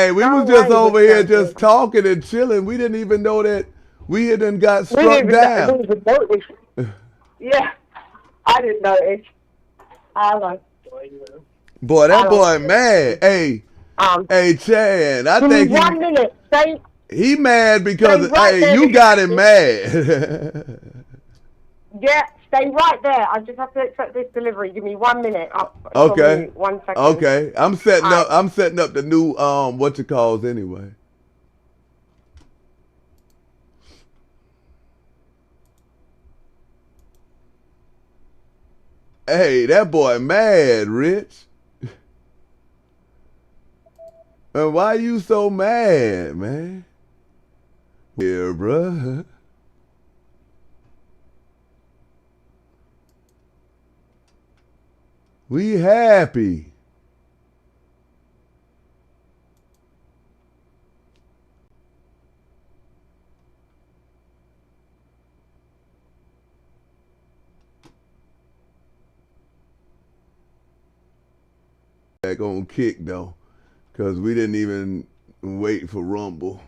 Hey, we was Don't just worry with over here something. just talking and chilling. We didn't even know that we had done got We didn't struck even know, down. we even noticed. Yeah, I didn't notice. I don't. Boy, I that don't. boy mad. Hey, Um, hey, Chan. I give me think he 1 minute. he mad Stay because right hey, there, you Miss got him Ashley. mad. Yeah, stay right there. I just have to accept this delivery. Give me 1 minute. It's on Okay. mute. 1 second. Okay. All right. I'm setting up the new what you calls anyway. Hey, that boy mad, Rich. And why you so mad, man? Here, bruh. We happy. Back on kick though, cause we didn't even wait for Rumble.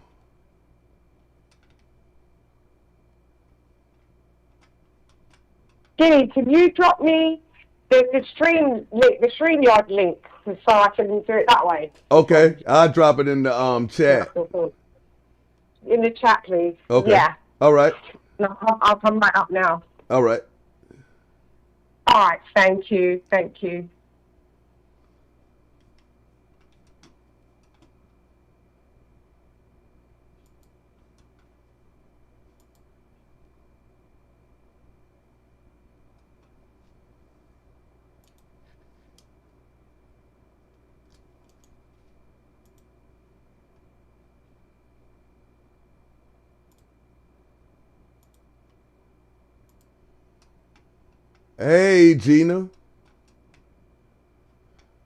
Skinny, can you drop me the stream link, the StreamYard link, so I can do it that way? Okay, I'll drop it in the chat. In the chat, please. Okay. Yeah. All right. No, I'll come right up now. All right. All right. Thank you. Thank you. Hey, Gina.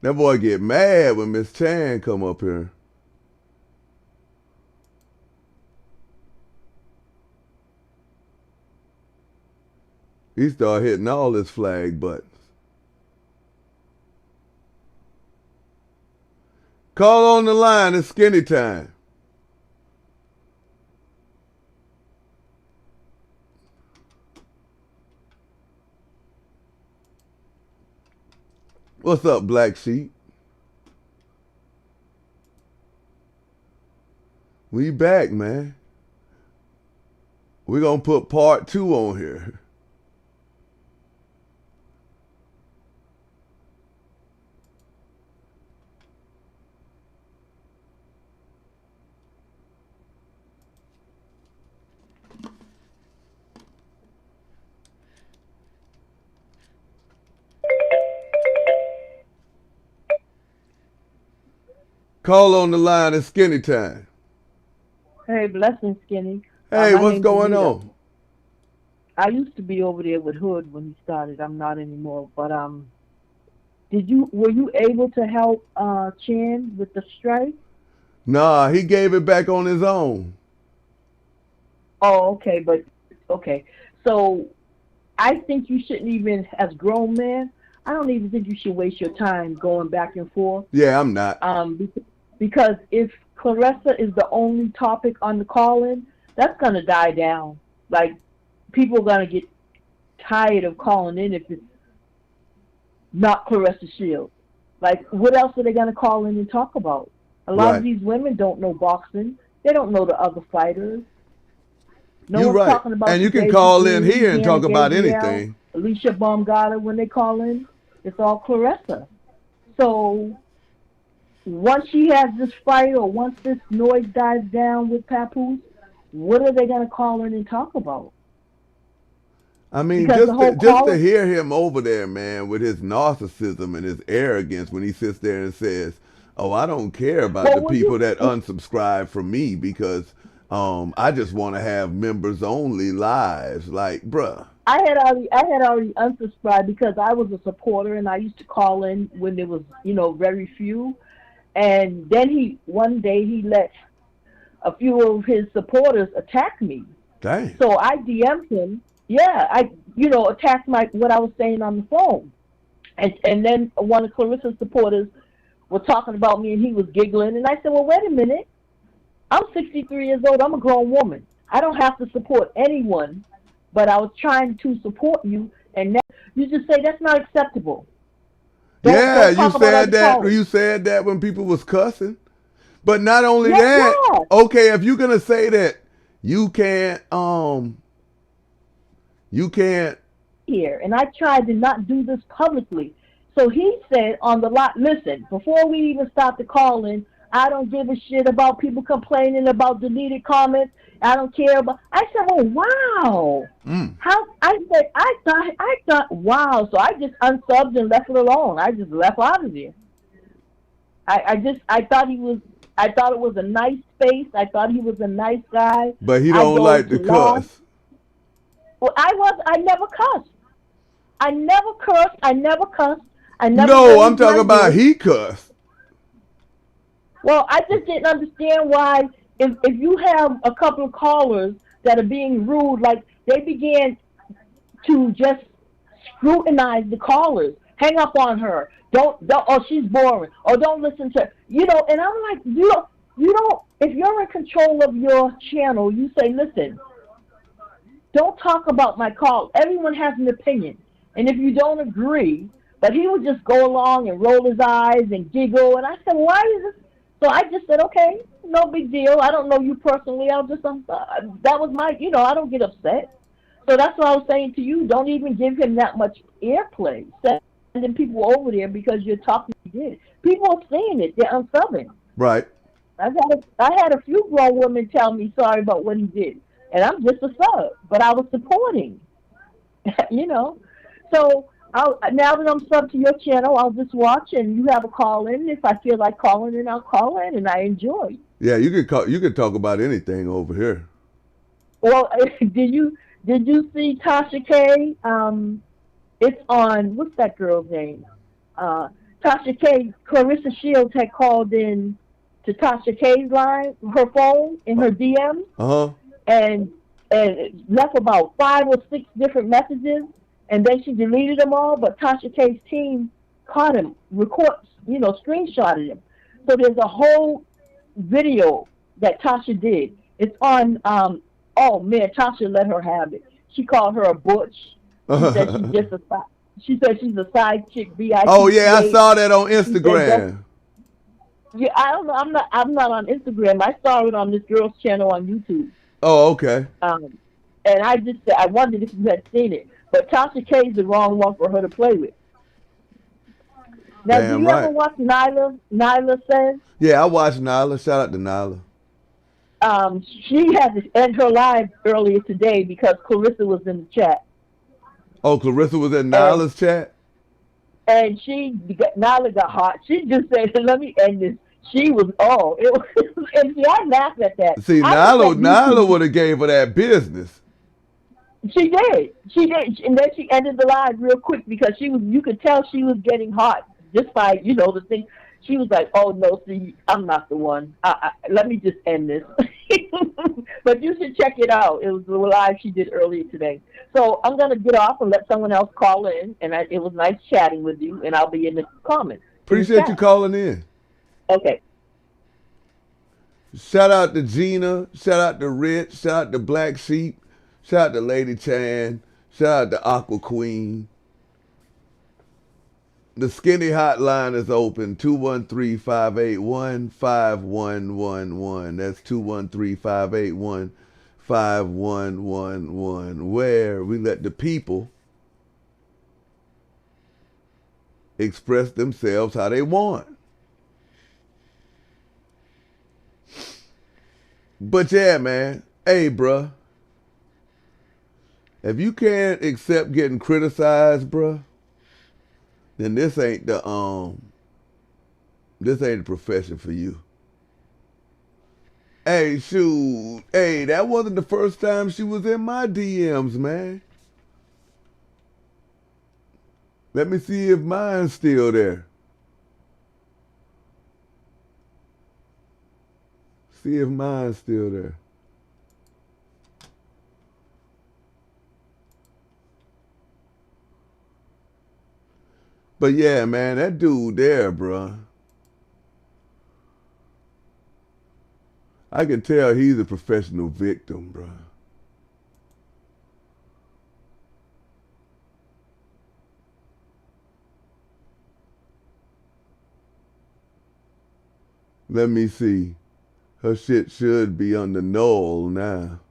That boy get mad when Miss Chan come up here. He start hitting all his flag buttons. Call on the line. It's skinny time. What's up, Black Sheep? We back, man. We're gonna put part 2 on here. Call on the line. It's skinny time. Hey, blessing, Skinny. Hey, My what's name's going Anita. on? I used to be over there with Hood when he started. I'm not anymore. But were you able to help Chan with the strike? Nah, he gave it back on his own. Oh, okay, but okay. So I think you shouldn't even, as grown men, I don't even think you should waste your time going back and forth. Yeah, I'm not. Because if Claressa is the only topic on the call-in, that's gonna die down. Like, people are gonna get tired of calling in if it's not Claressa Shields. Like, what else are they gonna call in and talk about? A lot of Right. these women don't know boxing. They don't know the other fighters. No You one's right. talking about And the you can David call in Green, here and Hannah talk about Gabriel, anything. Alicia Baumgartner when they call in. It's all Claressa. So once she has this fight or once this noise dies down with Papoose, what are they going to call in and talk about? I mean, Because the whole just to call, hear him over there, man, with his narcissism and his arrogance when he sits there and says, "Oh, I don't care about the well, when people you, that unsubscribe from me because I just want to have members only lives." Like, bruh. I had already unsubscribed because I was a supporter and I used to call in when there was, very few. And then one day he let a few of his supporters attack me. Dang. So I DM'd him. Yeah, attacked what I was saying on the phone. And then one of Clarissa's supporters were talking about me, and he was giggling. And I said, well, wait a minute. I'm 63 years old. I'm a grown woman. I don't have to support anyone, but I was trying to support you, and that, you just say that's not acceptable. Yeah, Don't you talk about said other that. callers. You said that when people was cussing. But not only Yes, that, yes. okay, if you're gonna say that you can't. Here, and I tried to not do this publicly. So he said on the lot, listen, before we even start the calling, I don't give a shit about people complaining about deleted comments. I don't care about. I said, oh wow, how? I said, I thought, wow. So I just unsubbed and left it alone. I just left out of there. I thought he was. I thought it was a nice space. I thought he was a nice guy. But he I don't go like to to laugh. cuss. Well, I never cussed. I never cursed. I never cussed. I never No, I'm raised my talking about voice. he cussed. Well, I just didn't understand why, if you have a couple of callers that are being rude, like they began to just scrutinize the callers, hang up on her, don't oh she's boring, or don't listen to her. And I'm like, you don't. If you're in control of your channel, you say, listen, don't talk about my call. Everyone has an opinion. And if you don't agree, but he would just go along and roll his eyes and giggle. And I said, why is this? So I just said, okay, no big deal. I don't know you personally. I'll just, that was my, I don't get upset. So that's what I was saying to you. Don't even give him that much airplay. Sending people over there because you're talking to him. People are seeing it. They're unsubbing. Right. I had a few grown women tell me sorry about what he did. And I'm just a sub, but I was supporting, So now that I'm sub to your channel, I'll just watch, and you have a call in. If I feel like calling in, I'll call in, and I enjoy. Yeah, you could call. You could talk about anything over here. Well, did you see Tasha K? It's on, what's that girl's name? Tasha K. Claressa Shields had called in to Tasha K's line, her phone, in her DMs. And left about 5 or 6 different messages, and then she deleted them all. But Tasha K's team caught him, screenshotted him. So there's a whole video that Tasha did. It's on. Oh man, Tasha let her have it. She called her a butch. She said she's just a. She said she's a side chick. Oh yeah, I saw that on Instagram. Yeah, I don't know. I'm not on Instagram. I saw it on this girl's channel on YouTube. Oh, okay. And I just said, I wondered if you had seen it. But Tasha K is the wrong one for her to play with. Now, do you ever watch Nyla Says? Yeah, I watched Nyla. Shout out to Nyla. She had to end her live earlier today because Claressa was in the chat. Oh, Claressa was in Nyla's chat? And Nyla got hot. She just said, let me end this. She was, and see, I laughed at that. See, Nyla would have gave her that business. She did. And then she ended the live real quick because you could tell she was getting hot just by, the thing. She was like, oh, no, see, I'm not the one. Let me just end this. But you should check it out. It was the live she did earlier today. So I'm going to get off and let someone else call in. And it was nice chatting with you, and I'll be in the comments. Appreciate you calling in. Okay. Shout out to Gina. Shout out to Rich. Shout out to Black Sheep. Shout out to Lady Chan. Shout out to Aqua Queen. The Skinny Hotline is open, 213-581-5111. That's 213-581-5111, where we let the people express themselves how they want. But yeah, man. Hey, bruh. If you can't accept getting criticized, bruh, then this ain't the profession for you. Hey, shoot. Hey, that wasn't the first time she was in my DMs, man. Let me see if mine's still there. See if mine's still there. But yeah, man, that dude there, bruh. I can tell he's a professional victim, bro. Let me see. Her shit should be on the null now.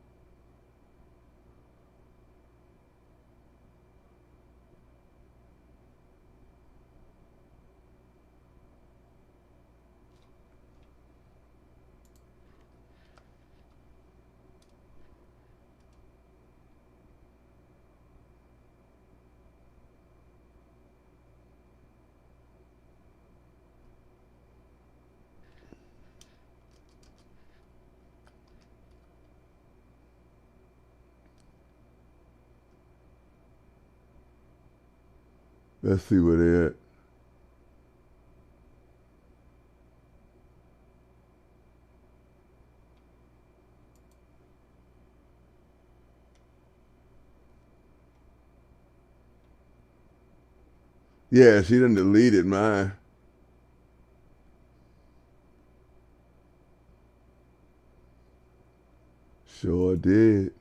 Let's see where they're at. Yeah, she done deleted mine. Sure did.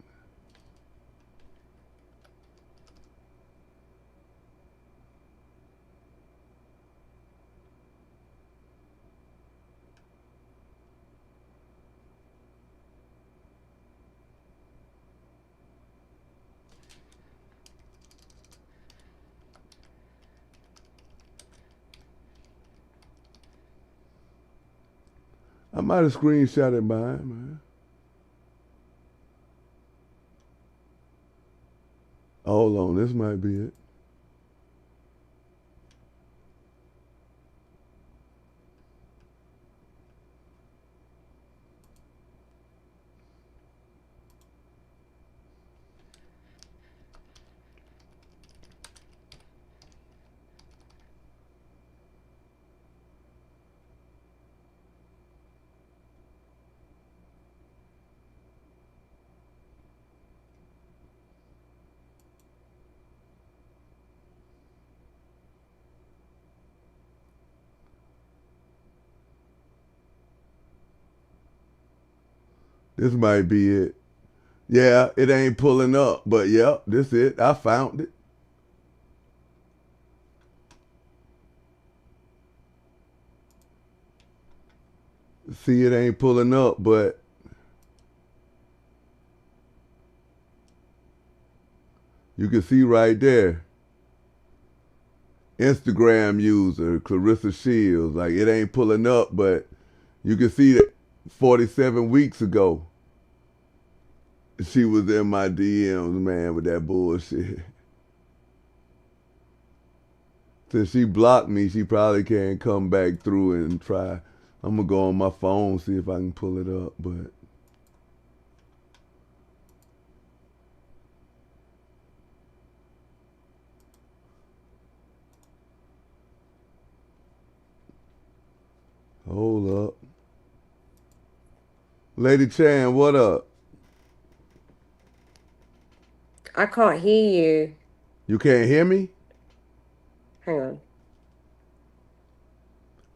I might have screenshotted mine, man. Hold on, this might be it. This might be it. Yeah, it ain't pulling up, but yep, this it. I found it. See, it ain't pulling up, but you can see right there. Instagram user, Claressa Shields. Like, it ain't pulling up, but you can see that 47 weeks ago, she was in my DMs, man, with that bullshit. Since she blocked me, she probably can't come back through and try. I'm going to go on my phone, see if I can pull it up, but. Hold up. Lady Chan, what up? I can't hear you. You can't hear me? Hang on.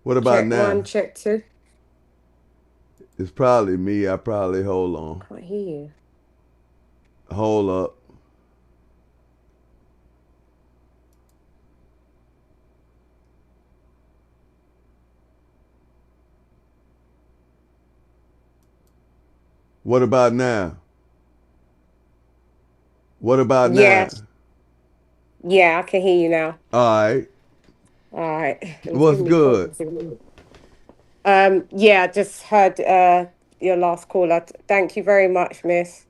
What about Check now? 1, check 2. It's probably me. I probably, hold on. Can't hear you. Hold up. What about now? What about Yes. now? Yeah, I can hear you now. All right. All right. It was What's giving me good? problems. Yeah, I just heard your last caller. Thank you very much, miss.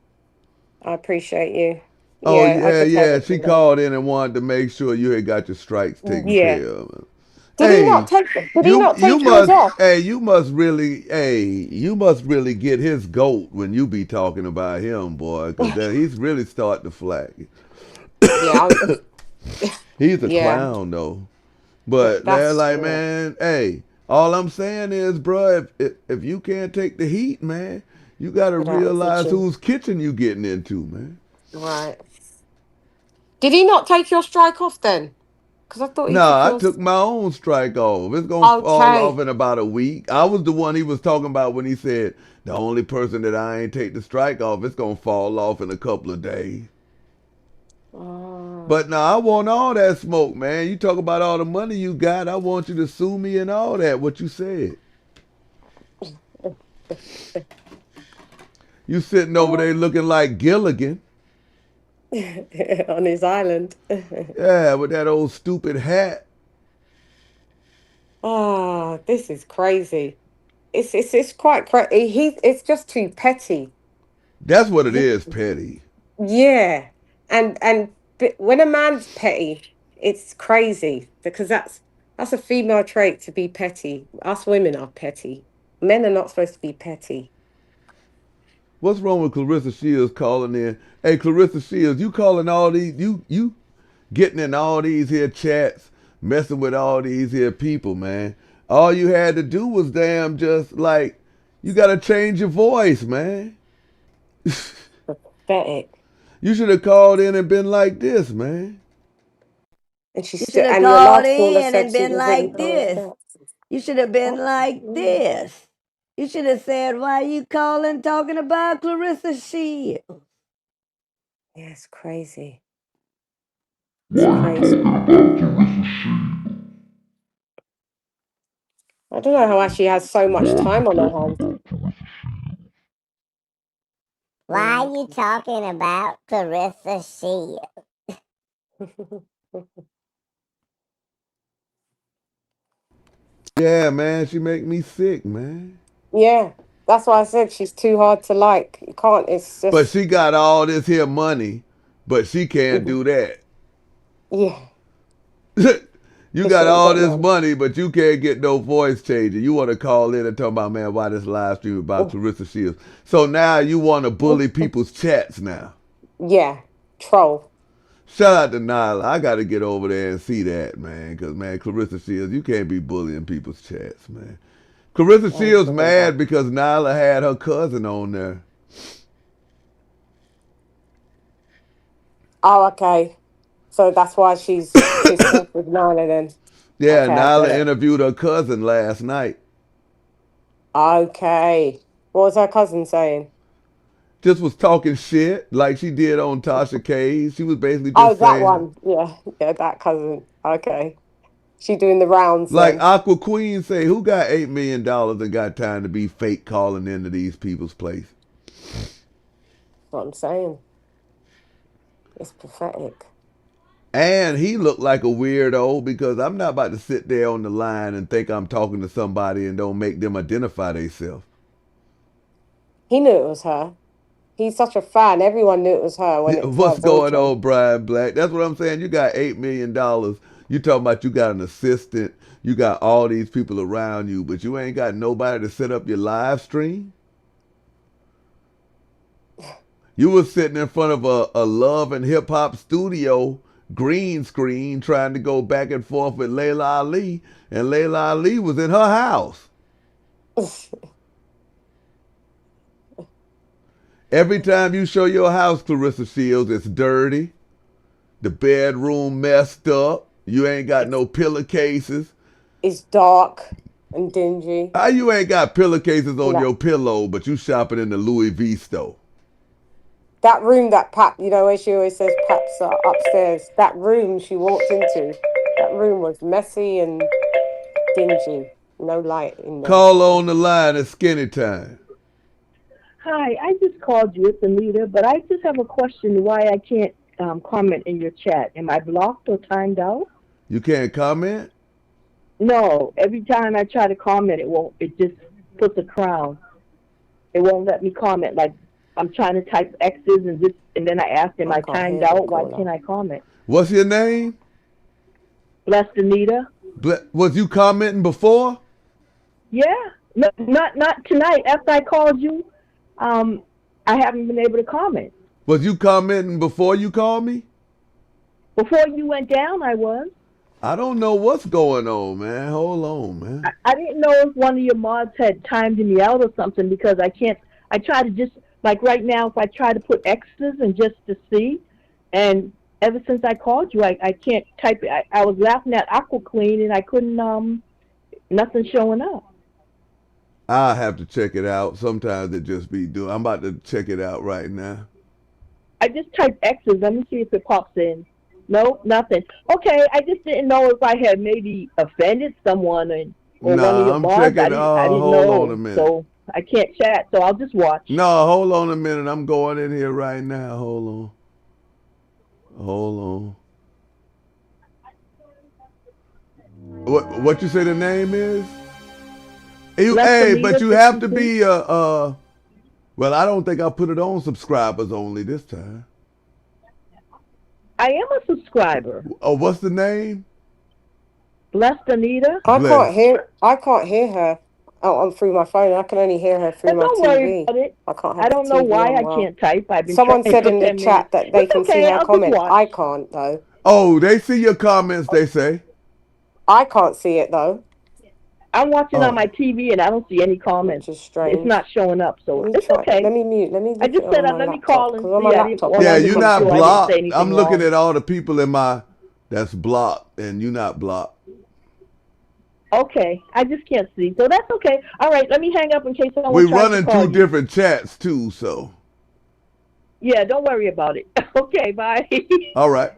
I appreciate you. Oh, Yeah, I just heard yeah. it She from them. called in and wanted to make sure you had got your strikes taken Yeah. care of. Did he not Hey, take you yours must off? you must really get his goat when you be talking about him, boy, because he's really starting to flag. Yeah, He's a yeah. clown though. But they're That's like, man, hey, all I'm saying is, bro, if you can't take the heat, man, you got to get out of the realize kitchen. whose kitchen you getting into, man. Right. Did he not take your strike off then? Because I thought you No, took I yours. took my own strike off. It's gonna fall off Okay. in about a week. I was the one he was talking about when he said the only person that I ain't take the strike off. It's gonna fall off in a couple of days. Oh. But no, I want all that smoke, man. You talk about all the money you got. I want you to sue me and all that. What you said. You sitting over there looking like Gilligan. On his island. Yeah, with that old stupid hat. Oh, this is crazy. It's quite crazy. It's just too petty. That's what it is, petty. Yeah, and when a man's petty, it's crazy because that's a female trait to be petty. Us women are petty. Men are not supposed to be petty. What's wrong with Clarissa Shields calling in? Hey, Clarissa Shields, you calling all these, you getting in all these here chats, messing with all these here people, man. All you had to do was damn just like, you got to change your voice, man. Pathetic. You should have called in and been like this, man. And she You should still, have and your called last caller in said and she been was really like going this. to. You should have been like this. You should have said, why you calling talking about Clarissa Shields? Yeah, it's crazy. It's crazy. I don't know how she has so much time on her hands. Why are you talking about Clarissa Shields? Yeah, man, she make me sick, man. Yeah, that's why I said she's too hard to like. You can't. It's But just she got all this here money, but she can't do that. yeah. You She got ain't all got this none. money, but you can't get no voice changer. You want to call in and talk about, man, why this live stream about Clarissa Shields. So now you want to bully people's chats now. Yeah, troll. Shout out to Nyla. I got to get over there and see that, man, because, man, Clarissa Shields, you can't be bullying people's chats, man. Clarissa I ain't Shields doing that. mad because Nyla had her cousin on there. Oh, okay. So that's why she's pissed off with Nyla then. Yeah, Okay, I get Nyla it. interviewed her cousin last night. Okay. What was her cousin saying? Just was talking shit like she did on Tasha K. She was basically Oh, just that saying, one. Yeah, yeah, that cousin. Okay. She doing the rounds like then. Aqua Queen say, who got $8 million and got time to be fake calling into these people's place? That's what I'm saying. It's pathetic. And he looked like a weirdo because I'm not about to sit there on the line and think I'm talking to somebody and don't make them identify themselves. He knew it was her. He's such a fan. Everyone knew it was her when it's her What's going daughter. on, Brian Black? That's what I'm saying. You got $8 million. You talking about you got an assistant. You got all these people around you, but you ain't got nobody to set up your live stream. You was sitting in front of a love and hip hop studio green screen trying to go back and forth with Layla Ali, and Layla Ali was in her house. Every time you show your house, Clarissa Shields, it's dirty. The bedroom messed up. You ain't got no pillowcases. It's dark and dingy. How you ain't got pillowcases on No. your pillow, but you shopping in the Louis V store? That room that Pat, where she always says Pat's upstairs, that room she walked into, that room was messy and dingy. No light in there. Call on the line at Skinny Time. Hi, I just called you. It's Anita, but I just have a question why I can't comment in your chat. Am I blocked or timed out? You can't comment? No, every time I try to comment, it just puts a crown. It won't let me comment. Like, I'm trying to type X's and then I ask, am I can't timed hear the out? Why caller. can't I comment? What's your name? Blessed Anita? Was you commenting before? Yeah. No, not tonight. After I called you, I haven't been able to comment. Was you commenting before you called me? Before you went down, I was. I don't know what's going on, man. Hold on, man. I didn't know if one of your mods had timed me out or something because I try to just, like right now, if I try to put X's and just to see, and ever since I called you, I can't type it. I was laughing at Aqua Clean and I couldn't, nothing showing up. I have to check it out. Sometimes it just be doing. I'm about to check it out right now. I just typed X's. Let me see if it pops in. No, nothing. Okay, I just didn't know if I had maybe offended someone or one of Nah, your I'm bars. checking. I didn't Hold on know. a minute. So I can't chat, so I'll just watch. No, hold on a minute. I'm going in here right now. Hold on. Hold on. What you say the name is? Hey, but you have to be well, I don't think I put it on subscribers only this time. I am a subscriber. Oh, what's the name? Blessed Anita. I Bless. can't hear her. Oh, I'm through my phone. I can only hear her through And my don't worry TV. about it. I can't have I the don't know TV why on I well. can't type. I've been Someone trying said for in the 10 chat minutes. that they It's can see okay. her I'll just comment. watch. I can't though. Oh, they see your comments, they say. I can't see it though, I'm watching on Oh. my TV and I don't see any comments. which is It's strange. not showing up, so Let me it's try. okay. Let me mute. Let me I look just it said, on my let me laptop call and because on see. my I didn't laptop. want Yeah, to you're come not through. I didn't say blocked. anything I'm looking wrong. at all the people in my that's blocked, and you're not blocked. Okay, I just can't see, so that's okay. All right, let me hang up in case someone We tries to running call two you. different chats too, so. Yeah, don't worry about it. Okay, bye. All right.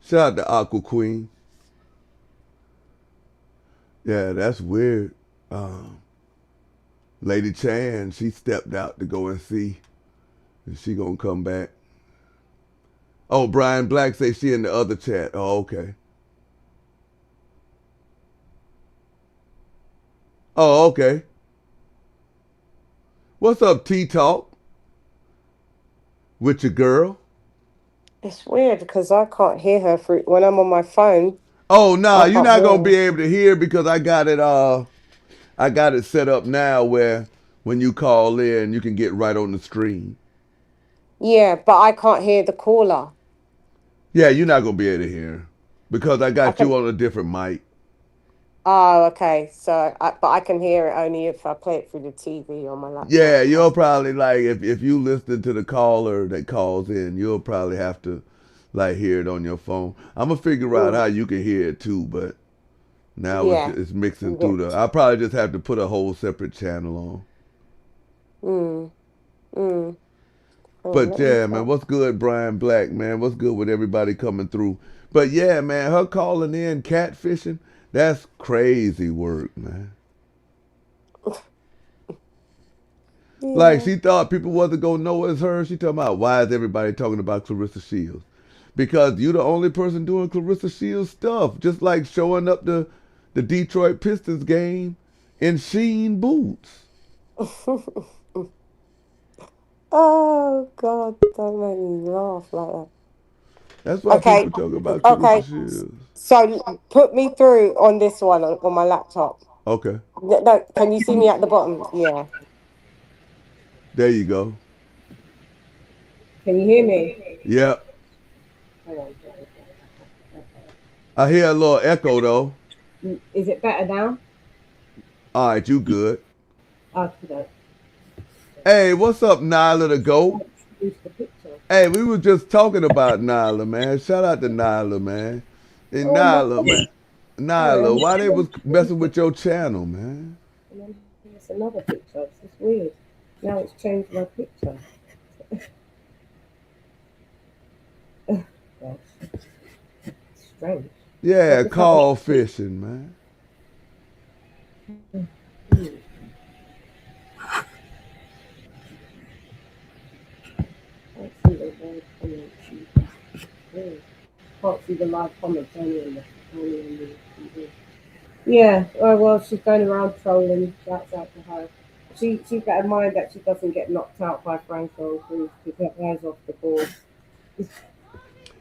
Shout out to Aqua Queen. Yeah, that's weird. Lady Chan, she stepped out to go and see if she gonna come back. Oh, Brian Black say she in the other chat. Oh, okay. Oh, okay. What's up, T-Talk? With your girl? It's weird because I can't hear her through when I'm on my phone. Oh, nah, I you're can't not hear gonna her. be able to hear because I got it set up now where when you call in, you can get right on the screen. Yeah, but I can't hear the caller. Yeah, you're not gonna be able to hear because I I got can. you on a different mic. Oh, okay. So, but I can hear it only if I play it through the TV on my Yeah, laptop. you'll probably like if you listen to the caller that calls in, you'll probably have to like hear it on your phone. I'm gonna figure out how you can hear it too, but now Yeah. it's mixing Yeah. through the. I'll probably just have to put a whole separate channel on. Oh, But let me yeah, man, start. what's good, Brian Black, man? What's good with everybody coming through? But yeah, man, her calling in catfishing, that's crazy work, man. Like Yeah. she thought people wasn't gonna know it's her. She talking about why is everybody talking about Claressa Shields? Because you the only person doing Claressa Shields stuff, just like showing up the Detroit Pistons game in Sheen boots. Oh God! Don't make me laugh like that. That's why Okay. people talk about Okay. Claressa Shields. So put me through on this one on my laptop. Okay, No, can you see me at the bottom? Yeah. there you go. Can you hear me? Yep. Hang on. I hear a little echo though. Is it better now? All right, you good. Okay. Hey, what's up, Nyla the GOAT? Boost the picture. Hey, we were just talking about Nyla, man. Shout out to Nyla, man. Hey, Oh my Nyla, God. man. Nyla, why they was messing with your channel, man? And then here's another picture. It's just weird. Now it's changed my picture. Gosh. Strange. Yeah, Just have call fishing, man. Can't see the live comments. Weird. Can't see the live comments only on the TV. Yeah, well, she's going around trolling. Shouts out to her. She's got in mind that she doesn't get knocked out by Franco Cruz to get hers off the board.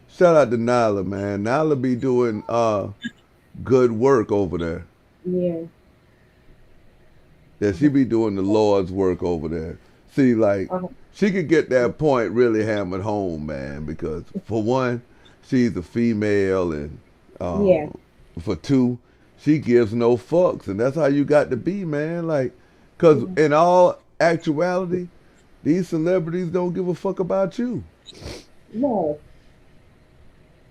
Shout out to Nyla, man. Nyla be doing good work over there. Yeah. Yeah, she be doing the Lord's work over there. See, like, Uh-huh. she could get that point really hammered home, man, because for one, she's a female, and Yeah. for two, she gives no fucks, and that's how you got to be, man. Like, because in all actuality, these celebrities don't give a fuck about you. No.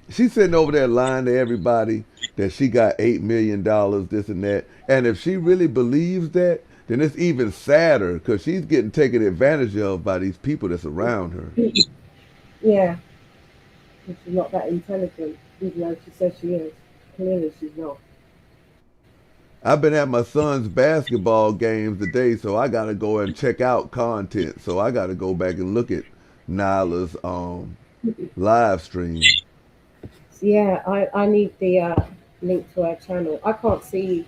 She's sitting over there lying to everybody that she got $8 million, this and that. And if she really believes that, then it's even sadder because she's getting taken advantage of by these people that's around her. Yeah. And she's not that intelligent, even though she says she is. Clearly, she's not. I've been at my son's basketball games today, so I gotta go and check out content. So I gotta go back and look at Nyla's live stream. Yeah, I need the link to her channel. I can't see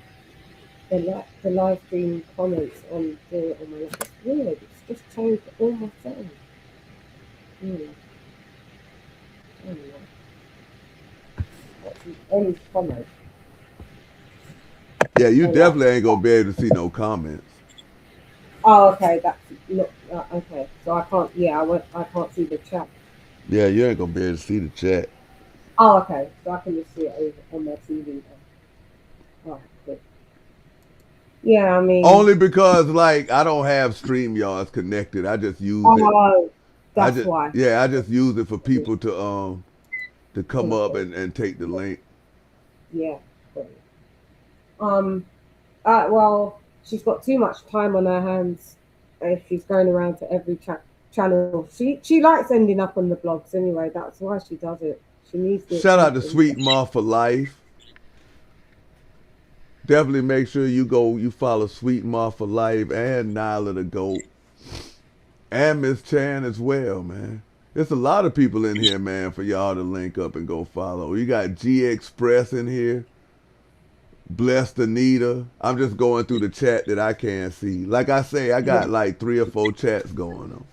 the live stream comments on my life. It's weird. It's just changed all my settings. I don't know. What's the end comment? Yeah, you Oh, definitely ain't gonna be able to see no comments. Oh, okay. That's not okay. So I can't. Yeah, I can't see the chat. Yeah, you ain't gonna be able to see the chat. Oh, okay. So I can just see it over on my TV then. Oh, good. Yeah, I mean. Only because like I don't have StreamYards connected. I just use it. Oh, that's why. Yeah, I just use it for people to come up and take the link. Yeah. Great. Well, she's got too much time on her hands if she's going around to every channel. She likes ending up on the blogs anyway. That's why she does it. She needs to. Shout out to Sweet Ma for Life. Definitely make sure you follow Sweet Ma for Life and Nyla the Goat and Miss Chan as well, man. There's a lot of people in here, man, for y'all to link up and go follow. You got G Express in here. Blessed Anita. I'm just going through the chat that I can't see. Like I say, I got like 3 or 4 chats going on.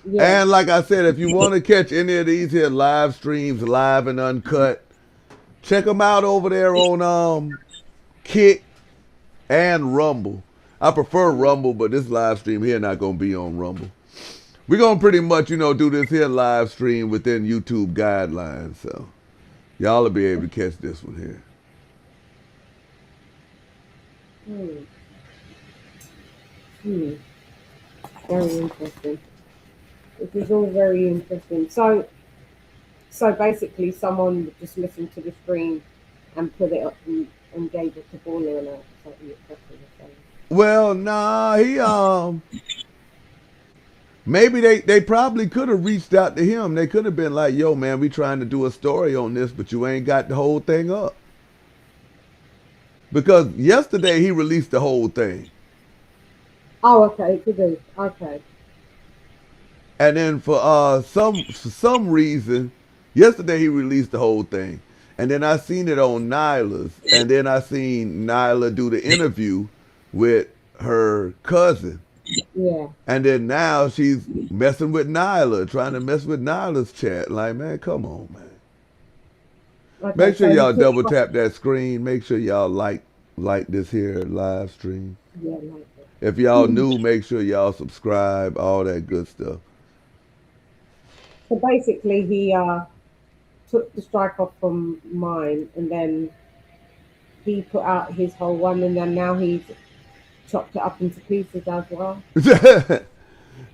Yeah. And like I said, if you want to catch any of these here live streams, live and uncut, check them out over there on Kick and Rumble. I prefer Rumble, but this live stream here not going to be on Rumble. We're going to pretty much, do this here live stream within YouTube guidelines. So y'all will be able to catch this one here. Very interesting. It is all very interesting. So basically, someone would just listened to the stream and put it up and gave it to Baller and that. Well, nah, maybe they probably could have reached out to him. They could have been like, "Yo, man, we trying to do a story on this, but you ain't got the whole thing up." Because yesterday he released the whole thing. Oh, okay, good. Okay. And then for some reason, yesterday he released the whole thing. And then I seen it on Nyla's. And then I seen Nyla do the interview with her cousin. Yeah. And then now she's messing with Nyla, trying to mess with Nyla's chat. Like, man, come on, man. Okay, make sure y'all double tap that screen. Make sure y'all like this here live stream. Yeah, like it. If y'all new, make sure y'all subscribe, all that good stuff. So basically, he took the strike off from mine, and then he put out his whole one, and then now he's chopped it up into pieces as well.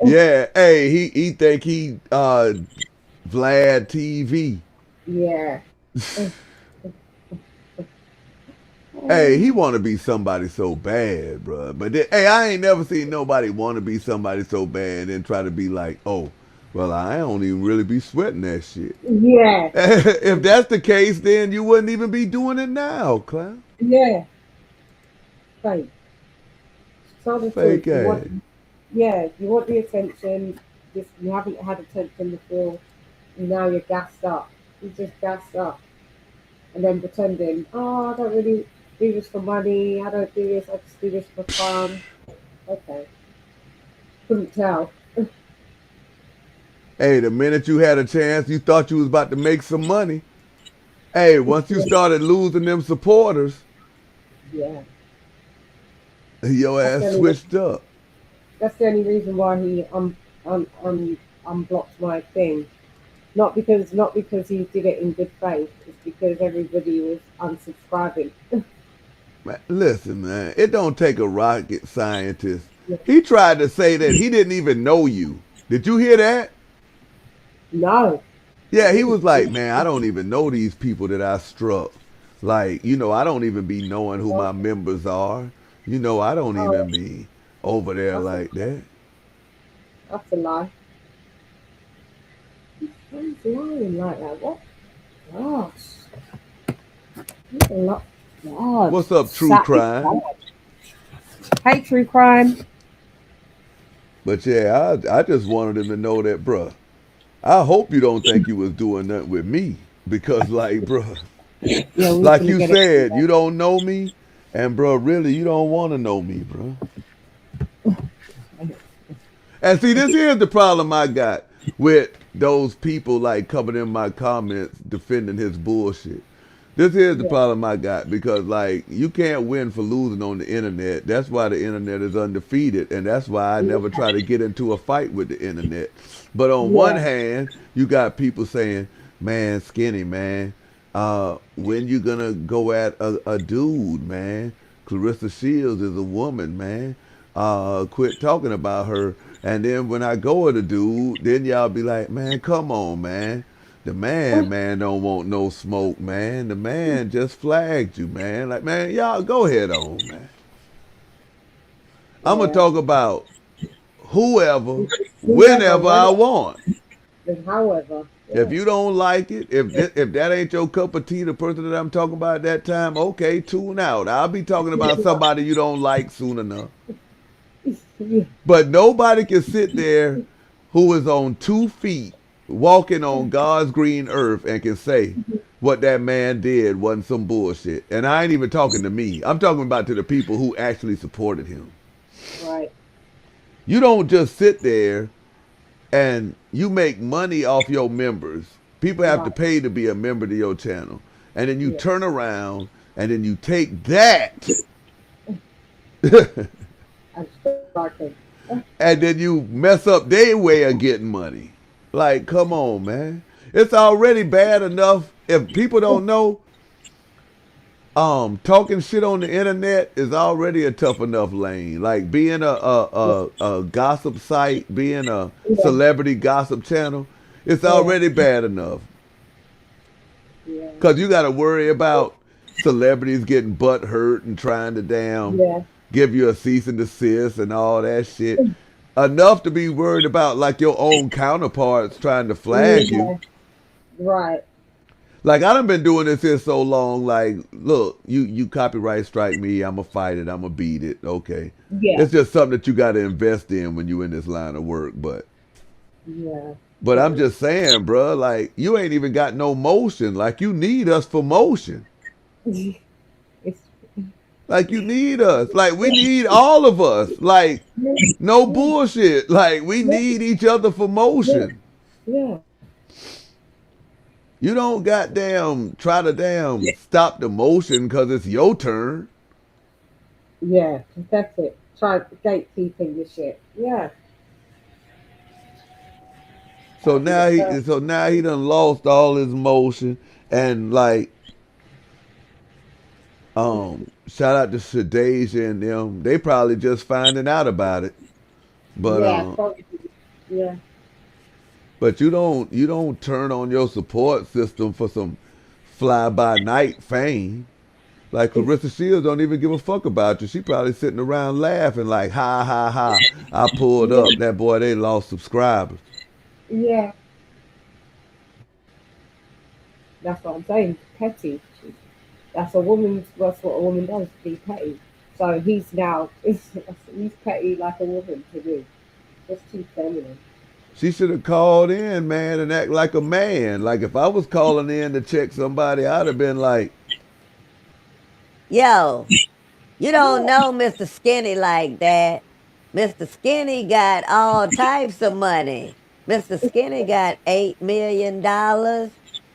Yeah, hey, he think he Vlad TV. Yeah. Hey, he want to be somebody so bad, bro. But then, hey, I ain't never seen nobody want to be somebody so bad and then try to be like, oh, well, I don't even really be sweating that shit. Yeah. If that's the case, then you wouldn't even be doing it now, Clown. Yeah. Fake. Fake ass. You want the attention. You haven't had attention before. And now you're gassed up. You're just gassed up. And then pretending, oh, I don't really do this for money. I don't do this. I just do this for fun. Okay. Couldn't tell. Hey, the minute you had a chance, you thought you was about to make some money. Hey, once you started losing them supporters, yeah, your ass switched up. That's the only reason why he unblocked my thing. Not because he did it in good faith. It's because everybody was unsubscribing. Man, listen, man, it don't take a rocket scientist. Yeah. He tried to say that he didn't even know you. Did you hear that? No. Yeah, he was like, man, I don't even know these people that I struck. Like, I don't even be knowing who my members are. I don't Oh, even be over there that's like that. a lie. Who's lying like that? What? Gosh. That's a lot. God. What's up, true crime? Hey, true crime. But yeah, I just wanted him to know that, bruh. I hope you don't think you was doing nothing with me. Because, like, bruh, Yeah, we like gonna you get it. said, you don't know me. And, bruh, really, you don't want to know me, bruh. And see, this is the problem I got with those people, like, coming in my comments defending his bullshit. This is the Yeah. problem I got because, like, you can't win for losing on the internet. That's why the internet is undefeated, and that's why I never try to get into a fight with the internet. But on one Yeah. hand, you got people saying, man, Skinny, man, when you gonna go at a dude, man? Claressa Shields is a woman, man. Quit talking about her. And then when I go at a dude, then y'all be like, man, come on, man. The man, don't want no smoke, man. The man just flagged you, man. Like, man, y'all go ahead on, man. I'm gonna Yeah. talk about whoever, Whoever, whenever I want. and however. If Yeah. you don't like it, if that ain't your cup of tea, the person that I'm talking about at that time, okay, tune out. I'll be talking about somebody you don't like soon enough. Yeah. But nobody can sit there who is on 2 feet walking on God's green earth and can say what that man did wasn't some bullshit. And I ain't even talking to me. I'm talking about to the people who actually supported him. Right. You don't just sit there and you make money off your members. People have to Right. pay to be a member to your channel. And then you Yeah. turn around and then you take that I'm starting. and then you mess up their way of getting money. Like, come on, man. It's already bad enough if people don't know. Talking shit on the internet is already a tough enough lane. Like being a gossip site, being a Yeah. celebrity gossip channel, it's Yeah. already bad enough. Yeah. Cause you got to worry about celebrities getting butt hurt and trying to Yeah. give you a cease and desist and all that shit. Enough to be worried about like your own counterparts trying to flag you. Yeah. Right. Like I done been doing this here so long. Like, look, you copyright strike me, I'ma fight it, I'ma beat it. Okay, Yeah. it's just something that you got to invest in when you in this line of work. Yeah. But I'm just saying, bruh, like you ain't even got no motion. Like you need us for motion. It's Like you need us. Like we need all of us. Like no bullshit. Like we need each other for motion. yeah. You don't goddamn try to damn stop the motion because it's your turn. Yeah. That's it. Try gatekeeping your shit. Yeah. So now he done lost all his motion and like shout out to Shadeja and them. They probably just finding out about it. But Yeah. Probably. Yeah. but you don't turn on your support system for some fly by night fame. Like Claressa Shields don't even give a fuck about you. She probably sitting around laughing like ha ha ha. I pulled up. That boy they lost subscribers. Yeah. That's what I'm saying. Petty. That's a woman. That's what a woman does. Be petty. So he's now. He's petty like a woman to do. Just too feminine. She should have called in, man, and act like a man. Like if I was calling in to check somebody, I'd have been like, Yo, you don't know Mr. Skinny like that. Mr. Skinny got all types of money. Mr. Skinny got $8 million.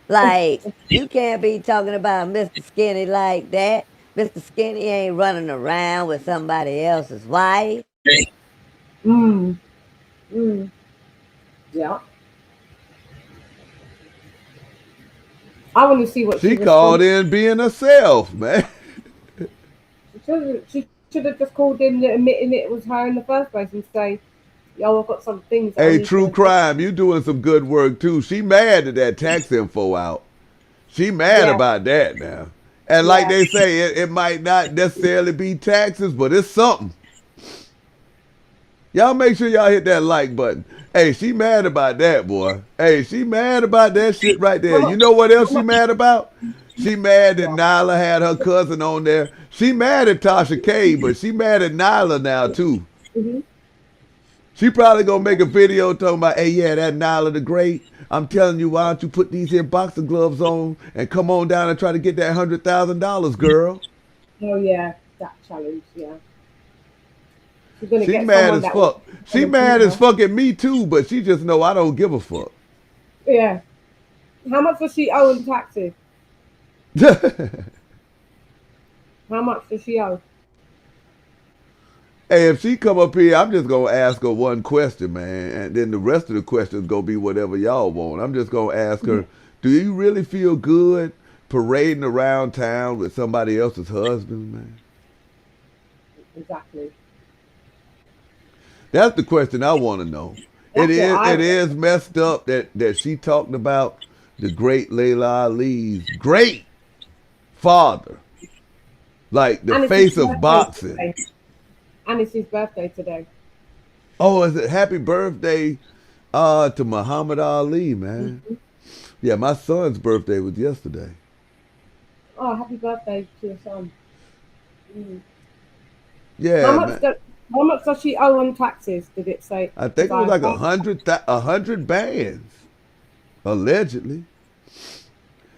Like, you can't be talking about Mr. Skinny like that. Mr. Skinny ain't running around with somebody else's wife. Mm. Mm. Yeah. I want to see what she She called responds. in being herself, man. She should have just called in admitting it was her in the first place and say, "Yo, I've got some things that I Hey, need to true address." crime, you doing some good work too. She mad at that tax info out. She mad Yeah, about that now. And like yeah. they say, it might not necessarily be taxes, but it's something. Y'all make sure y'all hit that like button. Hey, she mad about that, boy. Hey, she mad about that shit right there. How You much? know what else How she much? mad about? She mad that Well, Nyla had her cousin on there. She mad at Tasha K, but she mad at Nyla now too. hmm She probably gonna make a video talking about, hey, yeah, that Nyla the Great. I'm telling you, why don't you put these here boxing gloves on and come on down and try to get that $100,000, girl? Oh yeah, that challenge. Yeah, she's gonna She get mad someone as that will fuck. She gonna beat mad as her. fuck at me too, but she just know I don't give a fuck. Yeah. How much does she owe in taxes? How much does she owe? Hey, if she come up here, I'm just gonna ask her one question, man, and then the rest of the questions gonna be whatever y'all want. I'm just gonna ask her, do you really feel good parading around town with somebody else's husband, man? Exactly. That's the question I want to know. It That's what is I it want. is messed up that she talked about the great Layla Ali's great father, like the And it's his face of birthday boxing. today. And it's his birthday today. Oh, is it happy birthday to Muhammad Ali, man? Mhm. Yeah, my son's birthday was yesterday. Oh, happy birthday to your son. Mm. How Yeah, much man. do, how much does she owe on taxes? Did it say? I think Because it was I like can't. 100 bands, allegedly.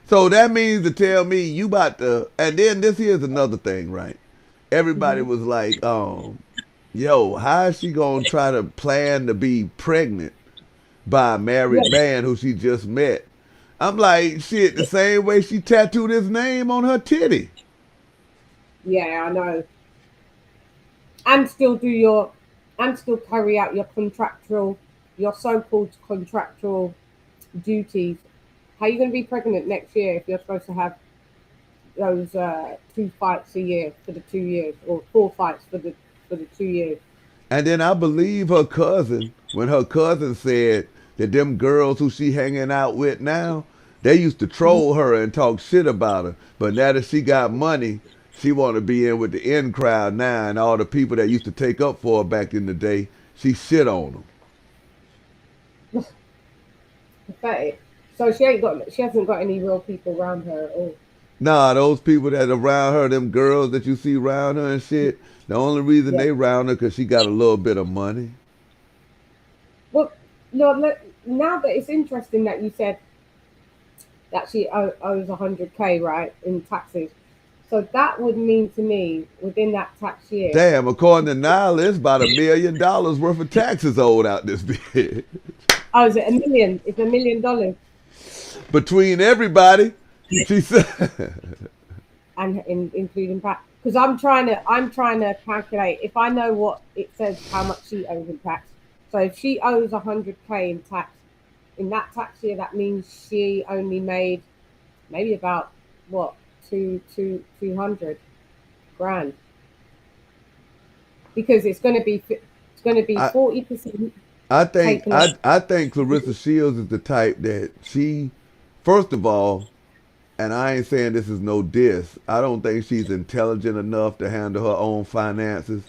So that means to tell me you about to, and then this here's another thing, right? Everybody Mhm. was like, yo, how is she gonna try to plan to be pregnant by a Yeah, married man who she just met? I'm like, shit, the same way she tattooed his name on her titty. yeah, I know. And still do your, and still carry out your so-called contractual duties. How are you going to be pregnant next year if you're supposed to have those 2 fights a year for the 2 years, or 4 fights for the 2 years? And then I believe her cousin when her cousin said that them girls who she hanging out with now, they used to Mhm. troll her and talk shit about her. But now that she got money, she want to be in with the in crowd now, and all the people that used to take up for her back in the day, she shit on them. Pathetic. So she hasn't got any real people around her at all. Nah, those people that around her, them girls that you see around her and shit, the only reason Yeah. they around her because she got a little bit of money. Well, no. Now that it's interesting that you said that she owes 100K, right, in taxes. So that would mean to me within that tax year. Damn, according to Nile, it's about $1 million worth of taxes owed out this bitch. Oh, is it a million? It's $1 million, Between everybody, she said. and including tax. Because I'm trying to calculate if I know what it says how much she owes in tax. So if she owes 100K in tax in that tax year, that means she only made maybe about what 200 grand, because it's going to be I 40% I think taken off. I think Clarissa Shields is the type that she, first of all, and I ain't saying this is no diss. I don't think she's intelligent enough to handle her own finances,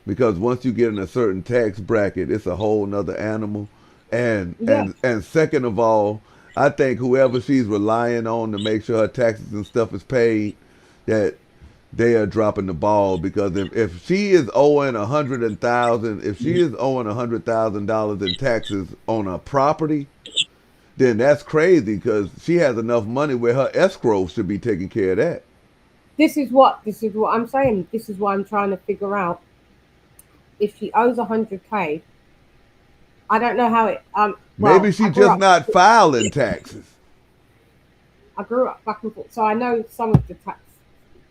because once you get in a certain tax bracket, it's a whole nother animal. And Yeah, and second of all, I think whoever she's relying on to make sure her taxes and stuff is paid, that they are dropping the ball, because if she is owing if she is owing $100,000 in taxes on a property, then that's crazy, because she has enough money where her escrow should be taking care of that. this is what I'm saying. This is why I'm trying to figure out if she owes 100K. I don't know how it. Maybe Well, she just not filing taxes. I grew up back and forth, so I know some of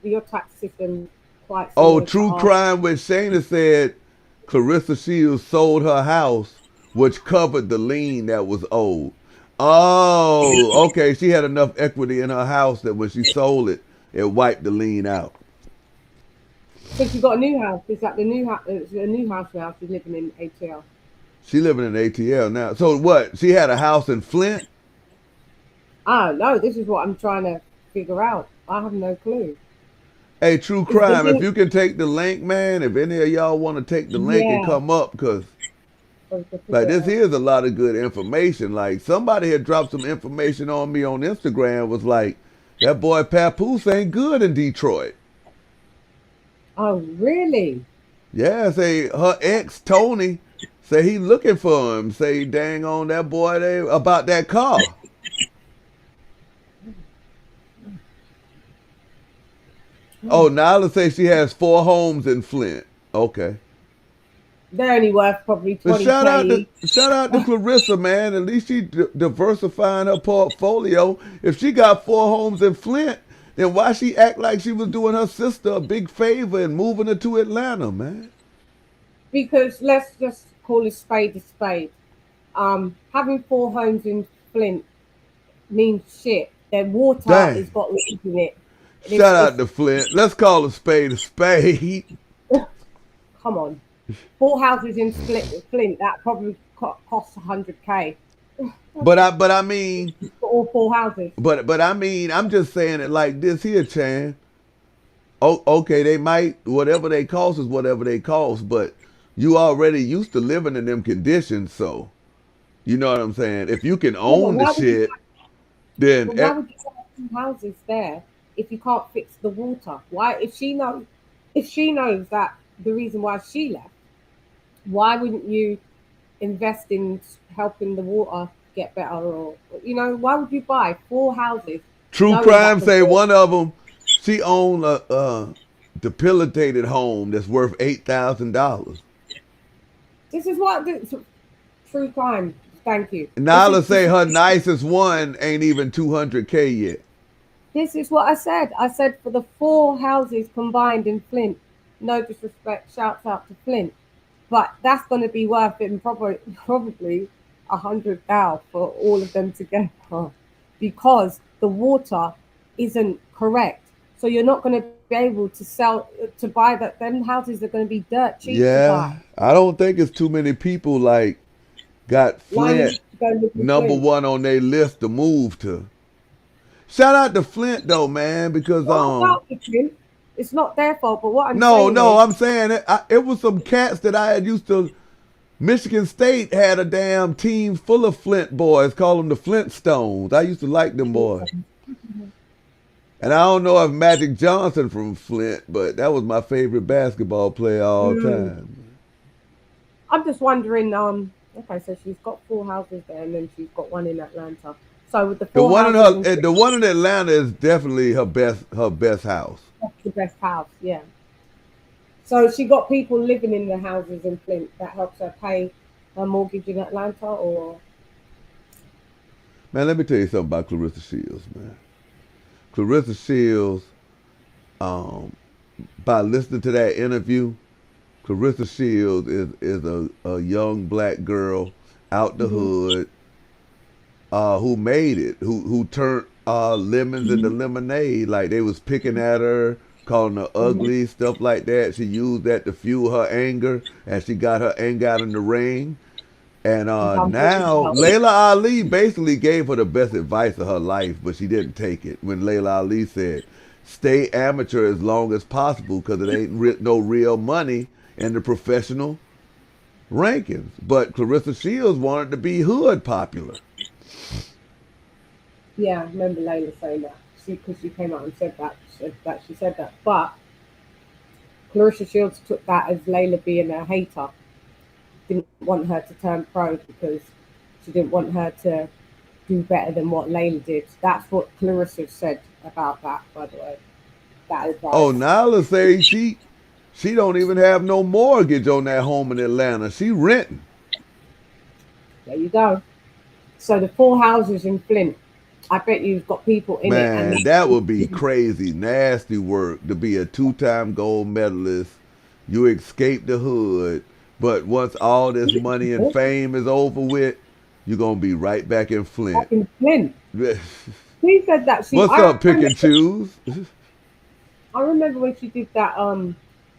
your tax system quite Oh, similar to true ours. crime with Shayna said Claressa Shields sold her house, which covered the lien that was owed. Oh, okay. She had enough equity in her house that when she sold it, it wiped the lien out. So she got a new house. Is that the new house? It's a new house now. She's living in ATL. She living in ATL now. So what? She had a house in Flint? Oh no, this is what I'm trying to figure out. I have no clue. Hey, True Crime, if you can take the link, man, if any of y'all want to take the link and Yeah. come up, because like this here's a lot of good information. Like somebody had dropped some information on me on Instagram, was like, that boy Papoose ain't good in Detroit. Oh really? Yeah, say her ex Tony say he looking for him. Say dang on that boy they about that car. Oh, Nyla say she has 4 homes in Flint. Okay. They're only worth probably But 20K. shout out to Claressa, man. At least she diversifying her portfolio. If she got 4 homes in Flint, then why she act like she was doing her sister a big favor and moving her to Atlanta, man? Because let's just call a spade a spade. Having 4 homes in Flint means shit. Their water Dang. has got leaks in it. Shout out to Flint. Let's call a spade a spade. Come on. 4 houses in Flint, that probably costs 100K. But I mean, For all 4 houses. but I mean, I'm just saying it like this here, Chan. Oh, okay, they might, whatever they cost is whatever they cost, but you already used to living in them conditions, so you know what I'm saying? If you can own the shit, then But why would you have 2 houses there if you can't fix the water? Why, if she knows that the reason why she left, why wouldn't you invest in helping the water get better? Or why would you buy 4 houses? True knowing Crime that say the- one of them, she owned a debilitated home that's worth $8,000. This is what True Crime. Thank you. Nyla say her nicest one ain't even 200K yet. This is what I said. I said for the 4 houses combined in Flint, no disrespect, shouts out to Flint, but that's going to be worth it probably 100,000 for all of them together, because the water isn't correct. So you're not going to be able to buy that. Them houses are going to be dirt cheap to Yeah, buy. I don't think it's too many people like got Lining Flint to go live in number Flint. 1 on their list to move to. Shout out to Flint though, man, because It's not their fault, but what I'm no, saying no, is, I'm saying it was some cats that I had used to. Michigan State had a damn team full of Flint boys, call them the Flintstones. I used to like them boys. And I don't know if Magic Johnson from Flint, but that was my favorite basketball player all time. I'm just wondering. Okay, so she's got 4 houses there, and then she's got 1 in Atlanta. So with the 4 houses, The one in Atlanta is definitely her best house. that's the best house. Yeah. So she got people living in the houses in Flint that helps her pay her mortgage in Atlanta, or Man, let me tell you something about Claressa Shields, man. Claressa Shields, by listening to that interview, Claressa Shields is a young black girl out the hood who made it, who turned lemons into lemonade. Like they was picking at her, calling her ugly, stuff like that. She used that to fuel her anger, and she got her anger out in the ring. And now Layla Ali basically gave her the best advice of her life, but she didn't take it. When Layla Ali said, "Stay amateur as long as possible because it ain't no real money in the professional rankings." But Claressa Shields wanted to be hood popular. yeah, I remember Layla saying that. Because she came out and said that. She said that. But Claressa Shields took that as Layla being a hater. Didn't want her to turn pro because she didn't want her to do better than what Layla did. That's what Claressa said about that, by the way. That advice. Oh, Nyla say she don't even have no mortgage on that home in Atlanta. She renting. There you go. So the 4 houses in Flint, I bet you've got people in it. Man, that would be crazy, nasty work to be a 2-time gold medalist. You escaped the hood. But once all this money and fame is over with, you're gonna be right back in Flint. Back in Flint. She said that she. What's up, pick and choose? I remember when she did that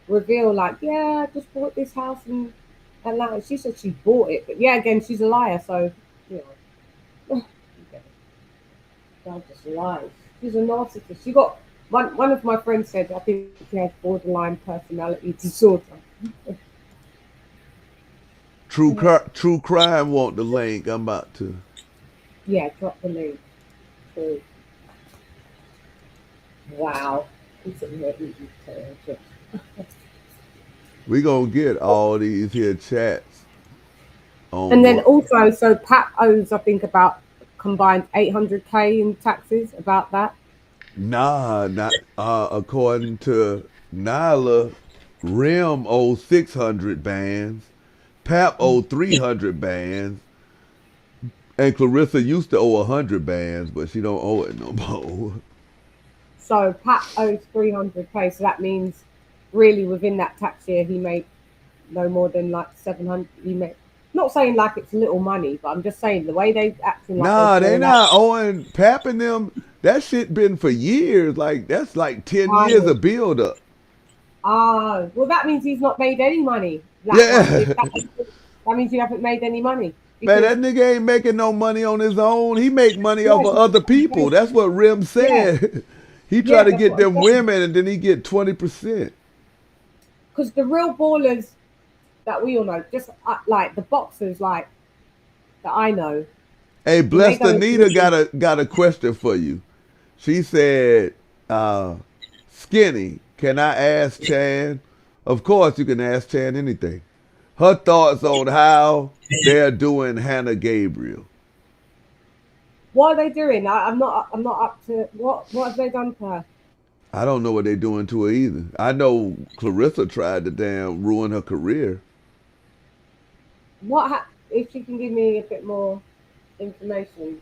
reveal, like, yeah, I just bought this house in Atlanta. She said she bought it, but yeah, again, she's a liar. So you know, God just lies. She's a narcissist. She got one of my friends said I think she has borderline personality disorder. True crime want the link. I'm about to. Yeah, drop the link. So, wow. We gonna get all these here chats. And then also, so Pat owes, I think, about combined 800K in taxes. About that. Nah, not according to Nyla, Rim owes 600 bands, Pap owed 300 bands, and Claressa used to owe 100 bands, but she don't owe it no more. So Pat owes 300K, so that means really within that tax year he made no more than like 700. He made, not saying like it's little money, but I'm just saying the way they acting like nah, they not owing Pap and them. That shit been for years. Like that's like 10 years of build up. Ah, well that means he's not made any money. Like, yeah, that means you haven't made any money. Man, that nigga ain't making no money on his own. He make money off of other people. That's what Rim said. Yeah. He try to get them women and then he get 20%. Because the real ballers that we all know, just like the boxers like that I know. Hey, Blessed Anita got a question for you. She said, Skinny, can I ask Chan? Of course you can ask Chan anything. Her thoughts on how they're doing Hannah Gabriel. What are they doing? I'm not up to what have they done to her? I don't know what they're doing to her either. I know Claressa tried to damn ruin her career. If she can give me a bit more information,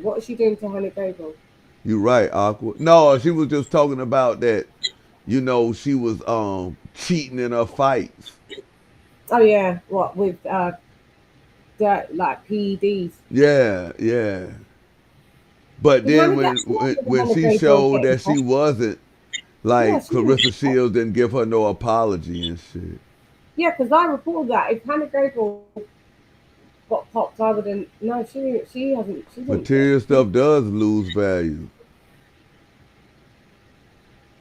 what is she doing to Hannah Gabriel? You're right, awkward. No, she was just talking about that. You know, she was cheating in her fights. Oh yeah, what with like PEDs? Yeah. But then when she showed that she wasn't, like Claressa Shields didn't give her no apology and shit. Yeah, because I reported that if Hannah Gabriel got popped, I wouldn't. No, she hasn't. Material stuff does lose value.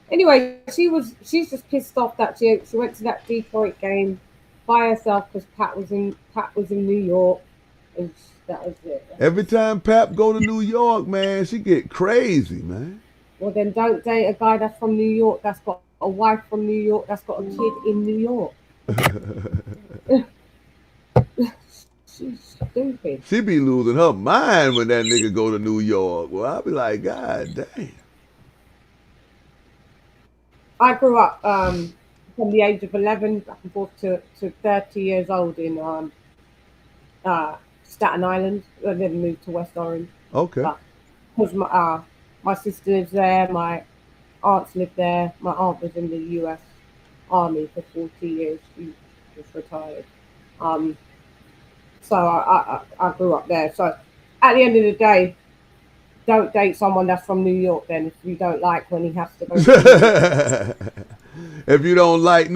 Anyway, she's just pissed off that she went to that Detroit game by herself because Pat was in New York, and that was it. Every time Pap go to New York, man, she get crazy, man. Well, then don't date a guy that's from New York, that's got a wife from New York, that's got a kid in New York. She's stupid. She be losing her mind when that nigga go to New York. Well, I'll be like, God damn. I grew up from the age of 11 back and forth to 30 years old in Staten Island. I then moved to West Orange. Okay. Because my sister lives there, my aunts live there. My aunt was in the U.S. Army for 40 years. She was retired. So I grew up there. So at the end of the day, don't date someone that's from New York then if you don't like when he has to go. If you don't like,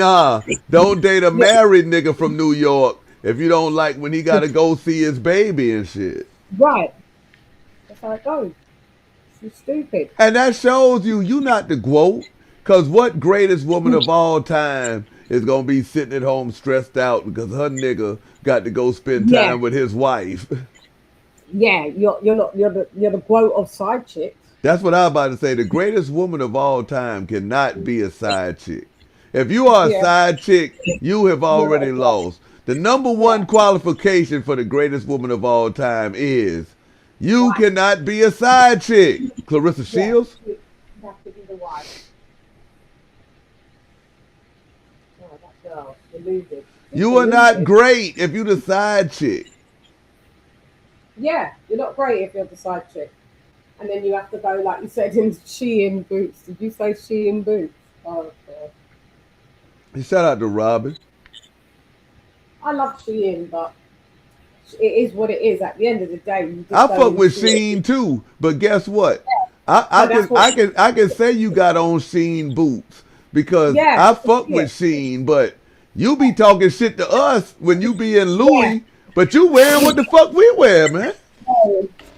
don't date a married nigga from New York if you don't like when he got to go see his baby and shit. Right. That's how it goes. She's stupid. And that shows you not the quote. Because what greatest woman of all time is going to be sitting at home stressed out because her nigga got to go spend time with his wife? Yeah, you're the quote of side chicks. That's what I was about to say. The greatest woman of all time cannot be a side chick. If you are a side chick, you have already lost. The number one qualification for the greatest woman of all time is you cannot be a side chick. Claressa Shields? You have to be the wife. Oh, that girl, deluded. You are not great if you the side chick. Yeah, you're not great if you're the side chick. And then you have to go, like you said, in Shein boots. Did you say Shein boots? Oh, God. Shout out to Robin. I love Shein, but it is what it is. At the end of the day, you I just go fuck and with see it. Sheen too, but guess what? So that's what. I can say you got on Sheen boots because Yeah, I I can fuck see with it. Sheen, but you be talking shit to us when you be in Yeah. Louis, but you wearing what the fuck we wear, man.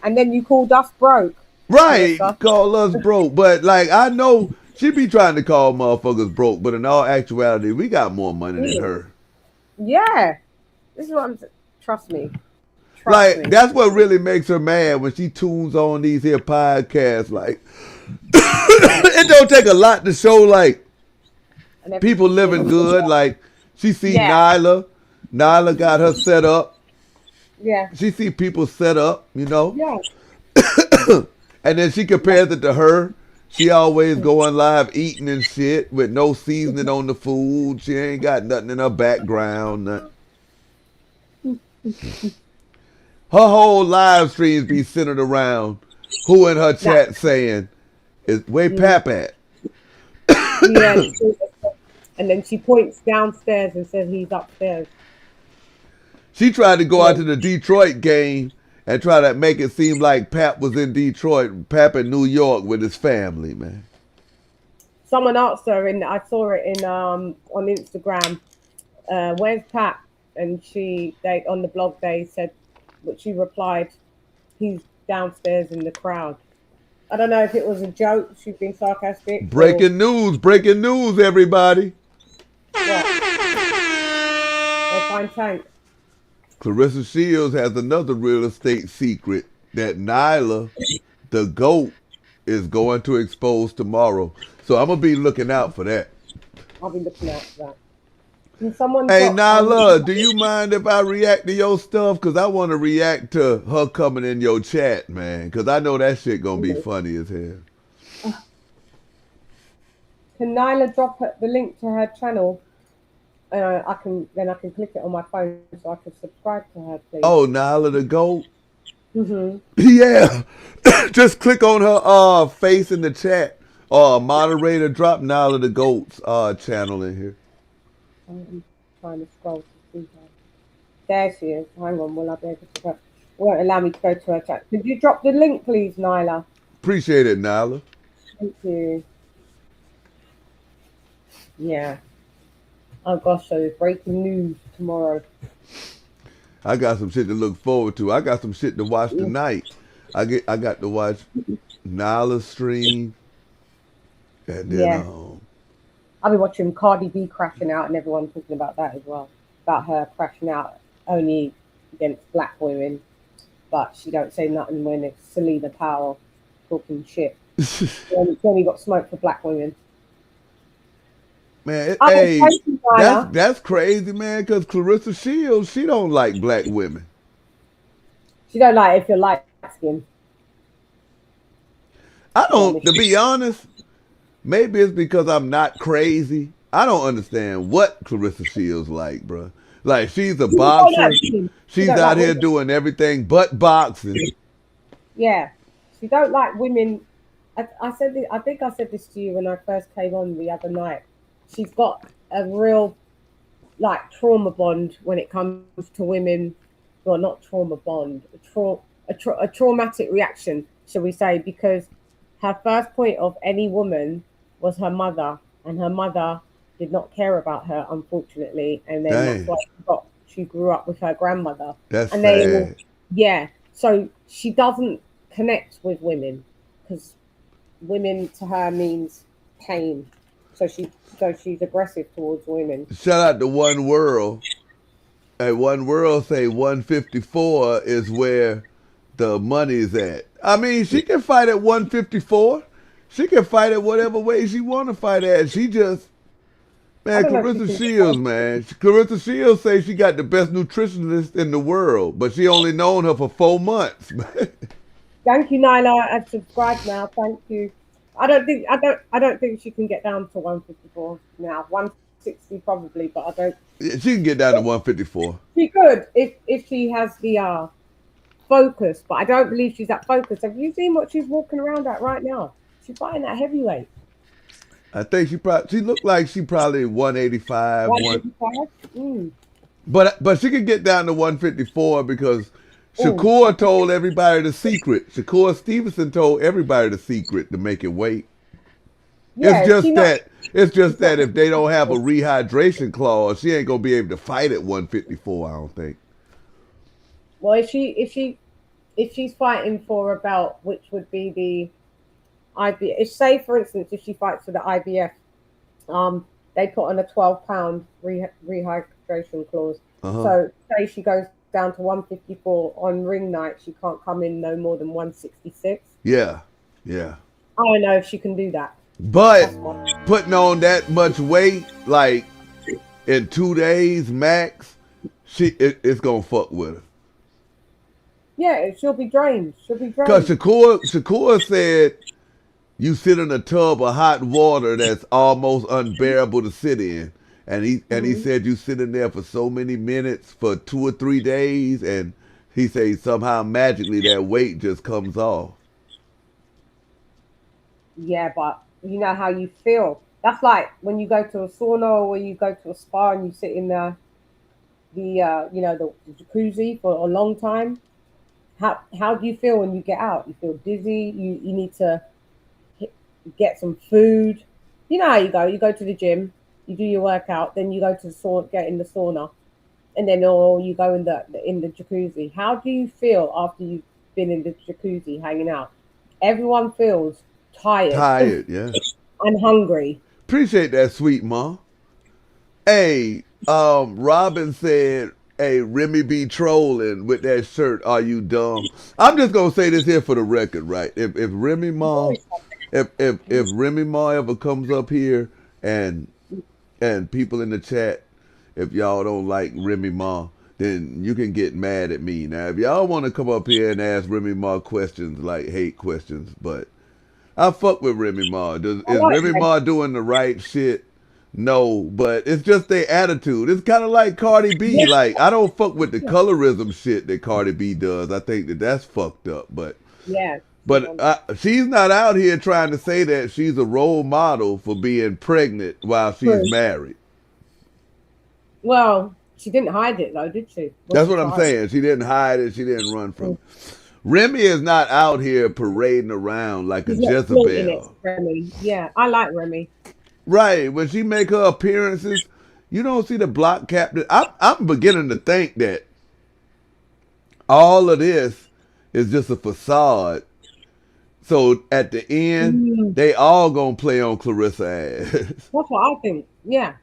And then you called us broke, Right, Clarissa. call us broke, but like I know she be trying to call motherfuckers broke, but in all actuality, we got more money than Mm. her. Yeah, this is what I'm. Trust me. Trust Like me. that's what really makes her mad when she tunes on these here podcasts. Like it don't take a lot to show like And people everything's living good. good. Like she see Yeah. Nyla, Nyla got her set up. Yeah. She see people set up, you know, Yeah. and then she compares it to her. She always going live eating and shit with no seasoning on the food. She ain't got nothing in her background. Nothing. Her whole live streams be centered around who in her Nah. chat saying is where Pap at. Yeah. And then she points downstairs and says he's upstairs. She tried to go Yeah. out to the Detroit game and try to make it seem like Pap was in Detroit, Pap in New York with his family, man. Someone asked her, and I saw it in on Instagram. Where's Pat? And they on the blog they said, but she replied, he's downstairs in the crowd. I don't know if it was a joke. She's being sarcastic. Breaking news, everybody. What? They find Tank. Claressa Shields has another real estate secret that Nyla, the GOAT, is going to expose tomorrow. So I'm going to be looking out for that. I'll be looking out for that. Can someone Hey, drop- Nyla, do you mind if I react to your stuff? Because I want to react to her coming in your chat, man. Because I know that shit going to be funny as hell. Can Nyla drop the link to her channel? I can click it on my phone so I can subscribe to her, please. Oh, Nyla the GOAT? Mm-hmm. Yeah. Just click on her face in the chat. Moderator, drop Nyla the GOAT's channel in here. I'm trying to scroll to see her. There she is. Hang on, will I be able to? Won't allow me to go to her chat. Could you drop the link, please, Nyla? Appreciate it, Nyla. Thank you. Yeah. Oh gosh, so there's breaking news tomorrow. I got some shit to look forward to. I got some shit to watch tonight. I got to watch Nyla's stream, and then I'll be watching Cardi B crashing out, and everyone talking about that as well. About her crashing out only against black women, but she don't say nothing when it's Selena Powell talking shit. She only got smoke for black women. man, Hey, that's crazy, man. Because Claressa Shields, she don't like black women. She don't like if you're light skinned. I don't. To be honest, maybe it's because I'm not crazy. I don't understand what Claressa Shields like, bro. Like she's a boxer. She's out here doing everything but boxing. Yeah, she don't like women. I think I said this to you when I first came on the other night. She's got a real like trauma bond when it comes to women. Well, not trauma bond, a traumatic reaction, shall we say? Because her first point of any woman was her mother, and her mother did not care about her, unfortunately. And then that's why she grew up with her grandmother. That's and sad. So she doesn't connect with women because women to her means pain. So she's aggressive towards women. Shout out to One World. At One World say 154 is where the money's at. I mean, she can fight at 154. She can fight at whatever way she want to fight at. She just, man, Claressa Shields, man. Claressa Shields say she got the best nutritionist in the world, but she only known her for 4 months. Thank you, Nyla. I've subscribed now. Thank you. I don't think she can get down to 154 now. 160 probably, but I don't. Yeah, she can get down to 154. She could if she has the focus, but I don't believe she's that focused. Have you seen what she's walking around at right now? She's fighting at heavyweight. I think she looked like she probably 185. 185? But she could get down to 154 because Ooh. Shakur told everybody the secret. Shakur Stevenson told everybody the secret to make it weight. Yeah, It's just not, that if they don't have a rehydration clause, she ain't gonna be able to fight at 154. I don't think. well, if she's fighting for a belt, which would be the IBF. If, say, for instance, if she fights for the IBF, they put on a 12-pound rehydration clause. So say she goes down to 154 on ring night, she can't come in no more than 166. Yeah. I don't know if she can do that. But putting on that much weight, like in 2 days max, it's gonna fuck with her. Yeah, she'll be drained. Because Shakur said you sit in a tub of hot water that's almost unbearable to sit in. And he said you sit in there for so many minutes for 2 or 3 days, and he said somehow magically that weight just comes off. Yeah, but you know how you feel. That's like when you go to a sauna or you go to a spa and you sit in the jacuzzi for a long time. How do you feel when you get out? You feel dizzy. You need to get some food. You know how you go. You go to the gym, you do your workout, then you go to the sauna, get in the sauna, and then you go in the jacuzzi. How do you feel after you've been in the jacuzzi hanging out? Everyone feels tired, yeah, and hungry. Appreciate that, sweet ma. Hey, Robin said, hey, Remy be trolling with that shirt. Are you dumb? I'm just gonna say this here for the record, right? If Remy Ma, if Remy Ma ever comes up here and people in the chat, if y'all don't like Remy Ma, then you can get mad at me. Now, if y'all want to come up here and ask Remy Ma questions, like hate questions, but I fuck with Remy Ma. Is Remy Ma doing the right shit? No, but it's just their attitude. It's kind of like Cardi B. Yeah. Like, I don't fuck with the colorism shit that Cardi B does. I think that's fucked up. But yeah, she's not out here trying to say that she's a role model for being pregnant while she's married. Well, she didn't hide it though, did she? That's what I'm saying. She didn't hide it. She didn't run from it. Remy is not out here parading around like a Jezebel. Remy. Yeah, I like Remy. Right. When she make her appearances, you don't see the block captain. I'm beginning to think that all of this is just a facade. So at the end, they all gonna play on Claressa ass. That's what I think. Yeah.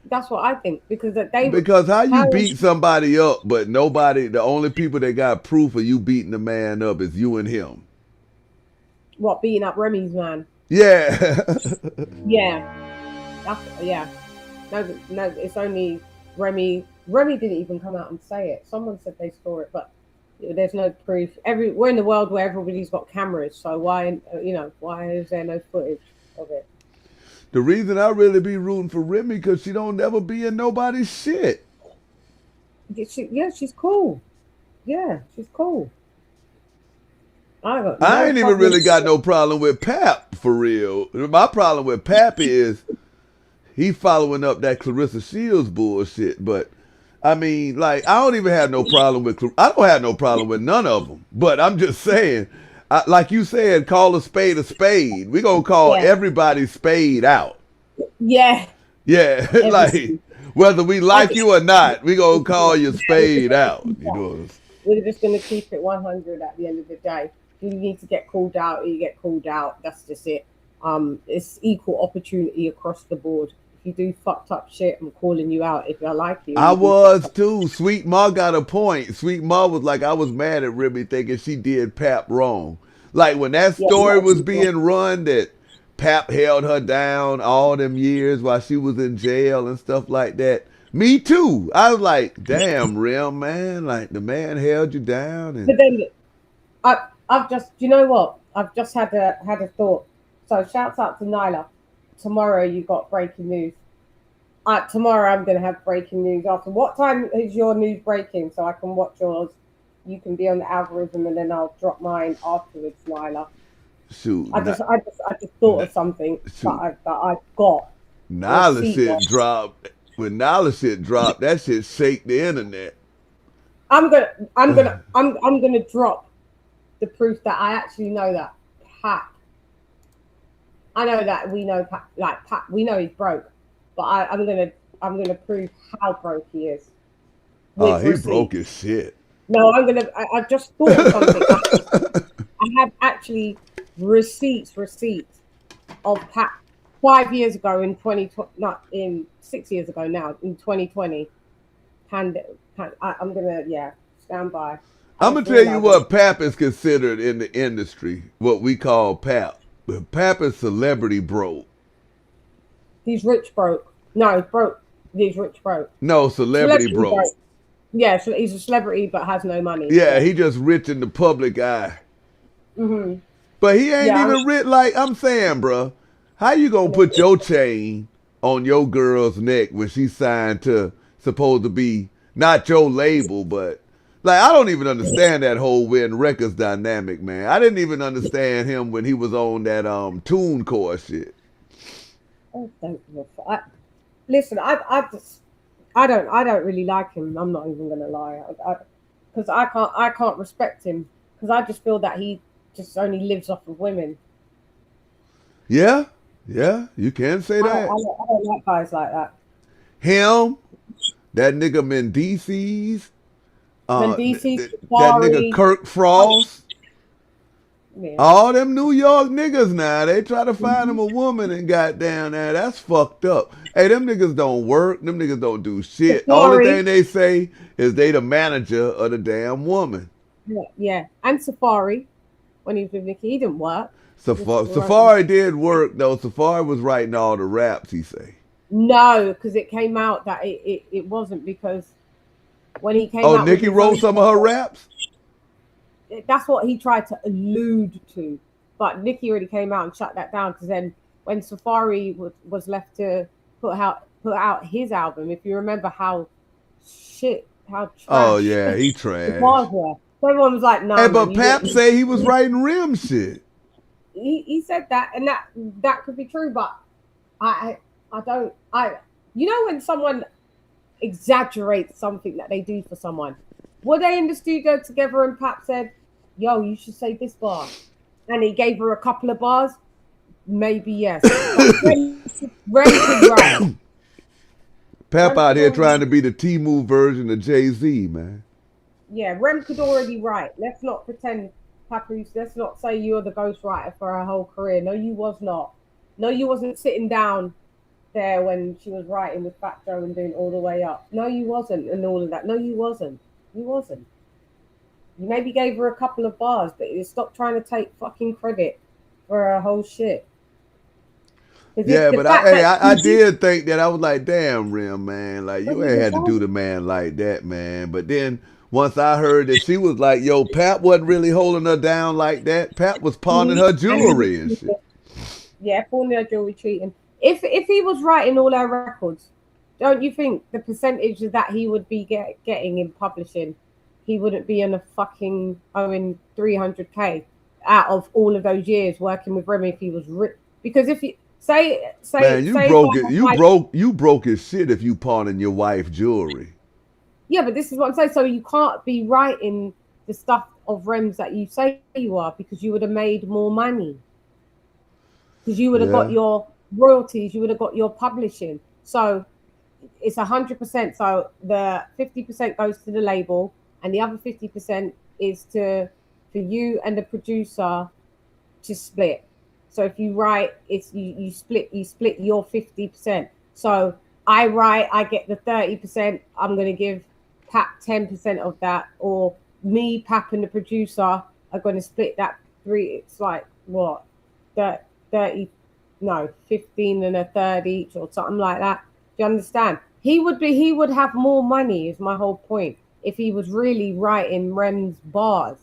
That's what I think. Because how you beat somebody up, but the only people that got proof of you beating the man up is you and him. What, beating up Remy's man? Yeah. Yeah. No, it's only Remy. Remy didn't even come out and say it. Someone said they saw it, but there's no proof. We're in the world where everybody's got cameras, so why is there no footage of it? The reason I really be rooting for Remy because she don't never be in nobody's shit. She's cool. Yeah, she's cool. I ain't even really got no problem with Pap, for real. My problem with Pap is he following up that Claressa Shields bullshit. But I mean, like, I don't even have no problem with. I don't have no problem with none of them. But I'm just saying, like you said, call a spade a spade. We gonna call everybody spade out. Yeah. Yeah, like whether we like you or not, we gonna call you spade out. You know. We're just gonna keep it 100 at the end of the day. You need to get called out, you get called out. That's just it. It's equal opportunity across the board. If you do fucked up shit, I'm calling you out. If I like you, I was too. Sweet Ma got a point. Sweet Ma was like, I was mad at Remy thinking she did Pap wrong. Like when that story was being run that Pap held her down all them years while she was in jail and stuff like that. Me too. I was like, damn, real man. Like the man held you down. And... But then I've just, you know what? I've just had a thought. So shouts out to Nyla. Tomorrow you got breaking news. Tomorrow I'm going to have breaking news. After what time is your news breaking so I can watch yours? You can be on the algorithm and then I'll drop mine afterwards, Nyla. Shoot. I just thought of something that I've got. Nyla shit dropped when Nala shit dropped, that shit shake the internet. I'm gonna drop the proof that I actually know that Pat. I know that we know Pat, like Pat. We know he's broke, but I'm gonna prove how broke he is. Oh, with he receipts. broke his shit. No, I just thought of something. I have actually receipts of Pat 5 years ago in 2020, not in 6 years ago now, in 2020. I'm gonna stand by. I'm gonna tell you what Pap is considered in the industry, what we call Pap. But Pap is celebrity broke. He's rich broke. No, he's broke. He's rich broke. No, celebrity broke. Yeah, so he's a celebrity but has no money. Yeah, he just rich in the public eye. Mm-hmm. But he ain't even rich. Like I'm saying, bro, how you gonna put your chain on your girl's neck when she signed to supposed to be not your label, but like I don't even understand that whole Win Records dynamic, man. I didn't even understand him when he was on that TuneCore shit. Oh, listen, I don't really like him. I'm not even gonna lie, because I can't respect him because I just feel that he just only lives off of women. Yeah, you can say that. I don't like guys like that. Him, that nigga Mendices, that nigga Kirk Frost. Yeah. All them New York niggas now, they try to find them a woman and goddamn that. That's fucked up. Hey, them niggas don't work. Them niggas don't do shit. Only thing they say is they the manager of the damn woman. Yeah. And Safari, when he was with Nicki, he didn't work. Safari did work, though. Safari was writing all the raps, he say. No, because it came out that it wasn't, because when he came out... Oh, Nicki wrote some of her raps? That's what he tried to allude to, but Nicki already came out and shut that down, because then when Safari was left to put out his album, if you remember how trash. Oh yeah, he trash. Everyone was like, "No." Hey, but Pap say he was writing rim shit. He said that, and that could be true, but I don't. You know when someone exaggerates something that they do for someone. Were they in the studio together and Pap said, "Yo, you should say this bar," and he gave her a couple of bars? Maybe yes. Right. Pap out here trying to be the T-Move version of Jay-Z, man. Yeah, Rem could already write. Let's not pretend, Papoose. Let's not say you're the ghostwriter for her whole career. No, you was not. No, you wasn't sitting down there when she was writing with Fat Joe and doing All the Way Up. No, you wasn't, and all of that. No, you wasn't. You wasn't. You maybe gave her a couple of bars, but you stop trying to take fucking credit for her whole shit. Yeah, but I did think that. I was like, damn, Rim, man, like you ain't had to do the man like that, man. But then once I heard that she was like, yo, Pap wasn't really holding her down like that. Pap was pawning her jewelry and shit. Yeah, pawning her jewelry, cheating. If he was writing all her records, don't you think the percentage that he would be getting in publishing, he wouldn't be in a fucking owing 300K out of all of those years working with Remy if he was rich? Because if you say man, you broke his shit if you pawning your wife jewelry. Yeah, but this is what I'm saying. So you can't be writing the stuff of Rems that you say you are, because you would have made more money. Because you would have got your royalties, you would have got your publishing. So it's 100%. So the 50% goes to the label, and the other 50% is for you and the producer to split. So if you write, it's you split your 50%. So I write, I get the 30%. I'm gonna give Pap 10% of that, or me, Pap, and the producer are gonna split that three. It's like what, 30, no, 15 and a third each, or something like that. Do you understand? He would have more money, is my whole point, if he was really writing Rem's bars.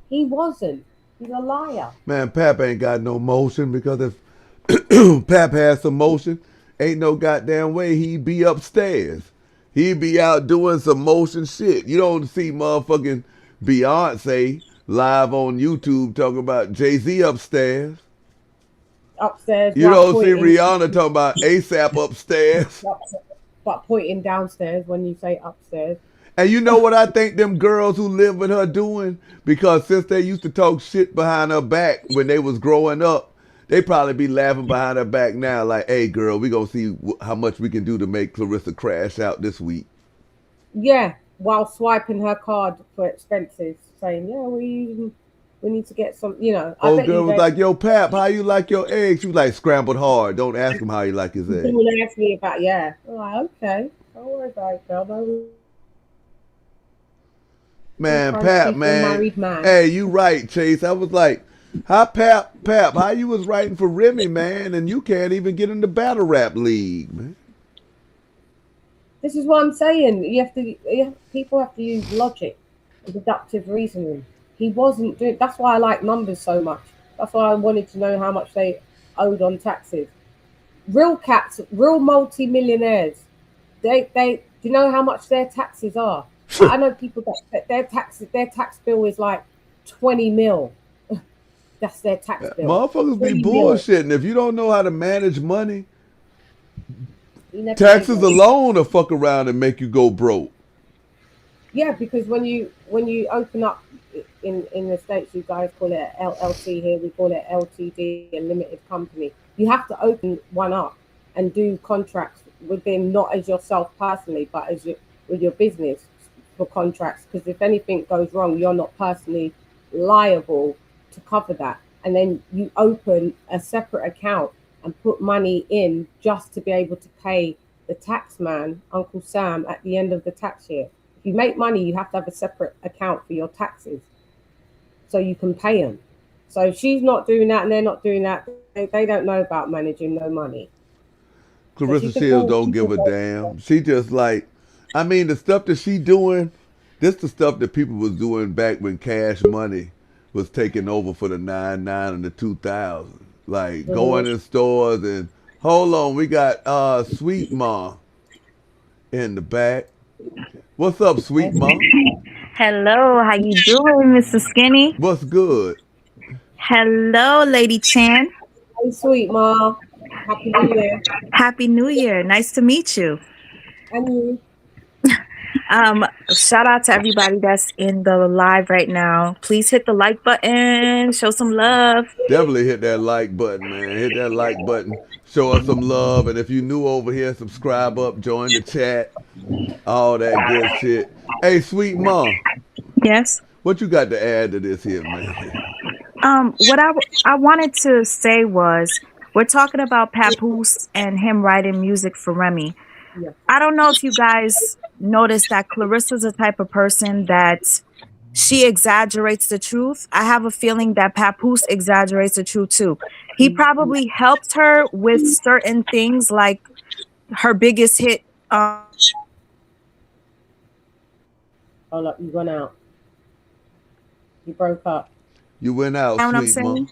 He wasn't. He's a liar. Man, Pap ain't got no motion, because if Pap had some motion, ain't no goddamn way he'd be upstairs. He'd be out doing some motion shit. You don't see motherfucking Beyonce live on YouTube talking about Jay-Z upstairs. Upstairs. You don't see Rihanna talking about ASAP upstairs. but pointing downstairs when you say upstairs. And you know what I think them girls who live with her doing? Because since they used to talk shit behind her back when they was growing up, they probably be laughing behind her back now like, hey, girl, we gonna see how much we can do to make Claressa crash out this week. Yeah, while swiping her card for expenses, saying, yeah, we need to get some, you know. Old girl was like, yo, Pap, how you like your eggs? She was like, scrambled hard. Don't ask him how he like his eggs. Don't ask me about, yeah. I'm like, okay, don't worry about it, girl. Man, Pap, man. Hey, you right, Chase. I was like, how Pap, how you was writing for Remy, man, and you can't even get in the battle rap league, man. This is what I'm saying. People have to use logic and deductive reasoning. He wasn't doing. That's why I like numbers so much. That's why I wanted to know how much they owed on taxes. Real cats, real multi-millionaires. Do you know how much their taxes are? I know people that their tax bill is like 20 mil. That's their tax bill. Motherfuckers be bullshitting. If you don't know how to manage money, taxes alone will fuck around and make you go broke. Yeah, because when you open up in the States, you guys call it LLC. Here we call it LTD, a limited company. You have to open one up and do contracts within, not as yourself personally, but as with your business for contracts. Because if anything goes wrong, you're not personally liable to cover that. And then you open a separate account and put money in just to be able to pay the tax man, Uncle Sam, at the end of the tax year. If you make money, you have to have a separate account for your taxes so you can pay them. So if she's not doing that and they're not doing that, they don't know about managing no money. Claressa Shields don't give a damn. She just like, I mean, the stuff that she doing, this the stuff that people was doing back when Cash Money was taking over for the 99 and the 2000. Like going in stores and, hold on, we got Sweet Ma in the back. What's up, Sweet Ma? Hello, how you doing, Mr. Skinny? What's good? Hello, Lady Chan. Hey, Sweet Ma. Happy New Year. Happy New Year. Nice to meet you. And you. Shout out to everybody that's in the live right now. Please hit the like button. Show some love. Definitely hit that like button, man. Hit that like button. Show us some love. And if you're new over here, subscribe up, join the chat. All that good shit. Hey, Sweet Mom. Yes? What you got to add to this here, man? What I wanted to say was, we're talking about Papoose and him writing music for Remy. Yeah. I don't know if you guys noticed that Claressa's the type of person that she exaggerates the truth. I have a feeling that Papoose exaggerates the truth too. He probably helped her with certain things, like her biggest hit. Hold up, you went out. You broke up. You went out, You know what I'm Sweet Mom. saying?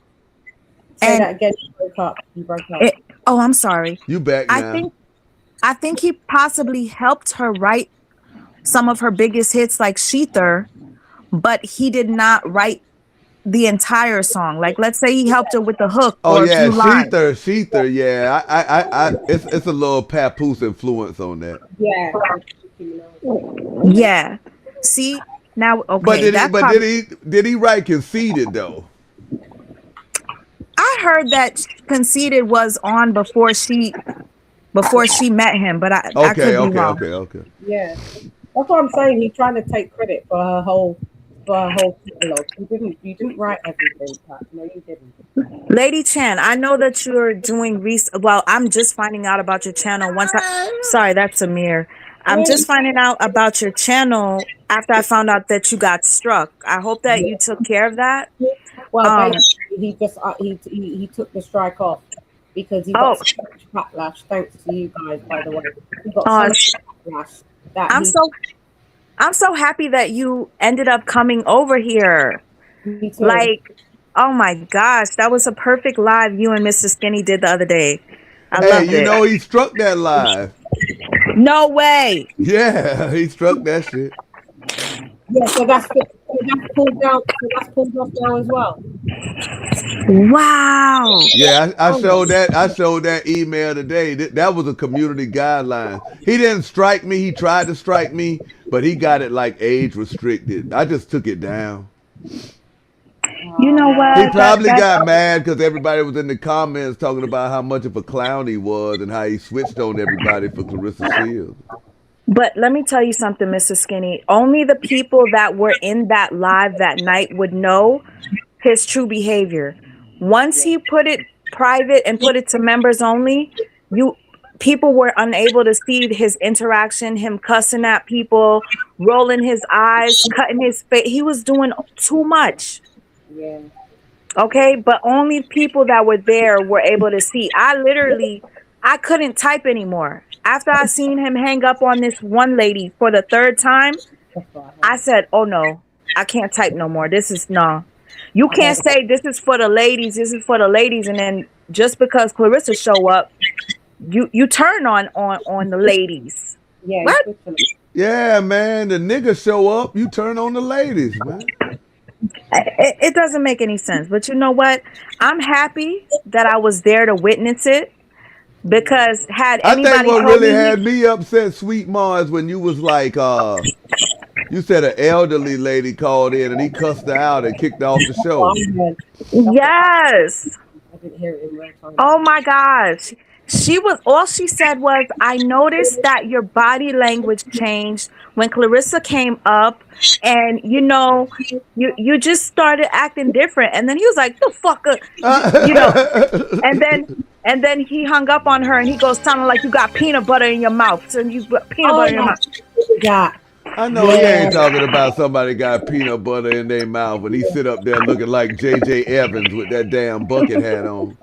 Say that again. You broke up. You broke up. Oh, I'm sorry. You back now. I think he possibly helped her write some of her biggest hits like Sheether, but he did not write the entire song. Like, let's say he helped her with the hook or a few lines. Sheether, yeah. I it's a little Papoose influence on that. Yeah. Yeah. See, now okay. But did he write Conceited though? I heard that Conceited was on before she met him, but I could be wrong. Okay. Yeah. That's what I'm saying. He's trying to take credit for her whole catalog. You didn't write everything, Pat. No, you didn't. Lady Chan, I know that you're doing well, I'm just finding out about your channel once sorry, that's Amir. I'm just finding out about your channel after I found out that you got struck. I hope that you took care of that. Well, he just he took the strike off because he got so much backlash. Thanks to you guys, by the way. He got so much backlash that I'm so happy that you ended up coming over here. Me too. Like, oh my gosh, that was a perfect live you and Mr. Skinny did the other day. I loved it. You know, he struck that live. No way. Yeah, he struck that shit. Yeah, so that's pulled down. So that's pulled off now as well. Wow. Yeah, I showed that. I showed that email today. That was a community guideline. He didn't strike me. He tried to strike me, but he got it like age restricted. I just took it down. You know what? He probably got mad because everybody was in the comments talking about how much of a clown he was and how he switched on everybody for Claressa Shields. But let me tell you something, Mr. Skinny. Only the people that were in that live that night would know his true behavior. Once he put it private and put it to members only, people were unable to see his interaction, him cussing at people, rolling his eyes, cutting his face. He was doing too much. Yeah. Okay, but only people that were there were able to see. I couldn't type anymore. After I seen him hang up on this one lady for the third time, I said, oh no, I can't type no more. This is no. You can't say this is for the ladies, and then just because Claressa show up, you turn on the ladies. Yeah. What? Yeah, man. The niggas show up, you turn on the ladies, man. It doesn't make any sense. But you know what? I'm happy that I was there to witness it. Because had I anybody think what told really me, had me upset, Sweet Mars, when you was like, you said an elderly lady called in and he cussed her out and kicked her off the show. yes. I didn't hear it in real time. Oh my gosh. All she said was, I noticed that your body language changed when Claressa came up, and you just started acting different. And then he was like, the fuck up, and then he hung up on her and he goes, sounding like you got peanut butter in your mouth. And you got peanut butter in your mouth. Yeah. I know he ain't talking about somebody got peanut butter in their mouth and he sit up there looking like J.J. Evans with that damn bucket hat on.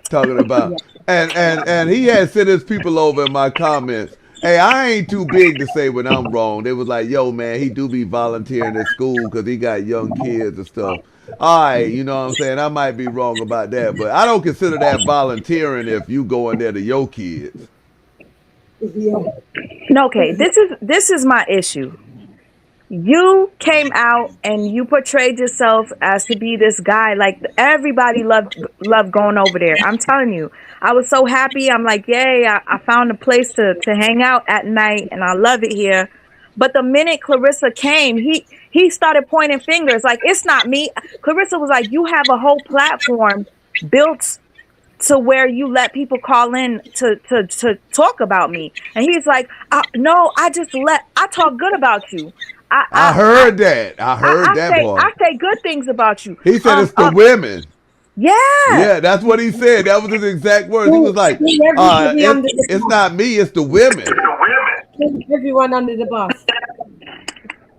Talking about and he had sent his people over in my comments. Hey, I ain't too big to say when I'm wrong. They was like, yo, man, he do be volunteering at school because he got young kids and stuff. All right, you know what I'm saying? I might be wrong about that, but I don't consider that volunteering if you go in there to your kids. Okay, this is my issue. You came out and you portrayed yourself as to be this guy. Like, everybody loved going over there. I'm telling you, I was so happy. I'm like, yay, I found a place to hang out at night and I love it here. But the minute Claressa came, he started pointing fingers like, it's not me. Claressa was like, you have a whole platform built to where you let people call in to talk about me. And he's like, no, I talk good about you. I heard that. I heard that part. I say good things about you. He said it's the women. Yeah. Yeah, that's what he said. That was his exact words. He was like, it's not me, it's the women. Everyone under the bus.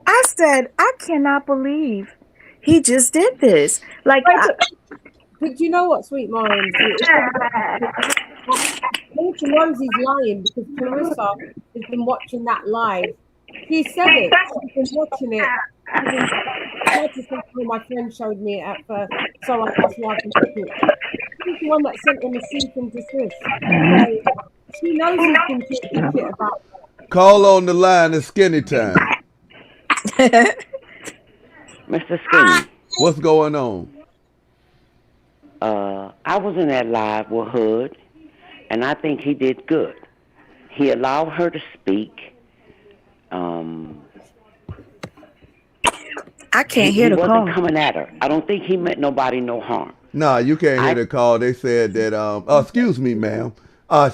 I said, I cannot believe he just did this. Like, but you know what, Sweet Mind? One's lying because Claressa has been watching that live. She said it. She's been watching it. My friend showed me it at first, so that's why I can see it. She's the one that sent him a cease and desist. So she knows he's been talking shit about her. Call on the line. It's Skinny time. Mr. Skinny. What's going on? I was in that live with Hood, and I think he did good. He allowed her to speak. I can't hear the call. He wasn't coming at her. I don't think he meant nobody no harm. Nah, you can't hear the call. They said that, excuse me, ma'am.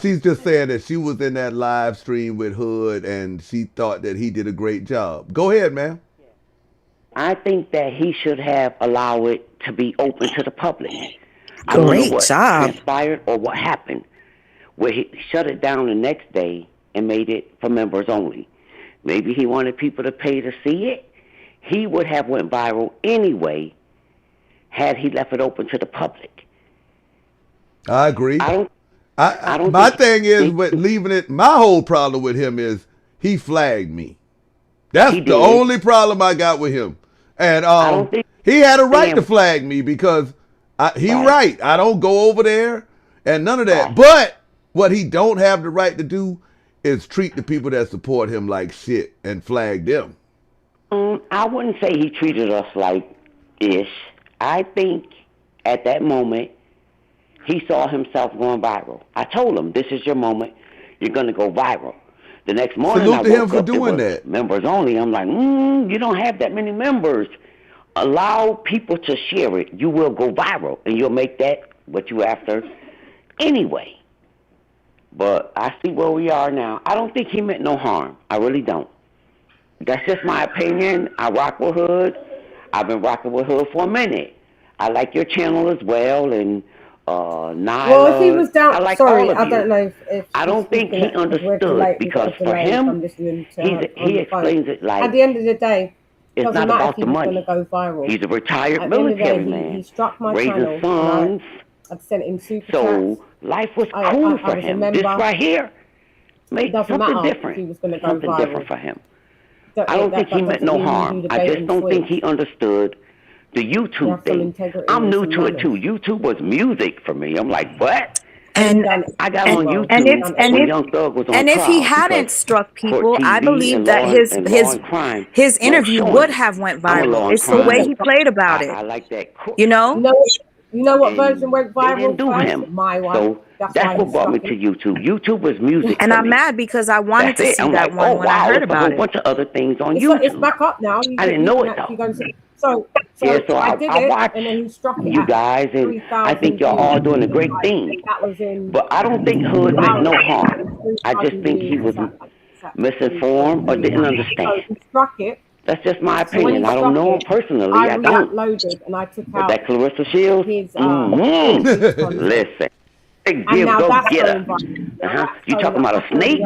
She's just saying that she was in that live stream with Hood and she thought that he did a great job. Go ahead, ma'am. I think that he should have allowed it to be open to the public. I don't know what transpired or what happened, where he shut it down the next day and made it for members only. Maybe he wanted people to pay to see it. He would have went viral anyway had he left it open to the public. I agree. I don't my thing is with leaving it, my whole problem with him is he flagged me. That's the only problem I got with him. And he had a right to flag me because right. I don't go over there and none of that. But what he don't have the right to do is treat the people that support him like shit and flag them. I wouldn't say he treated us like ish. I think at that moment, he saw himself going viral. I told him, this is your moment. You're going to go viral. The next morning, Salute I to him woke for up, it doing was that. members only. I'm like, you don't have that many members. Allow people to share it. You will go viral, and you'll make that what you after anyway. But I see where we are now. I don't think he meant no harm. I really don't. That's just my opinion. I rock with Hood. I've been rocking with Hood for a minute. I like your channel as well, and Nyla. Well, if he was down, I like sorry, all of I you. don't know if I don't think he understood, because for him, he explains it like at the end of the day, it's doesn't not matter about if he the was money. going to go viral. He's a retired At the end of the day, military man. he struck my raising channel. sons. I'd sent him super So chats. life was I cool was for a him. member. This right here made Doesn't something matter if different. he was going to go Something viral. different for him. That- I don't that- think that he meant doesn't no mean you harm. do the I bait just and don't think switch. he understood the You have YouTube some thing. integrity I'm and new some to it too. manners. YouTube was music for me. I'm like, what? And I got on YouTube and when if Young Thug was on and if he trial hadn't because struck Court people, I TV believe and that law his and his law and crime his weren't interview showing would it. have went I'm a viral. law and It's the way crime. he played about I it. like that court. You know? You know what And version went they viral didn't do first? him. My one. So That's why that's he what brought me struck to him. YouTube. YouTube was music And for I'm me. mad because I wanted That's to it. see I'm that like, one oh when I wow, heard it's a about whole it. bunch of other things on It's YouTube. back up now. I didn't know it Actually though. go and see. So Yeah, so I did I it, watch and then he struck it you at guys, and 3,000 I think y'all all views. doing a great thing. That was in But I don't think Hood 2 meant no hours. harm. I just 3,000 think he views. was misinformed or didn't So understand. he struck it. That's just my So when he opinion. I don't struck know him it, personally. I I don't. re-uploaded and I took But out that Claressa Shields, his content. listen. And Give, now go that's get going her. viral. You talking about a snake?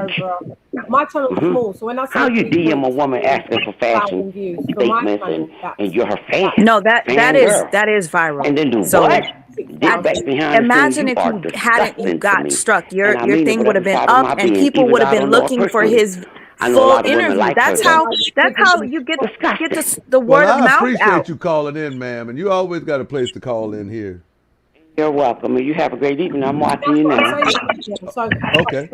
My channel was small, so when I How say you DM a woman asking for 1,000 fashion views for my statements channel, and you're her fan? No, Fan that girl. is viral. And then do So what? Get back behind the scenes. imagine You if are you disgusting to got me. struck. And I Your mean it thing with would have every been fiber of up my and being, people even would though have I been don't know her looking for personally. his I know a full lot of women interview. like her, That's though. how you get Disgusting. the Well, word of I mouth appreciate out. you calling in, ma'am, and you always got a place to call in here. You're welcome, and you have a great evening. I'm watching you now. Okay.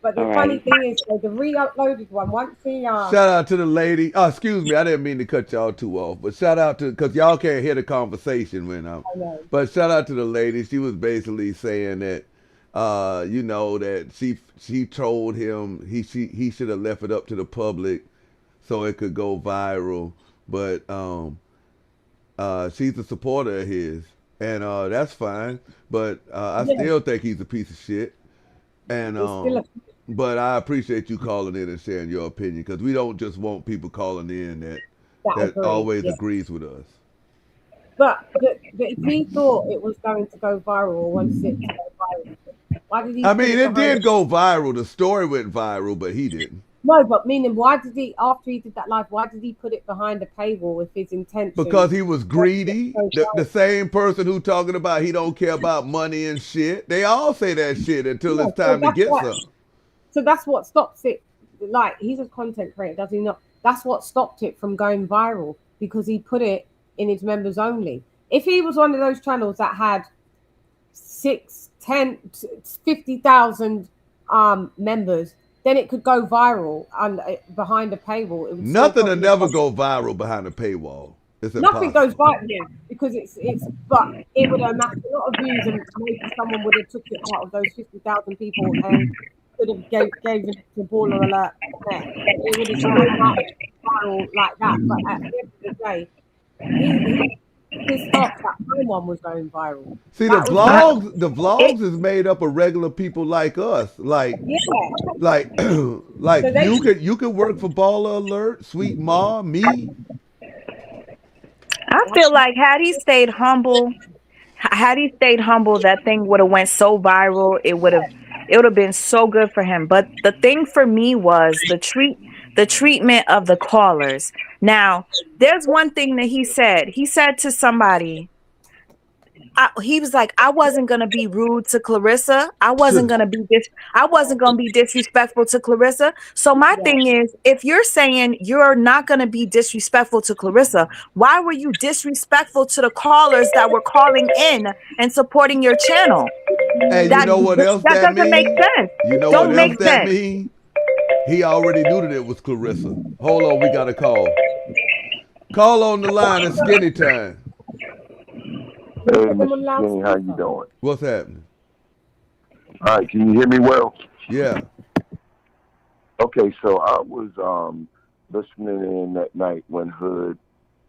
But the All funny right. thing is, the re-uploaded one, once he Shout out to the lady. Oh, excuse me, I didn't mean to cut y'all too off, but shout out to, because y'all can't hear the conversation when I'm. know. But shout out to the lady. She was basically saying that, you know, that she told him he should have left it up to the public so it could go viral. But she's a supporter of his, and that's fine. But I still think he's a piece of shit. And but I appreciate you calling in and sharing your opinion, because we don't just want people calling in that always agrees with us. But if he thought it was going to go viral or wanted it to go viral, why did he? I mean, it did go viral. The story went viral, but he didn't. No, but meaning, why did he, after he did that live, why did he put it behind a paywall with his intention? Because he was greedy. The same person who talking about he don't care about money and shit. They all say that shit until it's time to get some. So that's what stops it. Like, he's a content creator, does he not? That's what stopped it from going viral, because he put it in his members only. If he was one of those channels that had 6, 10, 50,000 members, then it could go viral and behind a paywall. It would Nothing will never go viral behind a paywall. It's nothing impossible. goes viral because it's but it would have amassed a lot of views, and maybe someone would have took it out of those 50,000 people and could have gave it to Baller Alert. It would have gone viral like that. But at the end of the day, his stuff, that no one was going viral. See, the vlogs is made up of regular people like us. Like you could work for Baller Alert, Sweet Ma, me. I feel like had he stayed humble, that thing would have went so viral. It would have been so good for him. But the thing for me was the treatment of the callers. Now, there's one thing that he said. He said to somebody, he was like, I wasn't gonna be rude to Claressa. I wasn't gonna be disrespectful to Claressa. So my thing is, if you're saying you're not gonna be disrespectful to Claressa, why were you disrespectful to the callers that were calling in and supporting your channel? And you know what else that doesn't make sense. You know what else that mean? He already knew that it was Claressa. Hold on, we got a call. Call on the line at Skinny Time. Can you Hey, put them on Mr. Skinny, how you loudspeaker? doing? What's happening? All right, can you hear me well? Yeah. Okay, so I was listening in that night when Hood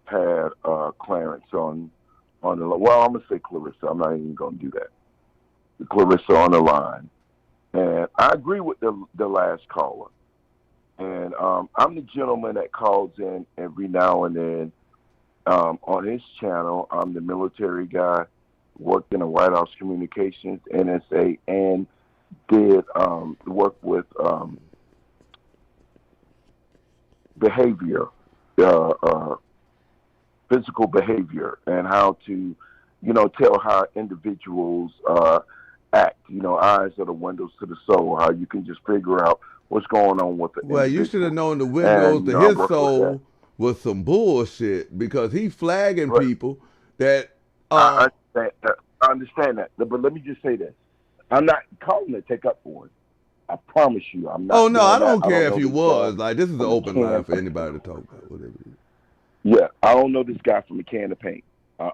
had Clarence on the line. Well, I'm gonna say Clarissa. I'm not even gonna do that. Clarissa on the line, and I agree with the last caller. And I'm the gentleman that calls in every now and then on his channel. I'm the military guy, worked in the White House Communications, NSA, and did work with behavior, physical behavior, and how to, tell how individuals act. Eyes are the windows to the soul. How you can just figure out what's going on with the Well, you should have known the windows to I his work with that. soul was some bullshit because he flagging Right. people that. I understand that, but let me just say this: I'm not calling to take up for it. I promise you, I'm not. Oh no, I doing don't that. care know if you this was. guy Like, this is an from open line for can. anybody to talk about whatever it is. Yeah, I don't know this guy from a can of paint.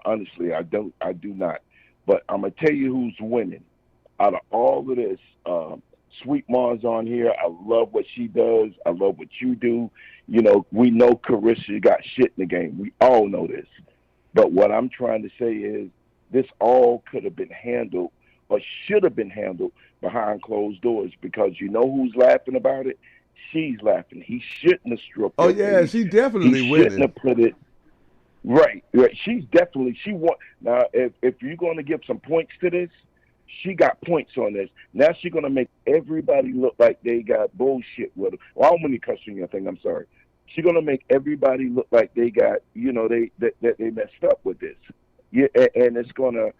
Honestly, I don't. I do not. But I'm gonna tell you who's winning out of all of this. Sweet Ma's on here. I love what she does. I love what you do. We know Claressa got shit in the game. We all know this. But what I'm trying to say is this all could have been handled or should have been handled behind closed doors, because you know who's laughing about it? She's laughing. He shouldn't have struck. Oh yeah, she definitely He winning. shouldn't have put it. Right. She's definitely, she won. Now, if you're going to give some points to this, she got points on this. Now she's going to make everybody look like they got bullshit with her. Well, I don't want to cuss on your thing. I'm sorry. She's going to make everybody look like they got, that they messed up with this. Yeah, and it's going to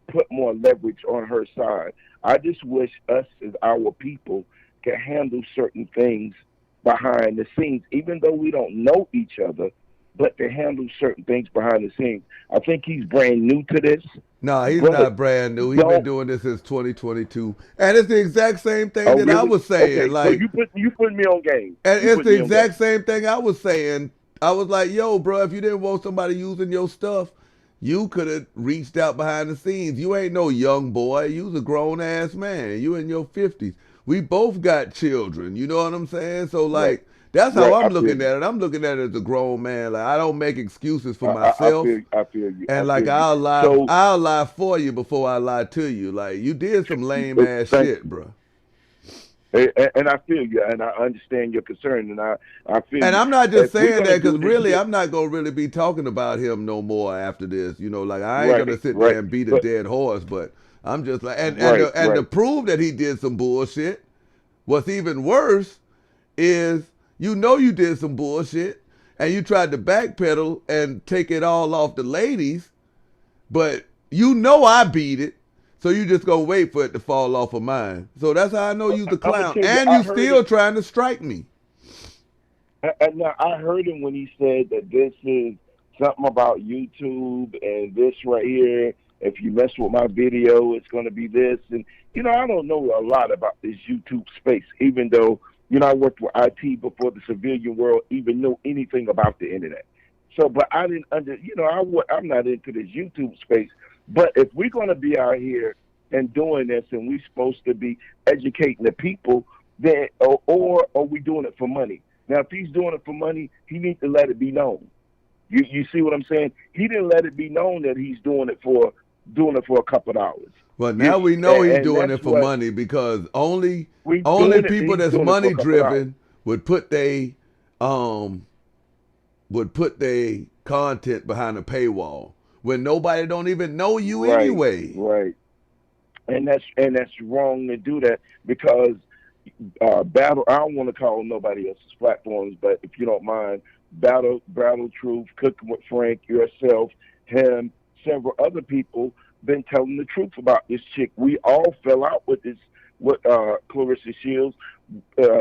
put more leverage on her side. I just wish us as our people can handle certain things behind the scenes, even though we don't know each other, but to handle certain things behind the scenes. I think he's brand new to this. No, he's not brand new. He's been doing this since 2022, and it's the exact same thing that I was saying. Okay, like, so you put me on game. And it's the exact same thing I was saying. I was like, yo, bro, if you didn't want somebody using your stuff, you could have reached out behind the scenes. You ain't no young boy. You's a grown ass man. You in your 50s. We both got children. You know what I'm saying? So like, that's how I'm looking at it. I'm looking at it as a grown man. Like, I don't make excuses for myself. I feel you. And like, I'll lie for you before I lie to you. Like, you did some lame ass shit, bro. And I feel you, and I understand your concern, and I feel. And I'm not just saying that because really, I'm not gonna really be talking about him no more after this. Like, I ain't gonna sit there and beat a dead horse. But I'm just like, and to prove that he did some bullshit, what's even worse is you did some bullshit and you tried to backpedal and take it all off the ladies, but I beat it. So you just gonna wait for it to fall off of mine. So that's how I know you's a clown. And you still trying to strike me. And now I heard him when he said that this is something about YouTube and this right here. If you mess with my video, it's gonna be this. And I don't know a lot about this YouTube space, even though I worked with IT before the civilian world even knew anything about the internet. So, but I didn't I'm not into this YouTube space. But if we're going to be out here and doing this, and we're supposed to be educating the people, then or are we doing it for money? Now, if he's doing it for money, he needs to let it be known. You see what I'm saying? He didn't let it be known that he's doing it for a couple of dollars. Well, now we know he's doing it for money, because only people that's money driven would put they content behind a paywall when nobody don't even know you anyway. Right. And that's wrong to do that, because Battle, I don't want to call nobody else's platforms, but if you don't mind, Battle Truth, Cooking with Frank, yourself, him, several other people been telling the truth about this chick. We all fell out with Claressa Shields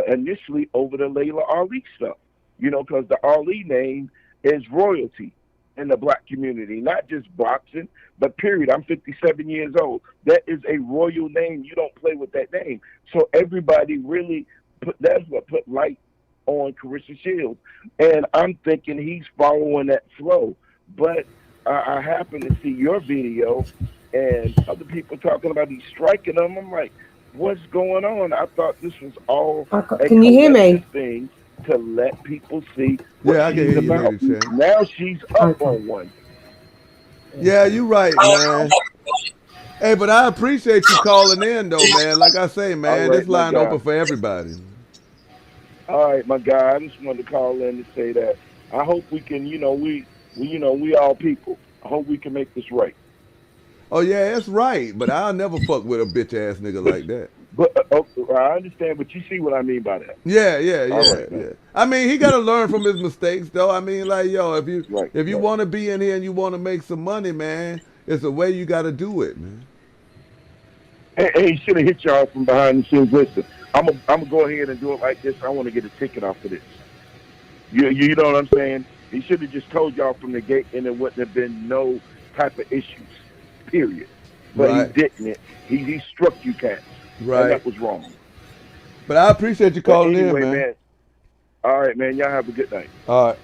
initially over the Layla Ali stuff, because the Ali name is royalty in the black community, not just boxing, but period. I'm 57 years old. That is a royal name. You don't play with that name. So everybody really that's what put light on Claressa Shields. And I'm thinking he's following that flow. But I happened to see your video and other people talking about he's striking them. I'm like, what's going on? I thought this was all a Can you hear me? thing to let people see what Yeah, I can she's hear you, about. Lady Chan. Now she's up on one. Yeah, you right, man. Hey, but I appreciate you calling in, though, man. Like I say, man, All right, this my line guy. open for everybody. All right, my guy. I just wanted to call in to say that I hope we can, we all people. I hope we can make this right. Oh, yeah, that's right. But I'll never fuck with a bitch-ass nigga like that. But I understand, but you see what I mean by that. Yeah. All right, man. Yeah. I mean, he got to learn from his mistakes, though. I mean, like, yo, if you Right. want to be in here and you want to make some money, man, it's a way you got to do it, man. Hey, he should have hit y'all from behind the scenes. Listen, I'm gonna go ahead and do it like this. I want to get a ticket off of this. You know what I'm saying? He should have just told y'all from the gate, and there wouldn't have been no type of issues. Period. But Right. he didn't. He struck you cats. Right. And that was wrong. But I appreciate you calling anyway, in, man. All right, man. Y'all have a good night. All right.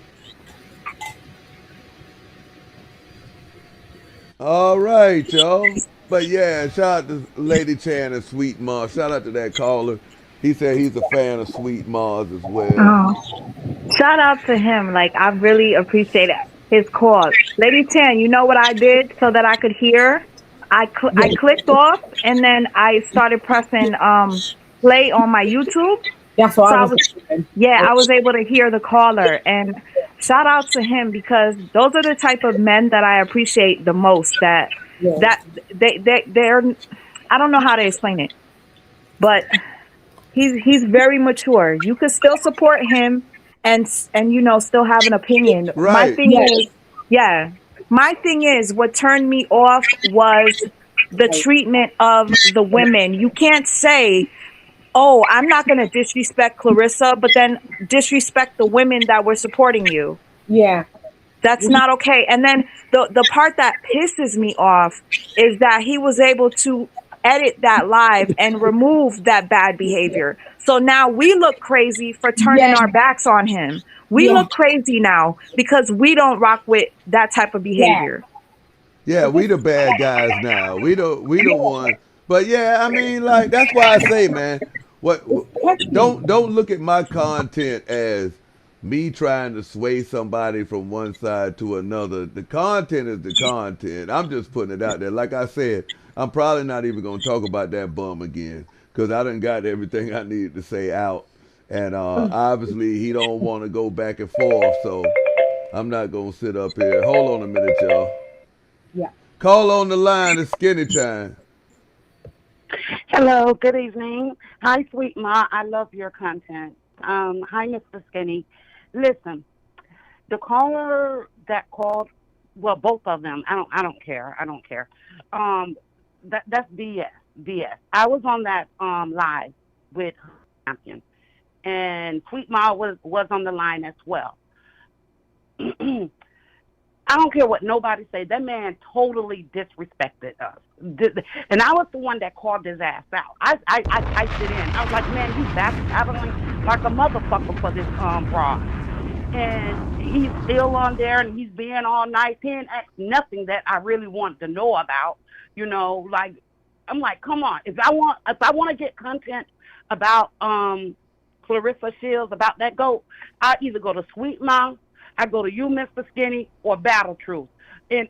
All right, y'all. But yeah, shout out to Lady Chan and Sweet Mars. Shout out to that caller. He said he's a fan of Sweet Mars as well. Shout out to him. Like, I really appreciate his call. Lady Chan, you know what I did so that I could hear? I clicked off and then I started pressing play on my YouTube. That's what I was able to hear the caller, and shout out to him because those are the type of men that I appreciate the most. That they're I don't know how to explain it, but he's very mature. You could still support him and still have an opinion. Right. My thing is what turned me off was the treatment of the women. You can't say, oh, I'm not going to disrespect Claressa, but then disrespect the women that were supporting you. Yeah. That's not okay. And then the part that pisses me off is that he was able to edit that live and remove that bad behavior. So now we look crazy for turning our backs on him. We look crazy now because we don't rock with that type of behavior. Yeah, we the bad guys now. We the one. But yeah, I mean, like, that's why I say, man, don't look at my content as me trying to sway somebody from one side to another. The content is the content. I'm just putting it out there. Like I said, I'm probably not even gonna talk about that bum again because I done got everything I needed to say out. And obviously he don't want to go back and forth, so I'm not gonna sit up here. Hold on a minute, y'all. Yeah. Call on the line. It's skinny time. Hello, good evening. Hi, Sweet Ma. I love your content. Hi, Mr. Skinny. Listen, the caller that called, well, both of them. I don't care. That's BS. I was on that live with Champion, and Sweet Ma was on the line as well. I don't care what nobody say. That man totally disrespected us. And I was the one that called his ass out. I typed it in. I was like, man, he's backpedaling like a motherfucker for this broad. And he's still on there and he's being all nice. He ain't asked nothing that I really wanted to know about. You know, like, I'm like, come on. If I want to get content about Claressa Shields, about that goat, I either go to Sweet Mouth, I go to you, Mr. Skinny, or Battle Truth in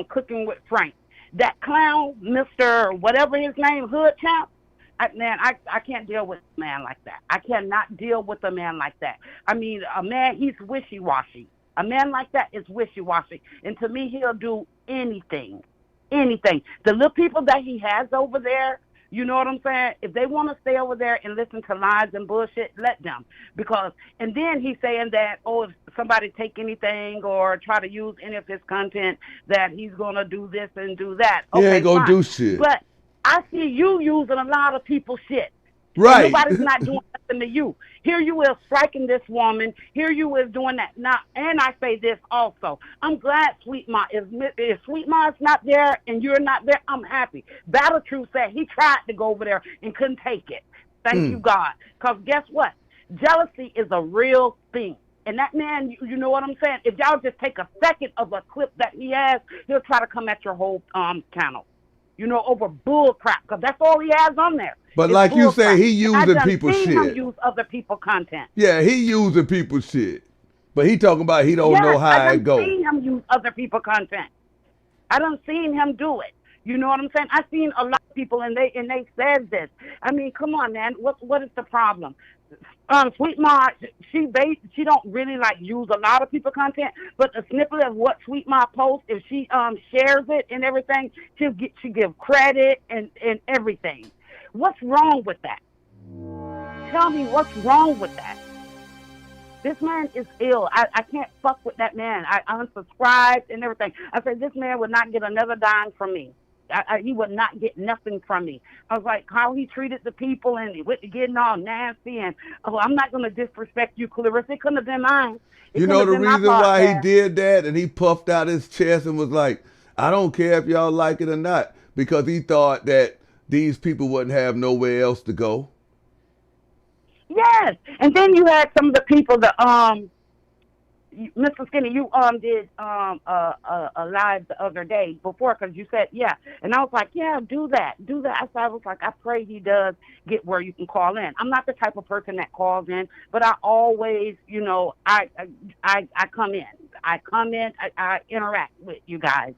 Cooking with Frank. That clown, Mr. whatever his name, Hood Champ, I can't deal with a man like that. I cannot deal with a man like that. I mean, a man, he's wishy-washy. A man like that is wishy-washy. And to me, he'll do anything. Anything. The little people that he has over there, you know what I'm saying? If they want to stay over there and listen to lies and bullshit, let them. And then he's saying that, oh, if somebody take anything or try to use any of his content, that he's going to do this and do that. Okay, he ain't going to fine. do shit. But I see you using a lot of people's shit. Right. And nobody's not doing nothing to you. Here you is striking this woman. Here you is doing that. Now, and I say this also. I'm glad Sweet Ma if Sweet Ma is not there and you're not there, I'm happy. Battle Truth said he tried to go over there and couldn't take it. Thank you, God. Because guess what? Jealousy is a real thing. And that man, you know what I'm saying? If y'all just take a second of a clip that he has, he'll try to come at your whole channel. You know, over bull crap, because that's all he has on there. But It's like you bull say, crap. he using I people's seen him shit. use other people's content. Yeah, he using people's shit. But he talking about he don't Yes, know how I it go. seen him use other people's content. I done seen him do it. You know what I'm saying? I seen a lot of people, and they said this. I mean, come on, man. What is the problem? Sweet Ma, she don't really like use a lot of people's content, but the snippet of what Sweet Ma posts, if she shares it and everything, she give credit and everything. What's wrong with that? Tell me what's wrong with that. This man is ill. I can't fuck with that man. I unsubscribed and everything. I said, this man would not get another dime from me. He would not get nothing from me. I was like, how he treated the people and with getting all nasty and, I'm not going to disrespect you, Claressa. It couldn't have been mine. You know the reason why he did that, and he puffed out his chest and was like, I don't care if y'all like it or not, because he thought that these people wouldn't have nowhere else to go. Yes, and then you had some of the people that Mr. Skinny, you did a live the other day before, because you said and I was like, do that. I was like, I pray he does get where you can call in. I'm not the type of person that calls in, but I always, you know, I come in, I interact with you guys.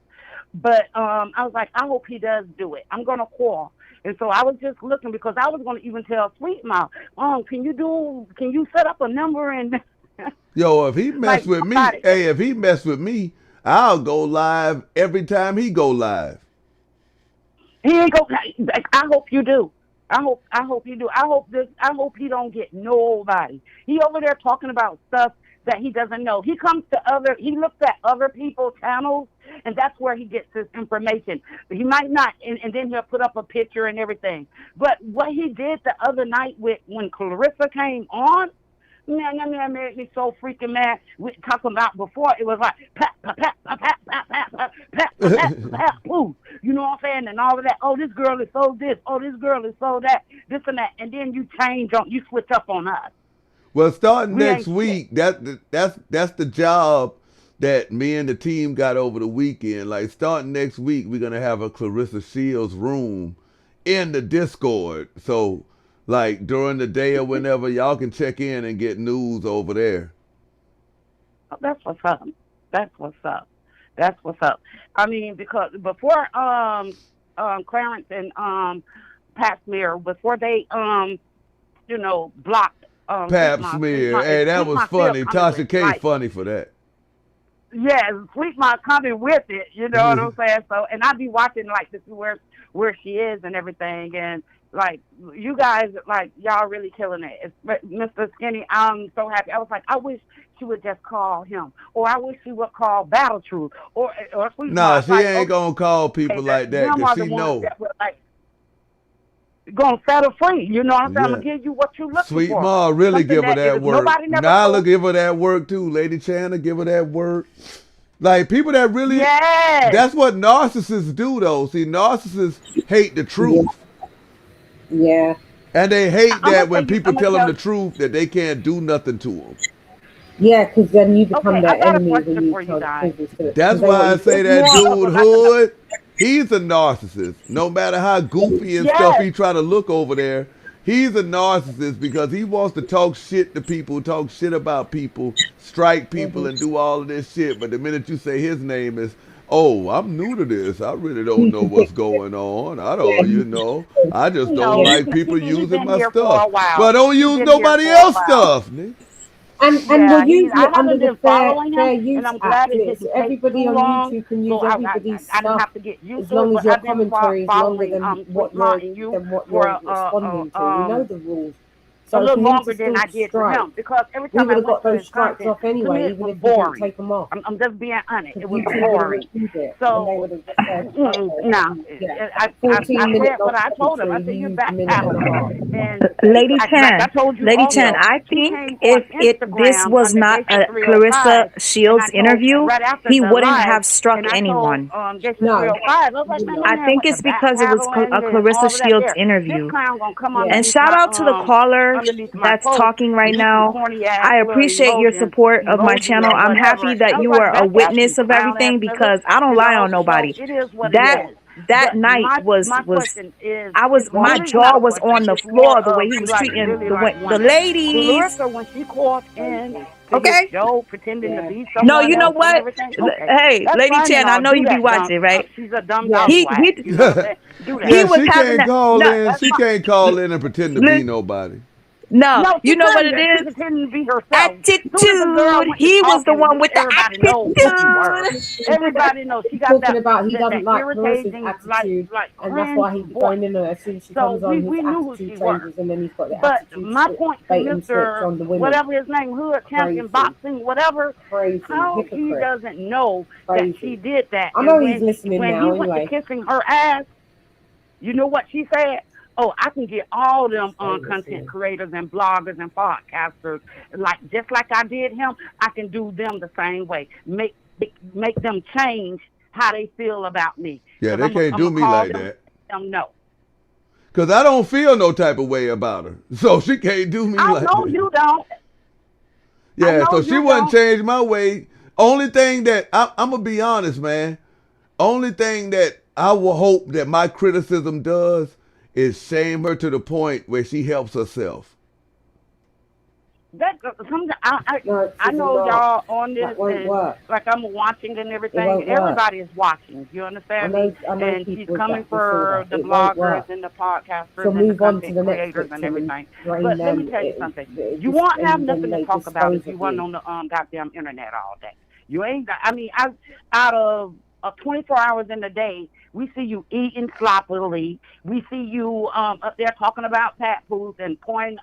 But I was like, I hope he does do it. I'm gonna call. And so I was just looking, because I was going to even tell Sweet Mouth, can you set up a number and Yo, if he mess with me, if he mess with me, I'll go live every time he go live. He ain't go. I hope you do. I hope you do. I hope he don't get nobody. He over there talking about stuff that he doesn't know. He looks at other people's channels, and that's where he gets his information. He might not, and then he'll put up a picture and everything. But what he did the other night when Claressa came on, man, that man made me so freaking mad. We talking about before, it was like pat, pat, pat, pat, pat, pat, pat, pat, pat, pat, poof. You know what I'm saying? And all of that. Oh, this girl is so this. Oh, this girl is so that. This and that. And then you switch up on us. Well, starting next week, that's the job that me and the team got over the weekend. Like, starting next week, we're gonna have a Claressa Shields room in the Discord. So, like, during the day or whenever, y'all can check in and get news over there. Oh, that's what's up. That's what's up. That's what's up. I mean, because before Clarence and Pat Smear, before they blocked Pap Smear. Hey, that was funny. Tasha K funny for that. Yeah, Sweet Ma coming with it, you know what I'm saying? So, and I be watching, like, to see where she is and everything, and like, you guys, like, y'all really killing it. Mr. Skinny, I'm so happy. I was like, I wish she would just call him, or I wish she would call Battle Truth, or Sweet Ma. Nah, she ain't gonna call people like that, because she know. Gonna set her free, you know what I'm saying? I'm gonna give you what you looking Sweet for. Sweet Ma really give her that work. Nyla told. give her that work too. Lady Chandler give her that work. Like, people that really, that's what narcissists do though. See, narcissists hate the truth. Yeah. And they hate that when people tell them the truth, that they can't do nothing to them. Yeah, because then you become their enemy when you tell guys. That's why I say that dude Hood, he's a narcissist. No matter how goofy and stuff he try to look over there, he's a narcissist because he wants to talk shit to people, talk shit about people, strike people, and do all of this shit. But the minute you say his name is, oh, I'm new to this. I really don't know what's going on. I don't, I just don't like people using my stuff. But don't use nobody else's stuff, nigga. And we're usually under the fair use and I'm glad act. So everybody on YouTube can use everybody's stuff. I didn't have to get used as long to as your commentary is longer than what you're responding to. You know the rules. So a little longer than I did for him, because every time we would I have got those strikes off anyway, even if we didn't take them off. I'm just being honest. It was boring. So, no. I said what I told him. I said, you're back Lady Chen, I think if this was not a Claressa Shields interview, he wouldn't have struck anyone. No. I think it's because it was a Claressa Shields interview. And shout out to the callers underneath my that's post. talking right You now. corny ass I little appreciate your emoji, support of my emoji channel. or I'm whatever. happy I that was you like, were a back at you, witness of clown ass everything nigga. because I don't You lie know, on nobody. so it is what it That is. that But night my was question is, I was well, my really not jaw a was question. on the It's more floor the way of he was like treating really like the wondering. ladies. Clarissa, when she called in to his Okay. show, pretending to be No, someone you know else and what? everything, okay, Hey, that's Lady fine and Chan, I all. know Do you be that, dumb. watching, right? She's a dumb He housewife. he You know what I'm saying? Do that. he Yeah, was she having can't that. call No, in. She can't call in and pretend to be nobody. no, No, she you know what couldn't. it She is? pretending to be herself. Soon as the girl Attitude. went to He was the talking, one with the everybody knows who she was. attitude. Everybody knows she got Talking that about he doesn't like Clarissa's irritating, attitude, like and that's why cringe he's voice. going in, and as soon as she So comes on, his we knew who she attitude was. changes, and then he's got the But attitude my point to bait and switch Mr. on the women. whatever his name, Hood Champion Crazy, Boxing, whatever, crazy, how he hypocrite, doesn't know that she crazy. did that. I And know he's listening when now he went to anyway. kissing her ass, you know what she said? Oh, I can get all them content creators and bloggers and podcasters, just like I did him. I can do them the same way. Make them change how they feel about me. Yeah, they can't do me like that. No. Because I don't feel no type of way about her. So she can't do me like that. I know you don't. Yeah, so she wouldn't change my way. Only thing that, I'm going to be honest, man. Only thing that I will hope that my criticism does is shame her to the point where she helps herself. That I know y'all on this, and like I'm watching and everything. Everybody is watching. You understand me? And she's coming for the bloggers and the podcasters and the content creators and everything. But let me tell you something. You won't have nothing to talk about if you weren't on the goddamn internet all day. You ain't. I mean, out of 24 hours in the day, we see you eating sloppily. We see you up there talking about Papoose and pouring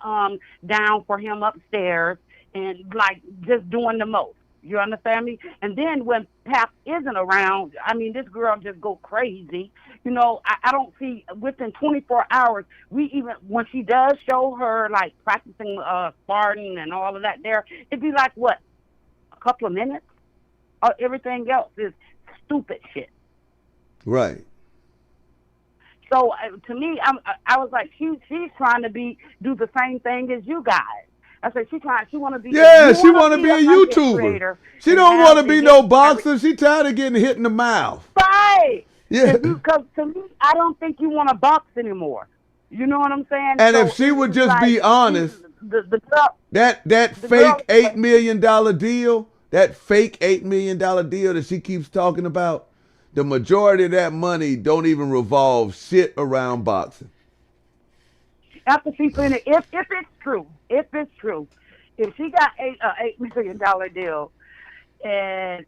down for him upstairs and like just doing the most. You understand me? And then when Pap isn't around, I mean, this girl just go crazy. You know, I don't see within 24 hours, when she does show her like practicing Spartan and all of that there, it'd be like what, a couple of minutes? Everything else is stupid shit. Right. So to me, I was like, she's trying to do the same thing as you guys. I said she want to be. Yeah, she want to be a YouTuber. She don't want to be no boxer. She tired of getting hit in the mouth. Right. Yeah. Because to me, I don't think you want to box anymore. You know what I'm saying? And if she would just be honest, that fake $8 million deal. That fake $8 million deal that she keeps talking about, the majority of that money don't even revolve shit around boxing. After she finished, if it's true, if she got $8 million deal, and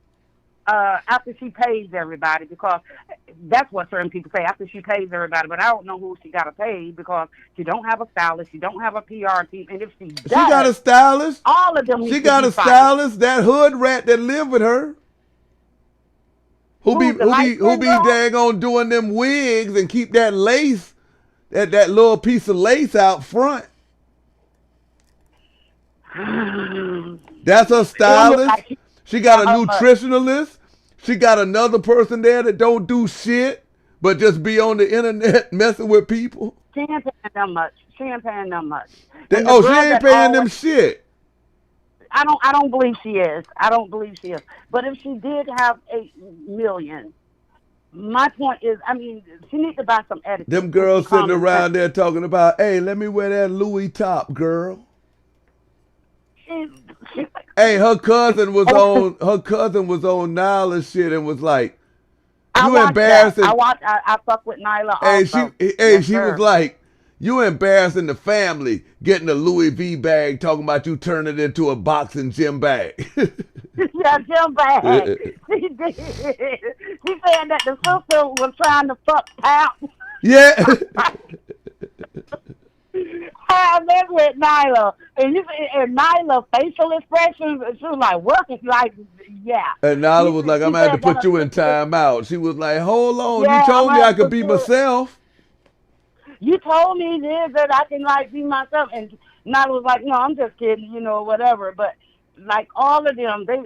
after she pays everybody, because that's what certain people say, after she pays everybody, but I don't know who she got to pay because she don't have a stylist, she don't have a PR team, and if she does, she got a stylist. All of them. She got a stylist. That hood rat that live with her, who be dang on doing them wigs and keep that lace, that little piece of lace out front. That's her stylist. She got a nutritionalist. She got another person there that don't do shit, but just be on the internet messing with people. She ain't paying them much. She ain't paying them shit. I don't believe she is. But if she did have $8 million, my point is, I mean, she needs to buy some etiquette. Them girls sitting around there talking about, hey, let me wear that Louis top, girl. Hey, her cousin was on Nyla shit and was like, you embarrassing. I fuck with Nyla also. She was like, you embarrassing the family getting a Louis V bag talking about you turning it into a boxing gym bag. Yeah, gym bag. She did. She said that the sister was trying to fuck Pap. Yeah. I remember with Nyla, and Nyla facial expressions, she was like, what? Like, yeah. And Nyla was like, I'm going to have to put you in timeout. She was like, hold on, you told me I could be myself. You told me this, that I can, like, be myself. And Nyla was like, no, I'm just kidding, you know, whatever. But, like, all of them, they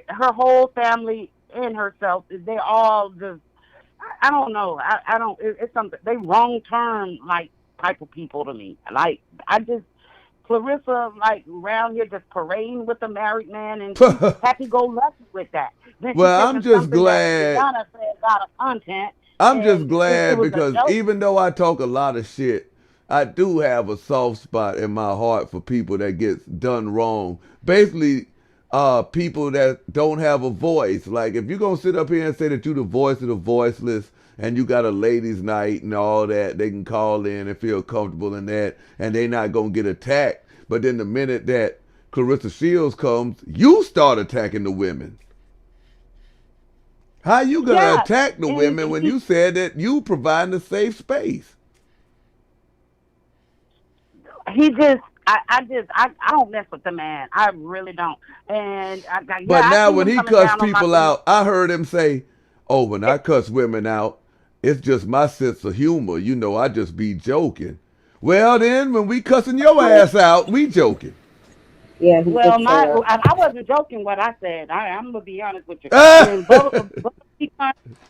her whole family and herself, they're all just, I don't know. It's something, they wrong turn, like, type of people to me. Like, Claressa like around here just parading with a married man and she's happy-go-lucky with that. Then she Well, I'm taking just something that glad. Rihanna said got a content, I'm just and it glad was a because joke. even though I talk a lot of shit, I do have a soft spot in my heart for people that gets done wrong. Basically, people that don't have a voice. Like if you're gonna sit up here and say that you the voice of the voiceless and you got a ladies' night and all that, they can call in and feel comfortable in that, and they not gonna get attacked. But then the minute that Claressa Shields comes, you start attacking the women. How you gonna Yeah, attack the women when you said that you providing a safe space? he just, I don't mess with the man. I really don't. And But I now see when him he coming cuss down on my people feet. out, I heard him say, "Oh, when I cuss women out, it's just my sense of humor. You know, I just be joking." Well, then when we cussing your ass out, we joking. Yeah, he Well, did say that. I wasn't joking what I said. I'm gonna be honest with you. Ah!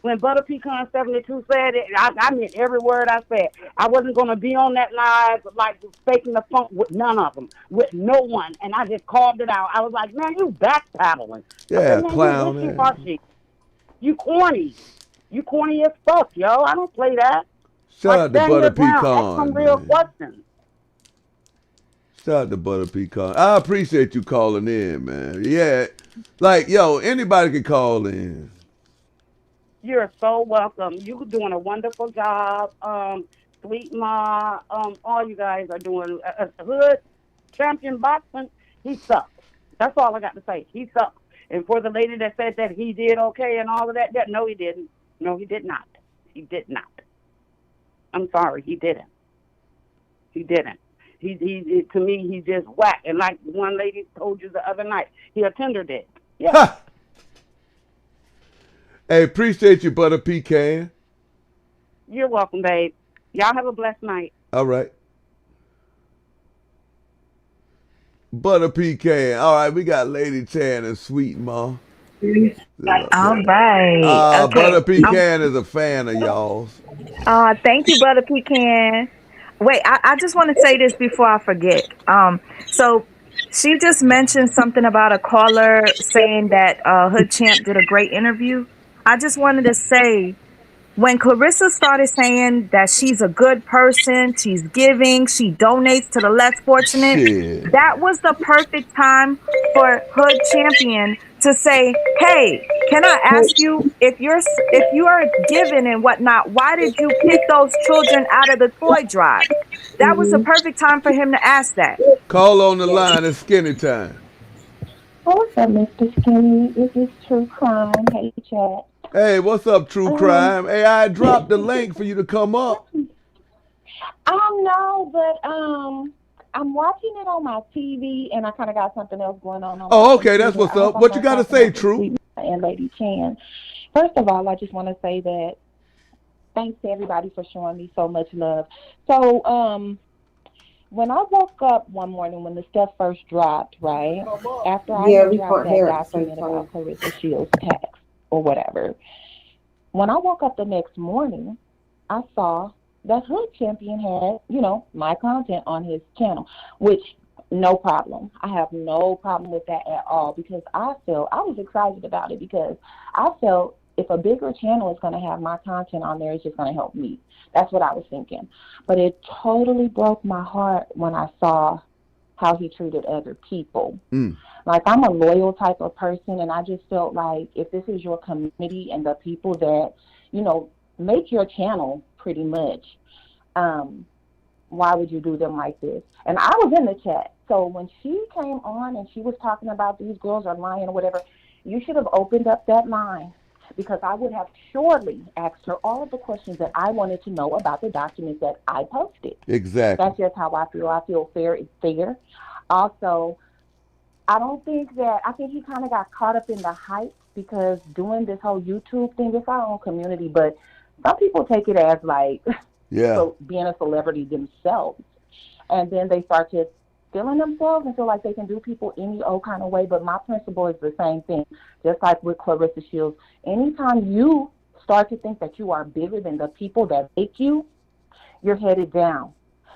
When Butter Pecan 72 said it, I meant every word I said. I wasn't gonna be on that live like faking the funk with none of them, with no one, and I just called it out. I was like, man, you backpedaling. I Yeah, said, man, you clown wishy ass. washy. You corny. You corny as fuck, yo. I don't play that. Shout Like, out to stand Butter your ground. Ask some Pecan, real man. questions. Shout out to Butter Pecan. I appreciate you calling in, man. Yeah, like yo, anybody can call in. You're so welcome. You're doing a wonderful job. Sweet Ma, all you guys are doing hood champion boxing. He sucks. That's all I got to say. He sucks. And for the lady that said that he did okay and all of that, no, he didn't. No, he did not. He did not. I'm sorry, he didn't. He didn't. He to me, he just whacked. And like one lady told you the other night, he a tender dick. Yeah. Ha! Hey, appreciate you, Butter Pecan. You're welcome, babe. Y'all have a blessed night. All right. Butter Pecan. All right, we got Lady Chan and Sweet Ma. All right. Okay. Butter Pecan is a fan of y'all's. Thank you, Butter Pecan. Wait, I just want to say this before I forget. So she just mentioned something about a caller saying that Hood Champ did a great interview. I just wanted to say, when Claressa started saying that she's a good person, she's giving, she donates to the less fortunate, Shit. that was the perfect time for Hood Champion to say, hey, can I ask you, if you are giving and whatnot, why did you pick those children out of the toy drive? That was the perfect time for him to ask that. Call on the line. It's skinny time. What's up, Mr. Skinny? This is True Crime. Hey, chat. Hey, what's up, True Crime? Hey, I dropped the link for you to come up. No, but I'm watching it on my TV, and I kind of got something else going on. Oh, okay, that's what's up. What you got to say, True? And Lady Chan. First of all, I just want to say that thanks to everybody for showing me so much love. So, when I woke up one morning when the stuff first dropped, right, after I dropped that document about Claressa Shields' text or whatever, when I woke up the next morning, I saw that Hood Champion had, my content on his channel, which no problem. I have no problem with that at all because I was excited about it because I felt if a bigger channel is going to have my content on there, it's just going to help me. That's what I was thinking. But it totally broke my heart when I saw how he treated other people. Like, I'm a loyal type of person, and I just felt like if this is your community and the people that, make your channel pretty much, why would you do them like this? And I was in the chat. So when she came on and she was talking about these girls are lying or whatever, you should have opened up that line because I would have surely asked her all of the questions that I wanted to know about the documents that I posted. Exactly. That's just how I feel. I feel fair is fair. Also, I think he kind of got caught up in the hype because doing this whole YouTube thing, it's our own community, but some people take it as like being a celebrity themselves. And then they start to feeling themselves and feel like they can do people any old kind of way. But my principle is the same thing, just like with Claressa Shields. Anytime you start to think that you are bigger than the people that make you, you're headed down.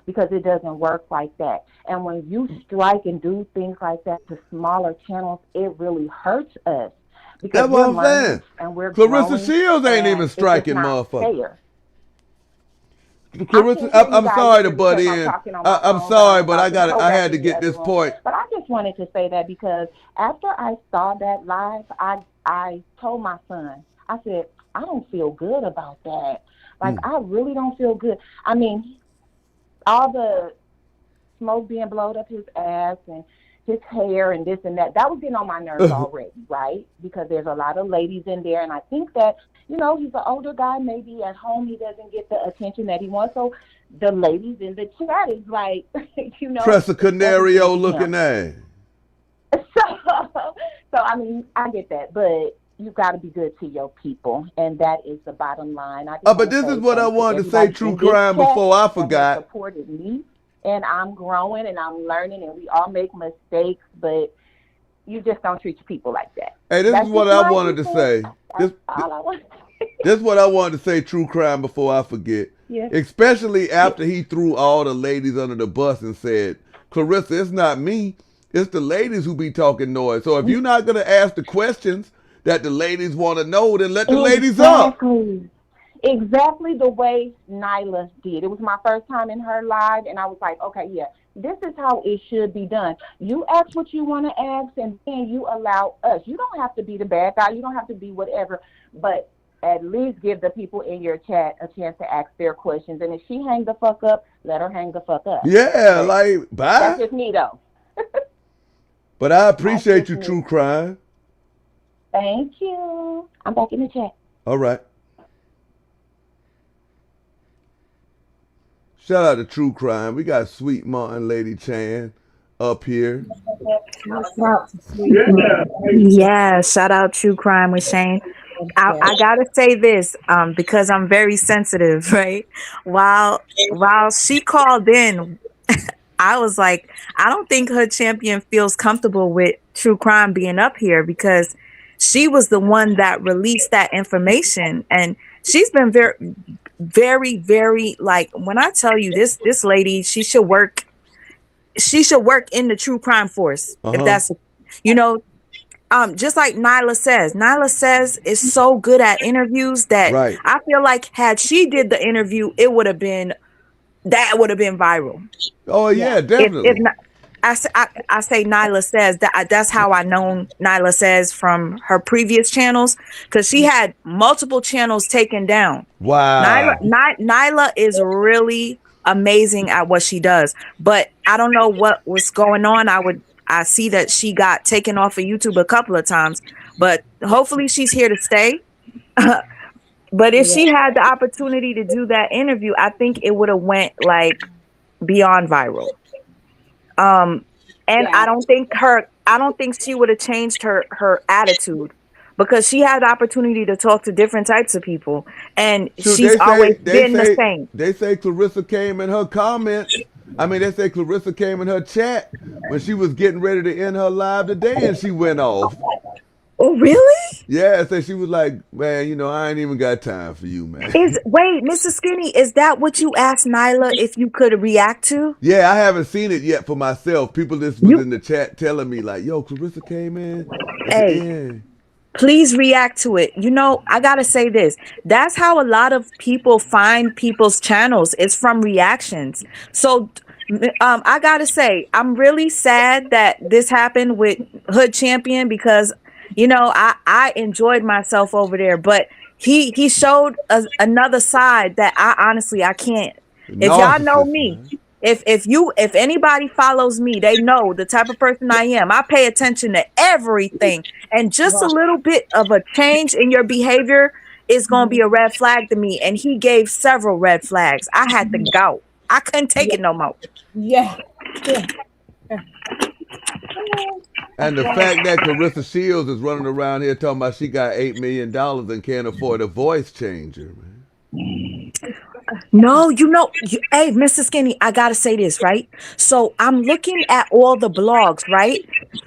because it doesn't work like that. And when you strike and do things like that to smaller channels, it really hurts us. Because That's what I'm saying. And we're Claressa growing, Shields ain't and even it's just striking not motherfuckers. fair. Claressa, I'm sorry to butt in. I'm sorry, but I had to get this point. But I just wanted to say that because after I saw that live, I told my son, I said, I don't feel good about that. Like, I really don't feel good. I mean, all the smoke being blowed up his ass and his hair and this and that was getting on my nerves already, right? Because there's a lot of ladies in there, and I think that, you know, he's an older guy. Maybe at home he doesn't get the attention that he wants. So the ladies in the chat is like, you know, Press a canario looking at. So I mean, I get that, but you got to be good to your people, and that is the bottom line. But this is what I wanted to say, True Crime, before I forgot. Supported me, and I'm growing, and I'm learning, and we all make mistakes, but you just don't treat your people like that. Hey, this is what I wanted to say. That's all I wanted to say. This is what I wanted to say, True Crime, before I forget. Yeah. Especially after he threw all the ladies under the bus and said, Claressa, it's not me. It's the ladies who be talking noise. So if you're not going to ask the questions that the ladies want to know, then let the ladies up. Exactly the way Nyla did. It was my first time in her live, and I was like, okay, yeah, this is how it should be done. You ask what you want to ask, and then you allow us. You don't have to be the bad guy. You don't have to be whatever, but at least give the people in your chat a chance to ask their questions. And if she hang the fuck up, let her hang the fuck up. Yeah, like, bye. That's just me, though. But I appreciate you, True Crime. Thank you. I'm back in the chat. All right. Shout out to True Crime. We got Sweet Martin Lady Chan up here. Yeah, shout out True Crime with Shane. I gotta say this because I'm very sensitive, right? While she called in, I was like, I don't think her champion feels comfortable with True Crime being up here because she was the one that released that information, and she's been very, very, very, like, when I tell you this lady, she should work in the True Crime force. If that's, you know, just like Nyla says is so good at interviews that I feel like had she did the interview, it would have been viral. Oh yeah, definitely. If not, I say Nyla says that's how I know Nyla says from her previous channels, because she had multiple channels taken down. Wow. Nyla is really amazing at what she does, but I don't know what was going on. I see that she got taken off of YouTube a couple of times, but hopefully she's here to stay. But if she had the opportunity to do that interview, I think it would have went like beyond viral. I don't think she would have changed her attitude, because she had the opportunity to talk to different types of people, and she's always been the same. They say Claressa came in her comments. I mean, they say Claressa came in her chat when she was getting ready to end her live today, and she went off. Oh, really? Yeah, so she was like, man, you know, I ain't even got time for you, man. Wait, Mr. Skinny, is that what you asked Nyla if you could react to? Yeah, I haven't seen it yet for myself. People just was in the chat telling me like, yo, Claressa came in. Hey, please react to it. You know, I gotta say this. That's how a lot of people find people's channels. It's from reactions. So I gotta say, I'm really sad that this happened with Hood Champion, because you know, I enjoyed myself over there, but he showed another side that I can't. If y'all know me, if anybody follows me, they know the type of person I am. I pay attention to everything, and just a little bit of a change in your behavior is going to be a red flag to me. And he gave several red flags. I had to go. I couldn't take it no more. Yeah. And the fact that Claressa Shields is running around here talking about she got $8 million and can't afford a voice changer, man. No, you know, hey, Mr. Skinny, I gotta say this, right? So I'm looking at all the blogs, right?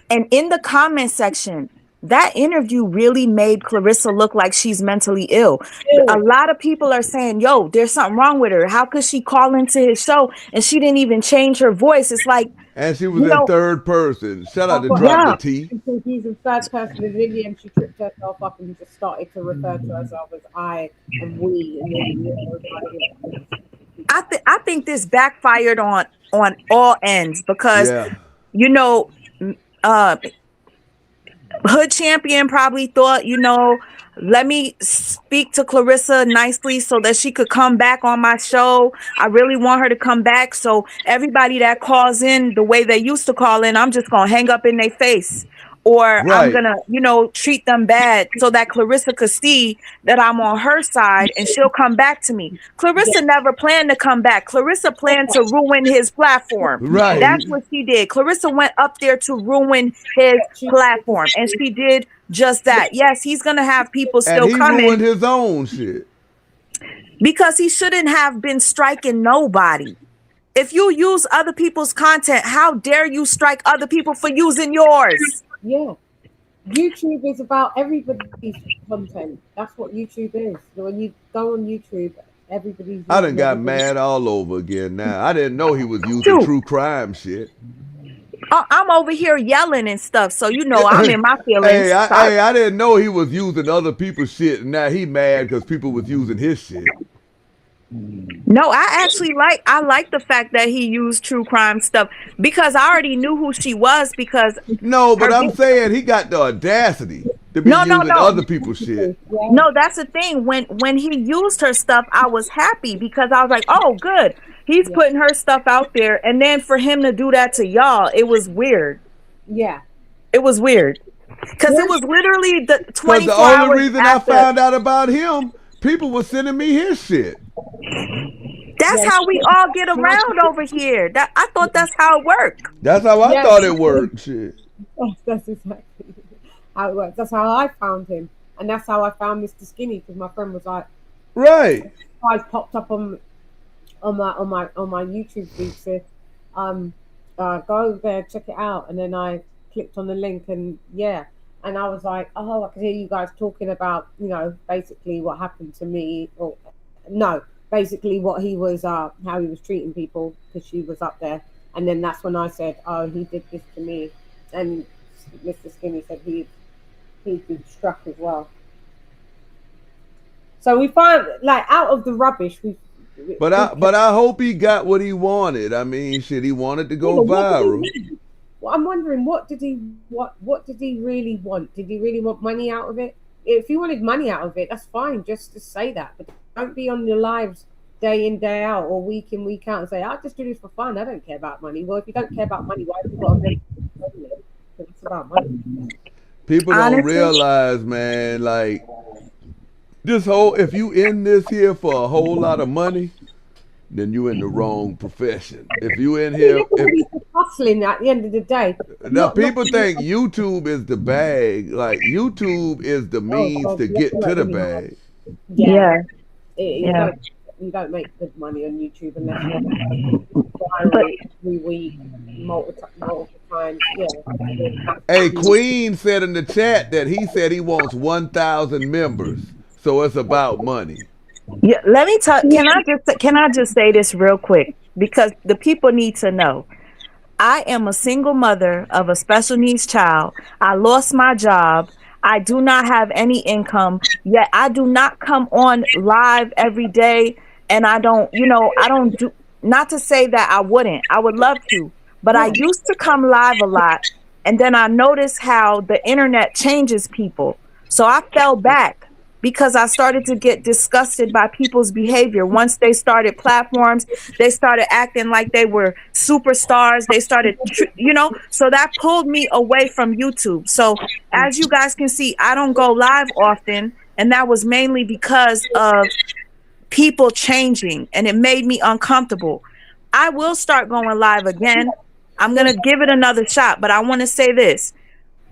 And in the comment section, that interview really made Claressa look like she's mentally ill. A lot of people are saying, yo, there's something wrong with her. How could she call into his show and she didn't even change her voice? It's like, and she was in third person. Shout out to Drop the T. Because he's in third person in the end, she tripped herself up and just started to refer to herself as I and we. And then, I think this backfired on all ends because, you know, Hood Champion probably thought, you know, let me speak to Claressa nicely so that she could come back on my show. I really want her to come back. So everybody that calls in the way they used to call in, I'm just going to hang up in their face. Or I'm going to, you know, treat them bad so that Claressa could see that I'm on her side and she'll come back to me. Claressa never planned to come back. Claressa planned to ruin his platform. Right. That's what she did. Claressa went up there to ruin his platform, and she did just that. Yes, he's going to have people still coming. And he ruined his own shit. Because he shouldn't have been striking nobody. If you use other people's content, how dare you strike other people for using yours? Yeah. YouTube is about everybody's content. That's what YouTube is. When you go on YouTube, everybody's... I done got mad all over again now. I didn't know he was using true crime shit. I'm over here yelling and stuff, so you know I'm in my feelings. Hey, I didn't know he was using other people's shit, and now he mad because people was using his shit. No, I like the fact that he used true crime stuff because I already knew who she was because... No, but I'm saying he got the audacity to be using other people's shit. No, that's the thing. When he used her stuff, I was happy because I was like, oh, good. He's putting her stuff out there. And then for him to do that to y'all, it was weird. Yeah. It was weird. Because it was literally the 24 hours. The only reason I found out about him, people were sending me his shit. That's how we all get around over here. I thought that's how it worked. That's how I thought it worked. Shit. That's exactly how it works. That's how I found him. And that's how I found Mr. Skinny, because my friend was like, right. I popped up on my YouTube feed, said, go over there, check it out. And then I clicked on the link and and I was like, oh, I can hear you guys talking about, you know, basically what happened to me, or no, basically what he was, how he was treating people because she was up there. And then that's when I said, oh, he did this to me. And Mr. Skinny said he'd been struck as well. So we find, like, out of the rubbish, But I hope he got what he wanted. I mean, shit, he wanted to go viral. Well, I'm wondering, what did he really want? Did he really want money out of it? If he wanted money out of it, that's fine. Just say that, but don't be on your lives day in, day out, or week in, week out, and say, "I just do this for fun. I don't care about money." Well, if you don't care about money, why have you got to make it? It's about money. People don't realize, man. Like this whole, if you in this here for a whole lot of money, then you in the wrong profession. If you in here, hustling at the end of the day. Now people think YouTube is the bag. Like YouTube is the means to get to the bag. Yeah. You don't make good money on YouTube unless you're viral every week, multiple times. Yeah. Hey, Queen said in the chat that he said he wants 1,000 members, so it's about money. Yeah, let me talk. Can I just say this real quick because the people need to know. I am a single mother of a special needs child. I lost my job. I do not have any income, yet I do not come on live every day. And I don't do, not to say that I would love to, but I used to come live a lot. And then I noticed how the internet changes people. So I fell back because I started to get disgusted by people's behavior. Once they started platforms, they started acting like they were superstars. They started, so that pulled me away from YouTube. So as you guys can see, I don't go live often. And that was mainly because of people changing, and it made me uncomfortable. I will start going live again. I'm going to give it another shot, but I want to say this.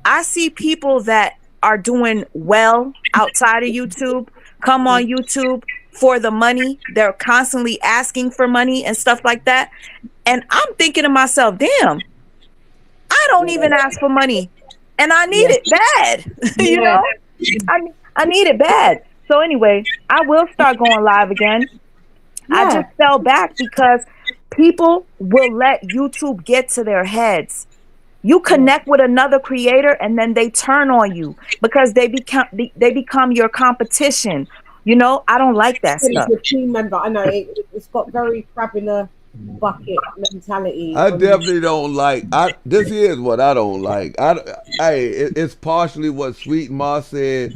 I see people that are doing well outside of YouTube come on YouTube for the money. They're constantly asking for money and stuff like that. And I'm thinking to myself, damn, I don't even ask for money. and I need it bad. You Yeah. know, I need it bad. So anyway, I will start going live again. I Yeah. just fell back because people will let YouTube get to their heads. You connect with another creator and then they turn on you because they become your competition. You know, I don't like that It's stuff. your team member. I know it's got very crab in a bucket mentality. I definitely don't like. This is what I don't like. It's partially what Sweet Ma said.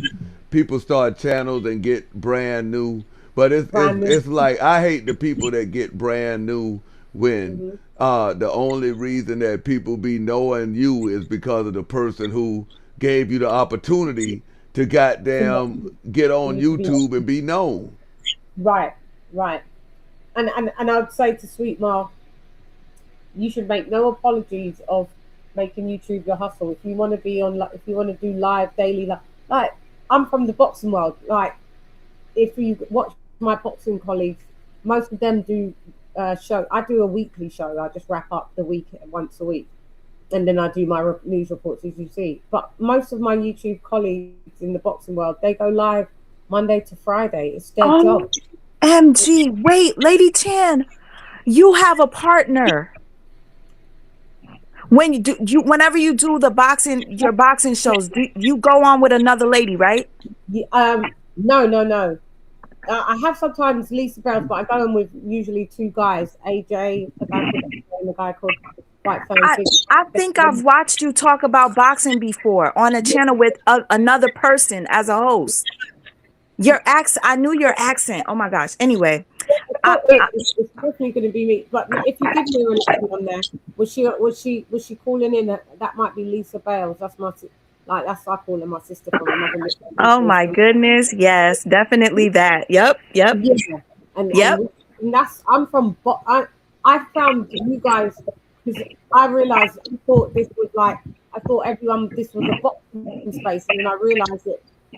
People start channels and get brand new, but it's like I hate the people that get brand new when the only reason that people be knowing you is because of the person who gave you the opportunity to goddamn get on YouTube and be known. Right. And I'd say to Sweet Ma, you should make no apologies of making YouTube your hustle. If you want to be on, if you want to do live daily, like I'm from the boxing world. Like if you watch my boxing colleagues, most of them do show. I do a weekly show. I just wrap up the week once a week, and then I do my news reports, as you see. But most of my YouTube colleagues in the boxing world, they go live Monday to Friday. It's their job. MG, wait, Lady Chan, you have a partner. When whenever you do your boxing shows, you go on with another lady, right? No. I have sometimes Lisa Browns, but I go on with usually two guys, AJ, a guy called AJ, and a guy called White Phone. I think I've watched you talk about boxing before on a channel with another person as a host. Your accent, I knew your accent. Oh my gosh. Anyway, it's definitely going to be me. But if you give me a listen on there, was she calling in? That might be Lisa Bales. That's my that's I call her my sister from another. Oh my goodness, yes, definitely that. Yep. Yeah, and that's I'm from. I found you guys because I realized I thought this was I thought this was a boxing space, and then I realized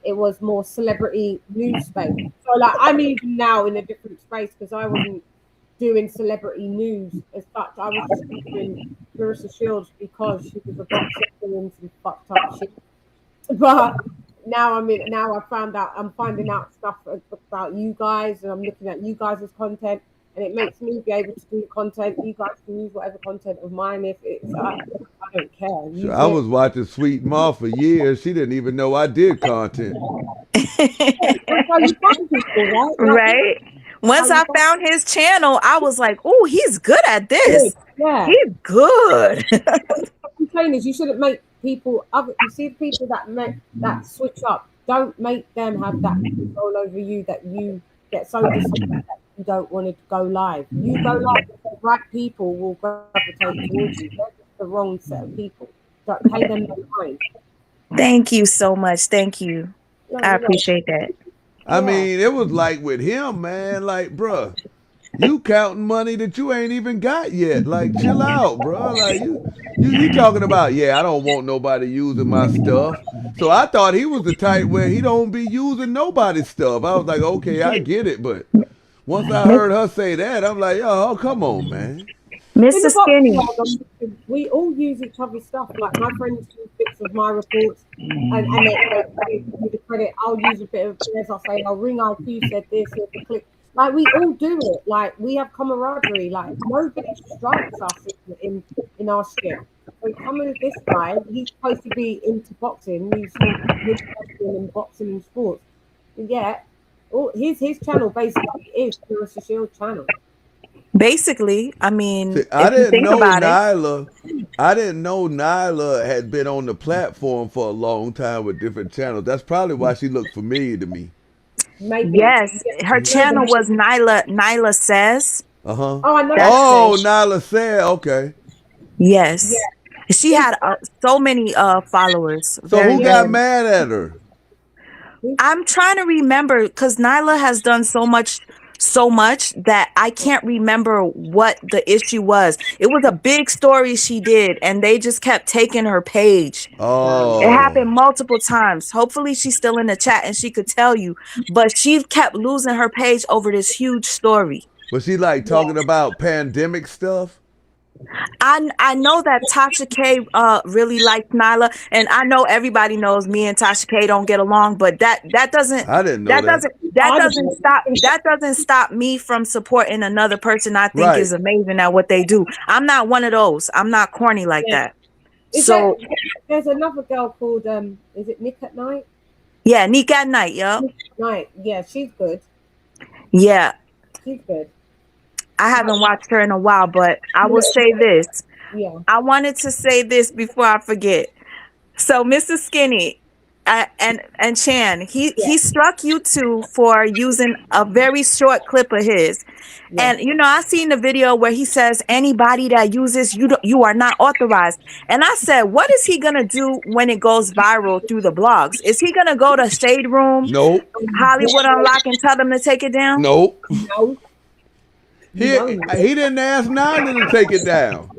it was more celebrity news space. So I'm even now in a different space because I wasn't doing celebrity news as such. I was just doing Claressa Shields because she was a boxer doing some fucked up shit. But now I found out I'm finding out stuff about you guys, and I'm looking at you guys' content, and it makes me be able to do content. You guys can use whatever content of mine if it's I don't care. I was watching Sweet Ma for years. She didn't even know I did content. Right. Once I found his channel, I was like, "Oh, he's good at this. Yeah, he's good." What I'm saying is, you shouldn't make people. You see, people that switch up. Don't make them have that control over you that you get so disappointed that you don't want to go live. You go live, the right people will gravitate towards you. They're just the wrong set of people. Don't pay them no mind. Thank you so much. Thank you. I appreciate that. I mean, it was like with him, man. Like, bruh, you counting money that you ain't even got yet. Like, chill out, bro. Like, you talking about, I don't want nobody using my stuff. So I thought he was the type where he don't be using nobody's stuff. I was like, okay, I get it. But once I heard her say that, I'm like, oh, come on, man. Mr. Skinny. We all use each other's stuff. Like my friends use bits of my reports, and they give me the credit. I'll use a bit of theirs. I'll say, Ring IQ said this, here's the clip. Like we all do it. Like we have camaraderie. Like nobody strikes us in our shit. So coming with this guy, he's supposed to be into boxing. He's interested in boxing and sports. And his channel basically is Claressa Shields' channel. Basically, I mean, see, I didn't know Nyla had been on the platform for a long time with different channels. That's probably why she looked familiar to me. Maybe. Yes, her channel was Nyla Says. Oh, I know. Nyla Says. Okay. Yes, she had so many followers. So who got mad at her? I'm trying to remember because Nyla has done so much that I can't remember what the issue was. It was a big story she did, and they just kept taking her page. Oh, it happened multiple times. Hopefully she's still in the chat and she could tell you, but she kept losing her page over this huge story. Was she like talking about pandemic stuff? I know that Tasha K really liked Nyla, and I know everybody knows me and Tasha K don't get along, but that doesn't I didn't know that. that doesn't stop me from supporting another person I think Right. is amazing at what they do. I'm not one of those. I'm not corny like that. So there's another girl called is it Nick at Night? yeah, Nick at Night, yeah. Night, yeah, she's good. Yeah. She's good. I haven't watched her in a while, but I will say this. Yeah. I wanted to say this before I forget. So, Mr. Skinny and Chan, he struck you two for using a very short clip of his. Yeah. And, you know, I seen the video where he says, anybody that uses, you are not authorized. And I said, what is he going to do when it goes viral through the blogs? Is he going to go to Shade Room, Nope. Hollywood Unlocked, and tell them to take it down? Nope. No. He didn't ask Nyla to take it down.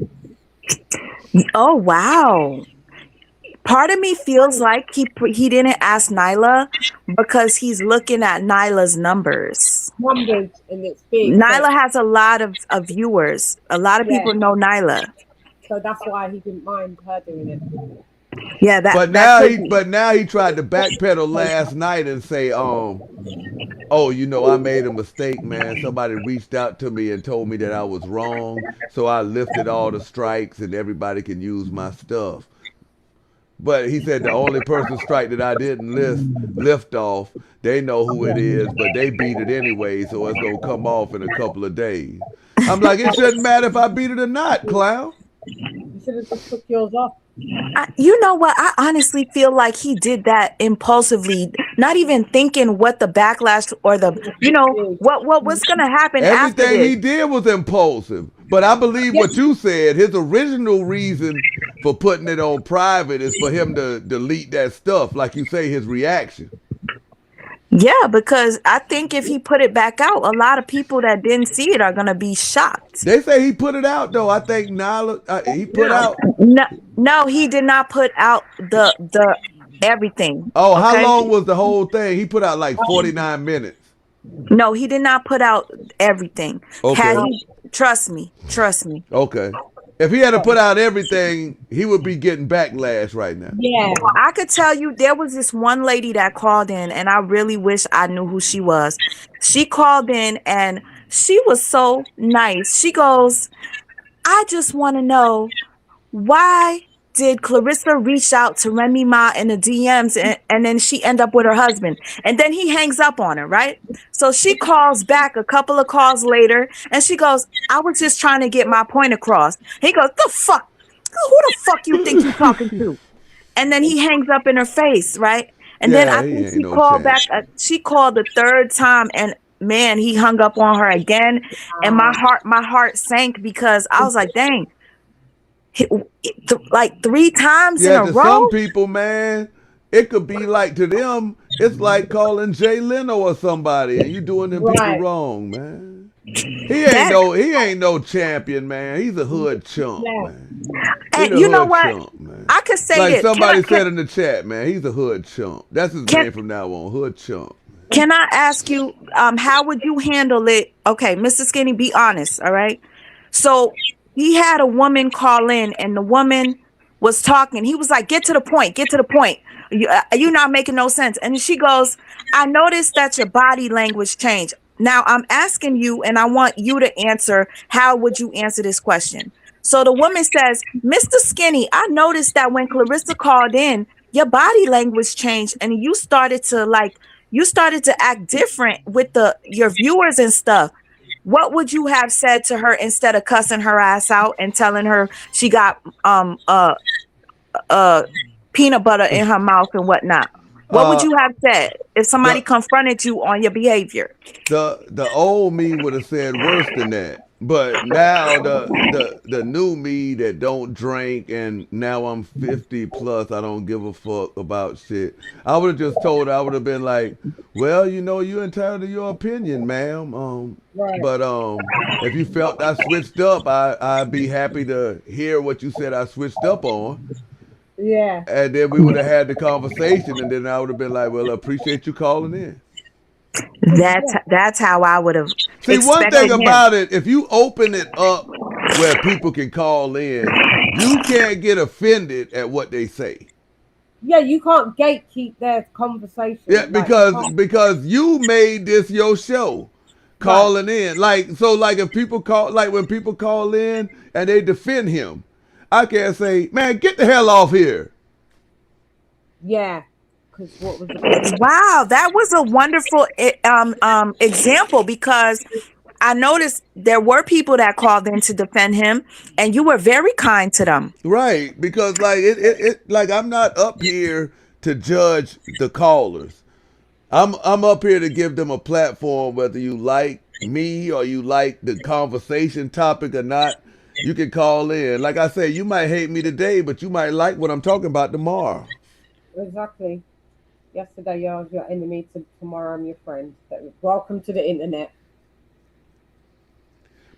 Oh, wow. Part of me feels like he didn't ask Nyla because he's looking at Nyla's numbers. And it's big. Nyla has a lot of viewers. A lot of people know Nyla. So that's why he didn't mind her doing it. Yeah, but now he tried to backpedal last night and say, oh, you know, I made a mistake, man. Somebody reached out to me and told me that I was wrong, so I lifted all the strikes and everybody can use my stuff. But he said the only person strike that I didn't lift off, they know who it is, but they beat it anyway, so it's gonna come off in a couple of days. I'm like, it shouldn't matter if I beat it or not, clown. You should have just took yours off. You know what? I honestly feel like he did that impulsively, not even thinking what the backlash or the, you know, what was going to happen after Everything this. he did was impulsive. But I believe what you said, his original reason for putting it on private is for him to delete that stuff, like you say, his reaction. Yeah, because I think if he put it back out, a lot of people that didn't see it are going to be shocked. They say he put it out, though. I think Nyla, he put out. No, he did not put out the everything. Oh, okay? How long was the whole thing? He put out like 49 minutes. No, he did not put out everything. Okay. Trust me. Okay. If he had to put out everything, he would be getting backlash right now. Yeah. I could tell you there was this one lady that called in, and I really wish I knew who she was. She called in, and she was so nice. She goes, I just want to know, why did Claressa reach out to Remy Ma in the DMs and then she end up with her husband? And then he hangs up on her, right? So she calls back a couple of calls later and she goes, I was just trying to get my point across. He goes, the fuck? Who the fuck you think you're talking to? And then he hangs up in her face, right? And then I think she called back. She called the third time and man, he hung up on her again. And my heart sank because I was like, dang. Like 3 times in a row. Some people, man, it could be like to them, it's like calling Jay Leno or somebody, and you doing them people wrong, man. He ain't no champion, man. He's a hood chump, man. And you know what? Chump, I could say like this. Somebody said in the chat, man. He's a hood chump. That's his name from now on, hood chump. Can I ask you, how would you handle it? Okay, Mr. Skinny, be honest, all right? So he had a woman call in and the woman was talking. He was like, get to the point. You're not making no sense. And she goes, I noticed that your body language changed. Now I'm asking you and I want you to answer. How would you answer this question? So the woman says, Mr. Skinny, I noticed that when Claressa called in, your body language changed and you started to act different with your viewers and stuff. What would you have said to her instead of cussing her ass out and telling her she got peanut butter in her mouth and whatnot? What would you have said if somebody confronted you on your behavior? The old me would have said worse than that. But now the new me that don't drink and now I'm 50 plus, I don't give a fuck about shit. I would have just told her, I would have been like, well, you know, you're entitled to your opinion, ma'am. But if you felt I switched up, I'd be happy to hear what you said I switched up on. Yeah. And then we would have had the conversation and then I would have been like, well, I appreciate you calling in. That's how I would have. See, one thing about it, if you open it up where people can call in. You can't get offended at what they say. Yeah, you can't gatekeep their conversation. Yeah, because you made this your show. Calling in. Like if people call, like when people call in and they defend him, I can't say, man, get the hell off here. Yeah. What was wow, that was a wonderful example, because I noticed there were people that called in to defend him, and you were very kind to them. Right, because like I'm not up here to judge the callers. I'm up here to give them a platform, whether you like me or you like the conversation topic or not. You can call in. Like I say, you might hate me today, but you might like what I'm talking about tomorrow. Exactly. Yesterday I was your enemy, tomorrow I'm your friend. Welcome to the internet.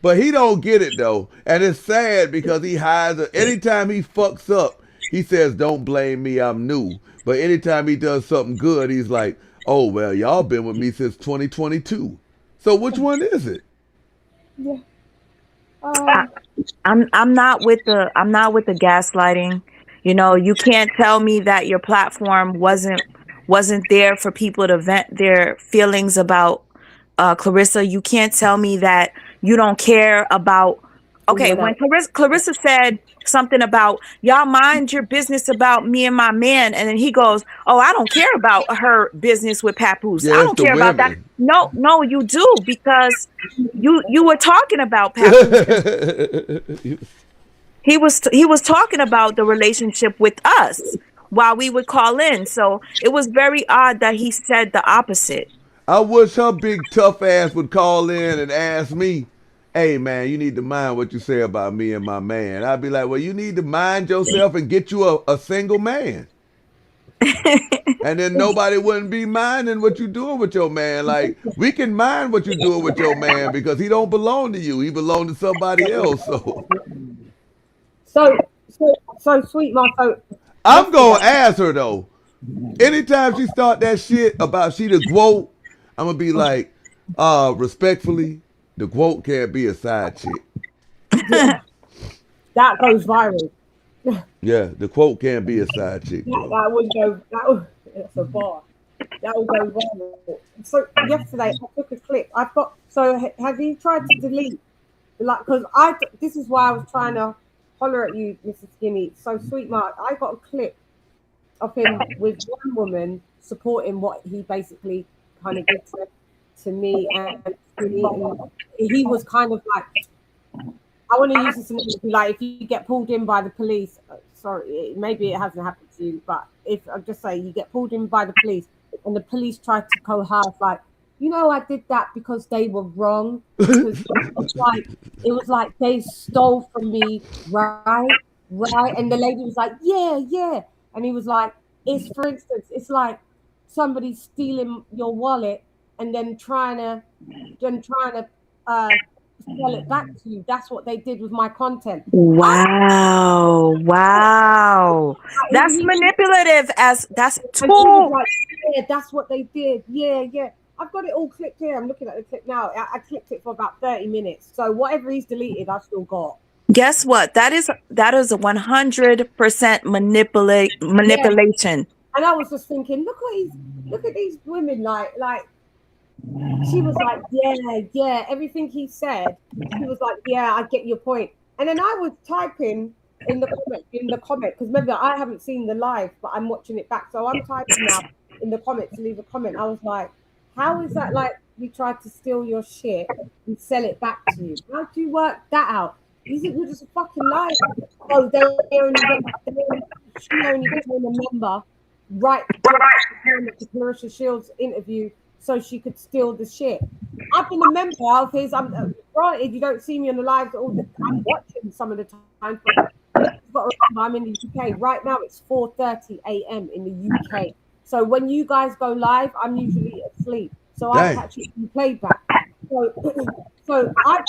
But he don't get it though, and it's sad because he hides it. Anytime he fucks up, he says, "Don't blame me, I'm new." But anytime he does something good, he's like, "Oh well, y'all been with me since 2022." So which one is it? Yeah. I'm not with the gaslighting. You know, you can't tell me that your platform wasn't there for people to vent their feelings about Claressa. You can't tell me that you don't care about. Okay, when Claressa said something about y'all mind your business about me and my man, and then he goes, "Oh, I don't care about her business with Papoose. I don't care about that." No, you do, because you were talking about Papoose. He was talking about the relationship with us while we would call in. So it was very odd that he said the opposite. I wish her big tough ass would call in and ask me, "Hey man, you need to mind what you say about me and my man." I'd be like, "Well, you need to mind yourself and get you a single man." And then nobody wouldn't be minding what you doing with your man. Like, we can mind what you doing with your man because he don't belong to you. He belong to somebody else. So sweet, Marco. I'm gonna ask her though. Anytime she start that shit about she the quote, I'm gonna be like, respectfully, the quote can't be a side chick. That goes viral. Yeah, the quote can't be a side chick. That would go. That's a bar. That would go viral. So yesterday I took a clip. Have you tried to delete? Because this is why I was trying to holler at you, Mr. Skinny. So sweet, Mark. I got a clip of him with one woman supporting what he basically kind of did to me and Skinny. And he was kind of like, I want to use this analogy, like if you get pulled in by the police, sorry, maybe it hasn't happened to you, but if I just say you get pulled in by the police and the police try to coerce, like, you know, I did that because they were wrong. Because it was like they stole from me, right? And the lady was like, yeah. And he was like, for instance, it's like somebody stealing your wallet and then trying to sell it back to you. That's what they did with my content. Wow. That's manipulative. That's tool. Like, yeah, that's what they did. Yeah. I've got it all clipped here. I'm looking at the clip now. I clipped it for about 30 minutes. So whatever he's deleted, I've still got. Guess what? That is a 100% manipulation. Yeah. And I was just thinking, look at these women, like she was like, yeah, everything he said, she was like, yeah, I get your point. And then I was typing in the comment, because remember, I haven't seen the live, but I'm watching it back. So I'm typing now in the comment to leave a comment. I was like, how is that like we tried to steal your shit and sell it back to you? How do you work that out? You're just a fucking liar. Oh, she only became a member right to Claressa Shields' interview so she could steal the shit. I've been a member of his. Granted, you don't see me on the lives all the time. I'm watching some of the time, but I'm in the UK right now. It's 4:30 a.m. in the UK. So when you guys go live, I'm usually asleep. So I catch it in playback. So I've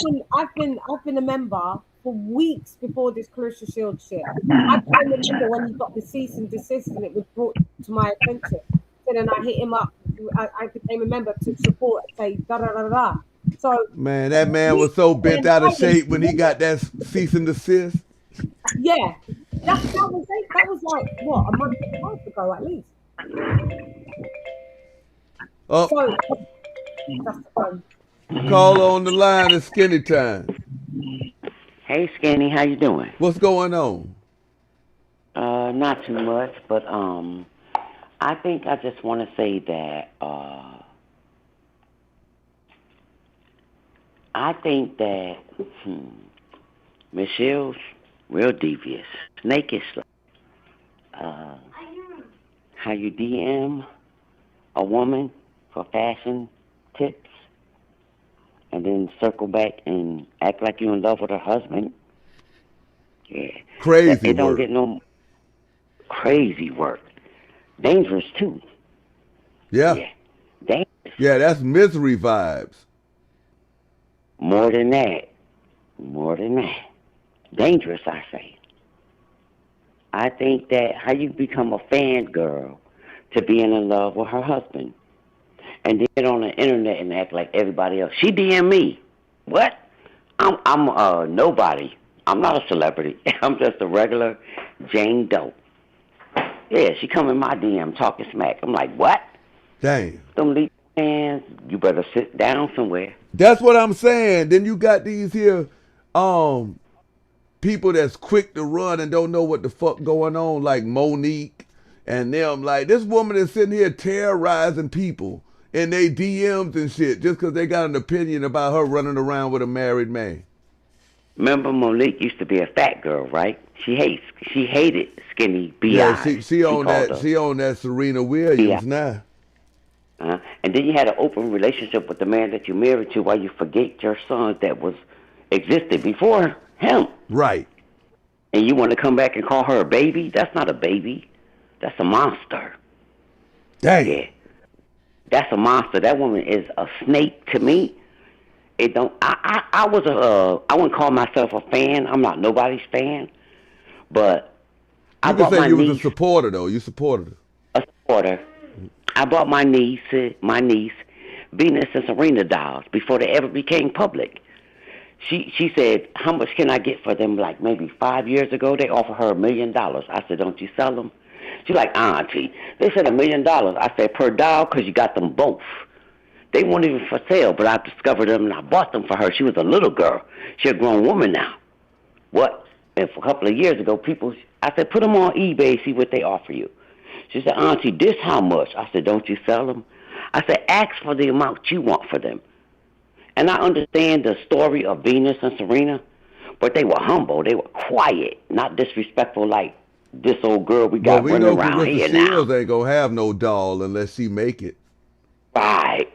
been a member for weeks before this Claressa Shields shit. I can remember when you got the cease and desist and it was brought to my attention. So then I hit him up. I became a member to support and say da da da da. So Man, that man was so bent out of shape when he got that cease and desist. yeah, that was it. That was like what, a month and a half ago at least. Oh, So that's call on the line. It's Skinny time. Hey, Skinny, how you doing? What's going on? Not too much, but I think I just want to say that I think that Michelle's real devious, snakish. How you DM a woman for fashion tips, and then circle back and act like you're in love with her husband. Yeah, Crazy it don't work. get no crazy work. Dangerous too. Yeah. Yeah, dangerous. Yeah, that's misery vibes. More than that. More than that. Dangerous, I say. I think that how you become a fangirl to being in love with her husband, and then get on the internet and act like everybody else. She DM me. What? I'm nobody. I'm not a celebrity. I'm just a regular Jane Doe. Yeah, she come in my DM talking smack. I'm like, what? Damn. Them lead fans, you better sit down somewhere. That's what I'm saying. Then you got these here people that's quick to run and don't know what the fuck going on, like Monique and them. Like, this woman is sitting here terrorizing people in they DMs and shit just because they got an opinion about her running around with a married man. Remember, Monique used to be a fat girl, right? She hated skinny B.I. Yeah, she on that Serena Williams now. And then you had an open relationship with the man that you married to while you forget your son that existed before him. Right. And you want to come back and call her a baby? That's not a baby. That's a monster. Dang. Yeah. That's a monster. That woman is a snake to me. It don't. I wouldn't call myself a fan. I'm not nobody's fan, but I You can bought say my you was niece a supporter though. You supported her. a supporter. I bought my niece Venus and Serena dolls before they ever became public. She said, how much can I get for them? Like maybe 5 years ago, they offered her $1 million. I said, don't you sell them? She's like, auntie, they said $1 million. I said, per doll, because you got them both. They weren't even for sale, but I discovered them and I bought them for her. She was a little girl. She's a grown woman now. What? And a couple of years ago, I said, put them on eBay, see what they offer you. She said, auntie, this how much? I said, don't you sell them? I said, ask for the amount you want for them. And I understand the story of Venus and Serena, but they were humble. They were quiet, not disrespectful like this old girl we got running around here now. Shields ain't gonna have no doll unless she make it. Right.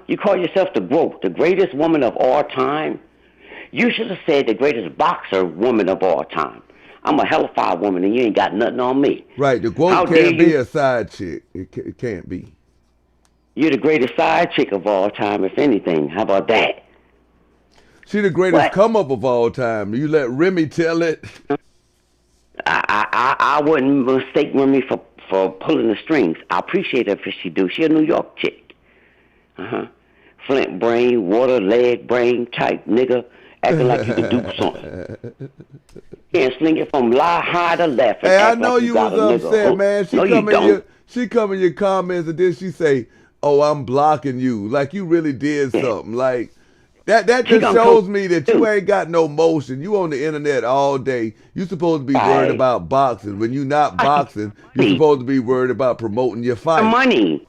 You call yourself the GOAT, the greatest woman of all time? You should have said the greatest boxer woman of all time. I'm a hellified woman, and you ain't got nothing on me. Right. The GOAT can't be a side chick. It can't be. You're the greatest side chick of all time, if anything. How about that? She the greatest come up of all time. You let Remy tell it. I wouldn't mistake Remy for pulling the strings. I appreciate her if she do. She a New York chick. Flint brain, water leg brain type nigga, acting like you could do something. Can't sling it from high to left. Hey, I know you was upset, man. She come in your comments and then she say, "Oh, I'm blocking you," like you really did something. Like that just shows me that you ain't got no motion. You on the internet all day. You supposed to be worried about boxing. When you not boxing, you supposed to be worried about promoting your fight. Her money.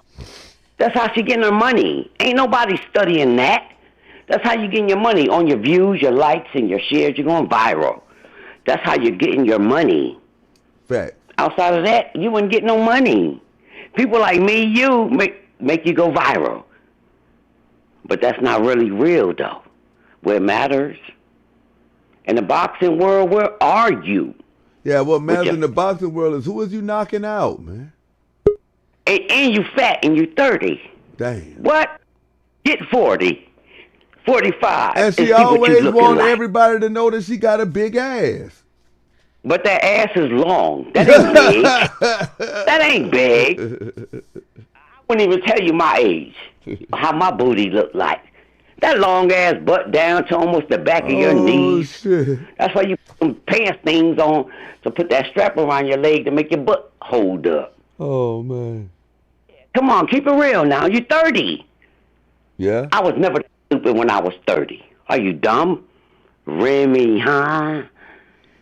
That's how she getting her money. Ain't nobody studying that. That's how you getting your money. On your views, your likes, and your shares. You're going viral. That's how you're getting your money. Fact. Outside of that, you wouldn't get no money. People like me, you make you go viral. But that's not really real, though. Where it matters. In the boxing world, where are you? Yeah, what matters in the boxing world is who is you knocking out, man? And you fat and you 30. Damn. What? Get 40. 45. And she always wanted everybody to know that she got a big ass. But that ass is long. That ain't big. That ain't big. I wouldn't even tell you my age. How my booty look like. That long ass butt down to almost the back of your Oh, knees. shit. That's why you put some pants things on to put that strap around your leg to make your butt hold up. Oh, man. Come on, keep it real now. You're 30. Yeah? I was never stupid when I was 30. Are you dumb? Remy, huh?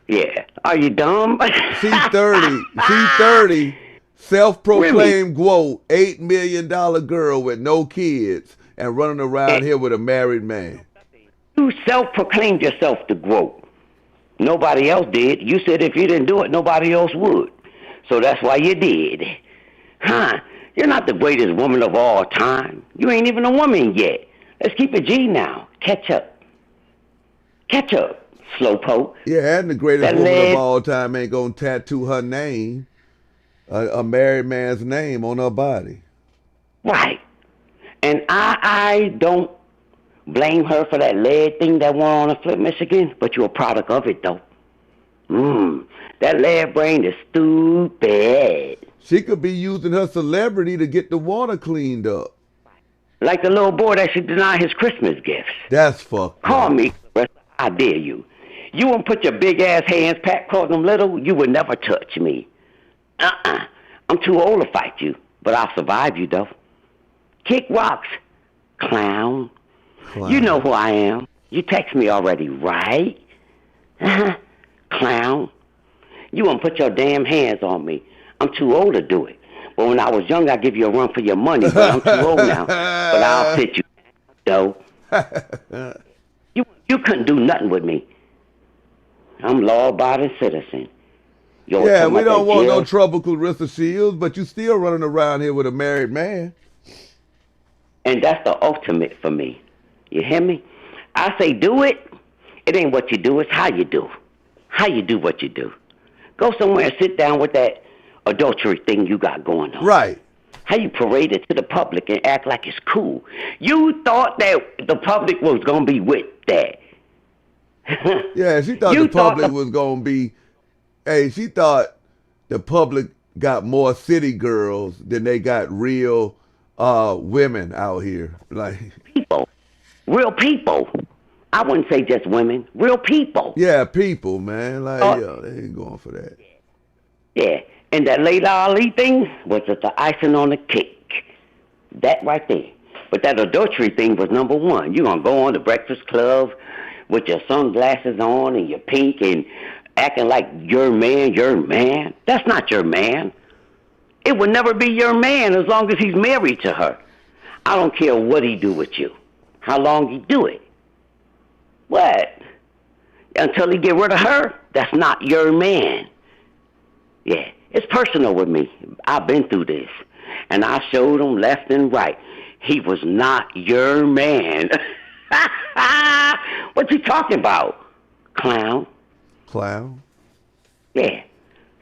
Yeah. Are you dumb? She's 30. She's 30. Self-proclaimed quote, $8 million girl with no kids and running around here with a married man. You self-proclaimed yourself the GWOAT. Nobody else did. You said if you didn't do it, nobody else would. So that's why you did. Huh? You're not the greatest woman of all time. You ain't even a woman yet. Let's keep it G now. Catch up. Catch up, slowpoke. Yeah, and the greatest woman of all time ain't gonna tattoo her name, a married man's name on her body. Right. And I don't blame her for that leg thing that went on in Flint, Michigan, but you're a product of it, though. That leg brain is stupid. She could be using her celebrity to get the water cleaned up. Like the little boy that she denied his Christmas gifts. That's fucked Call up. me, I dare you. You wouldn't put your big ass hands, Pat, across them little, you would never touch me. I'm too old to fight you, but I'll survive you, though. Kick rocks, clown. You know who I am. You text me already, right? Clown. You won't put your damn hands on me. I'm too old to do it. But when I was young, I'd give you a run for your money, but I'm too old now. But I'll sit you, though. You couldn't do nothing with me. I'm law-abiding citizen. Yeah, we don't want no trouble, Claressa Shields, but you still running around here with a married man. And that's the ultimate for me. You hear me? I say do it. It ain't what you do, it's how you do. How you do what you do. Go somewhere and sit down with that adultery thing you got going on. Right. How you parade it to the public and act like it's cool. You thought that the public was going to be with that. Yeah, she thought the public was going to be... Hey, she thought the public got more city girls than they got real women out here. Like people. Real people. I wouldn't say just women. Real people. Yeah, people, man. Like, yo, they ain't going for that. Yeah. And that Layla Ali thing was just the icing on the cake. That right there. But that adultery thing was number one. You're going to go on the Breakfast Club with your sunglasses on and your pink and acting like your man. That's not your man. It would never be your man as long as he's married to her. I don't care what he do with you. How long he do it. What? Until he get rid of her, that's not your man. Yeah, it's personal with me. I've been through this. And I showed him left and right. He was not your man. What you talking about? Clown. Clown? Yeah.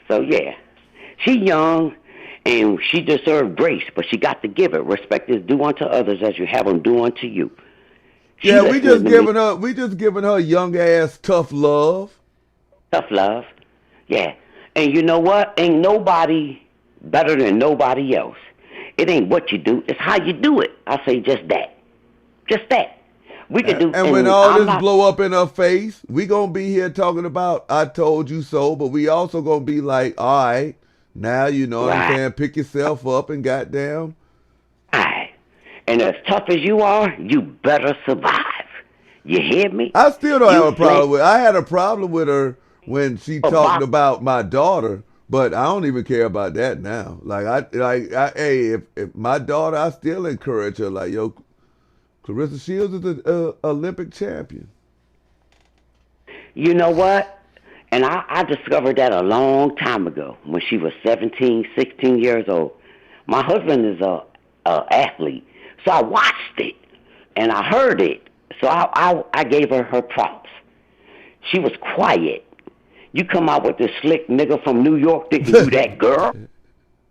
So, yeah. She young, and she deserved grace, but she got to give it. Respect is due unto others as you have them do unto you. Yeah, we just giving her young ass tough love. Tough love. Yeah. And you know what? Ain't nobody better than nobody else. It ain't what you do, it's how you do it. I say just that. Just that. We could do. And when all this blow up in her face, we gonna be here talking about I told you so, but we also gonna be like, all right, now you know what I'm saying, pick yourself up and goddamn. All right. And as tough as you are, you better survive. You hear me? I still don't have a problem with I had a problem with her when she talked about my daughter, but I don't even care about that now. Hey, if my daughter, I still encourage her, like, yo, Claressa Shields is an Olympic champion. You know what? And I discovered that a long time ago when she was 17, 16 years old. My husband is a athlete, so I watched it and I heard it. So I gave her props. She was quiet. You come out with this slick nigga from New York thinking you that girl?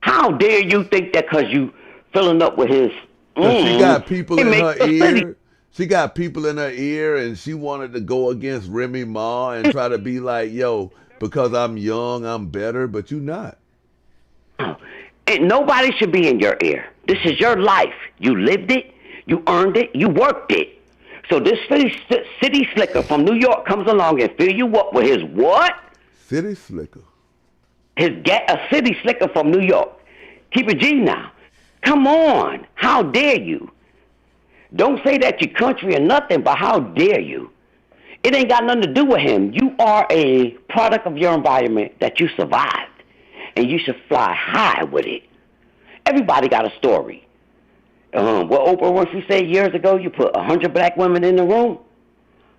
How dare you think that because you filling up with his... She got people in her ear. She got people in her ear, and she wanted to go against Remy Ma and try to be like, yo, because I'm young, I'm better, but you not. And nobody should be in your ear. This is your life. You lived it, you earned it, you worked it. So this city slicker from New York comes along and fill you up with his what? City slicker. A city slicker from New York. Keep it G now. Come on. How dare you? Don't say that you're country or nothing, but how dare you? It ain't got nothing to do with him. You are a product of your environment that you survived, and you should fly high with it. Everybody got a story. What Oprah Winfrey said years ago, you put 100 black women in the room,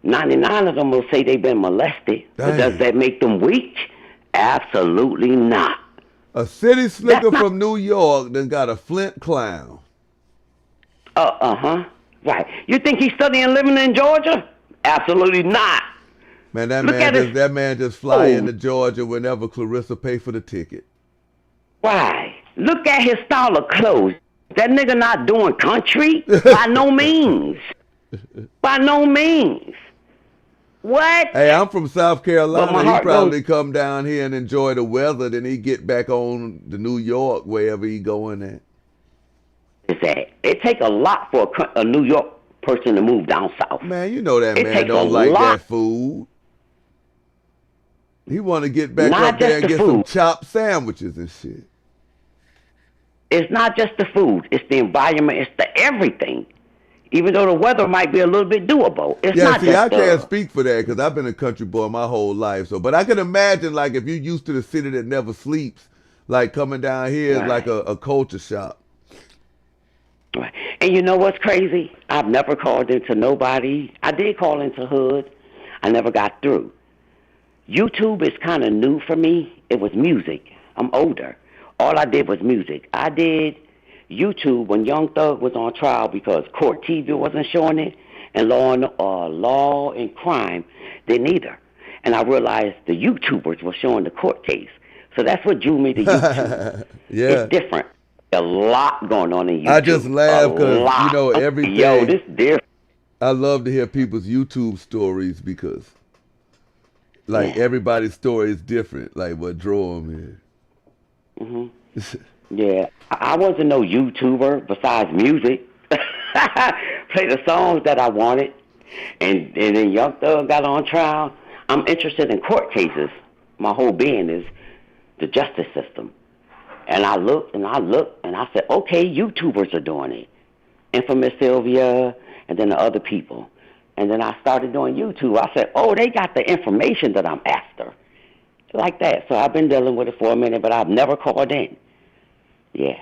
99 of them will say they've been molested. But does that make them weak? Absolutely not. A city slicker from New York that got a Flint clown. Right. You think he's studying living in Georgia? Absolutely not. Man, that man just fly into Georgia whenever Claressa pay for the ticket. Why? Look at his style of clothes. That nigga not doing country? By no means. By no means. What? Hey, I'm from South Carolina. He probably come down here and enjoy the weather, then he get back on to New York, wherever he going at. It take a lot for a New York person to move down south. Man, you know that man don't like that food. He want to get back up there and get some chopped sandwiches and shit. It's not just the food. It's the environment. It's the everything. Even though the weather might be a little bit doable. It's not just I can't speak for that because I've been a country boy my whole life. But I can imagine, like, if you're used to the city that never sleeps, like coming down here is like a culture shock. Right. And you know what's crazy? I've never called into nobody. I did call into Hood. I never got through. YouTube is kind of new for me. It was music. I'm older. All I did was music. I did YouTube when Young Thug was on trial because Court TV wasn't showing it, and Law and Crime didn't either. And I realized the YouTubers were showing the court case. So that's what drew me to YouTube. It's different. A lot going on in YouTube. I just laugh because, you know, everything. Yo, this different. I love to hear people's YouTube stories because, like, everybody's story is different. Like, what drew them in. Yeah, I wasn't no YouTuber besides music. Play the songs that I wanted. And then Young Thug got on trial. I'm interested in court cases. My whole being is the justice system. And I looked and I said, okay, YouTubers are doing it. Infamous Sylvia and then the other people. And then I started doing YouTube. I said, oh, they got the information that I'm after. Like that. So I've been dealing with it for a minute, but I've never called in. Yeah.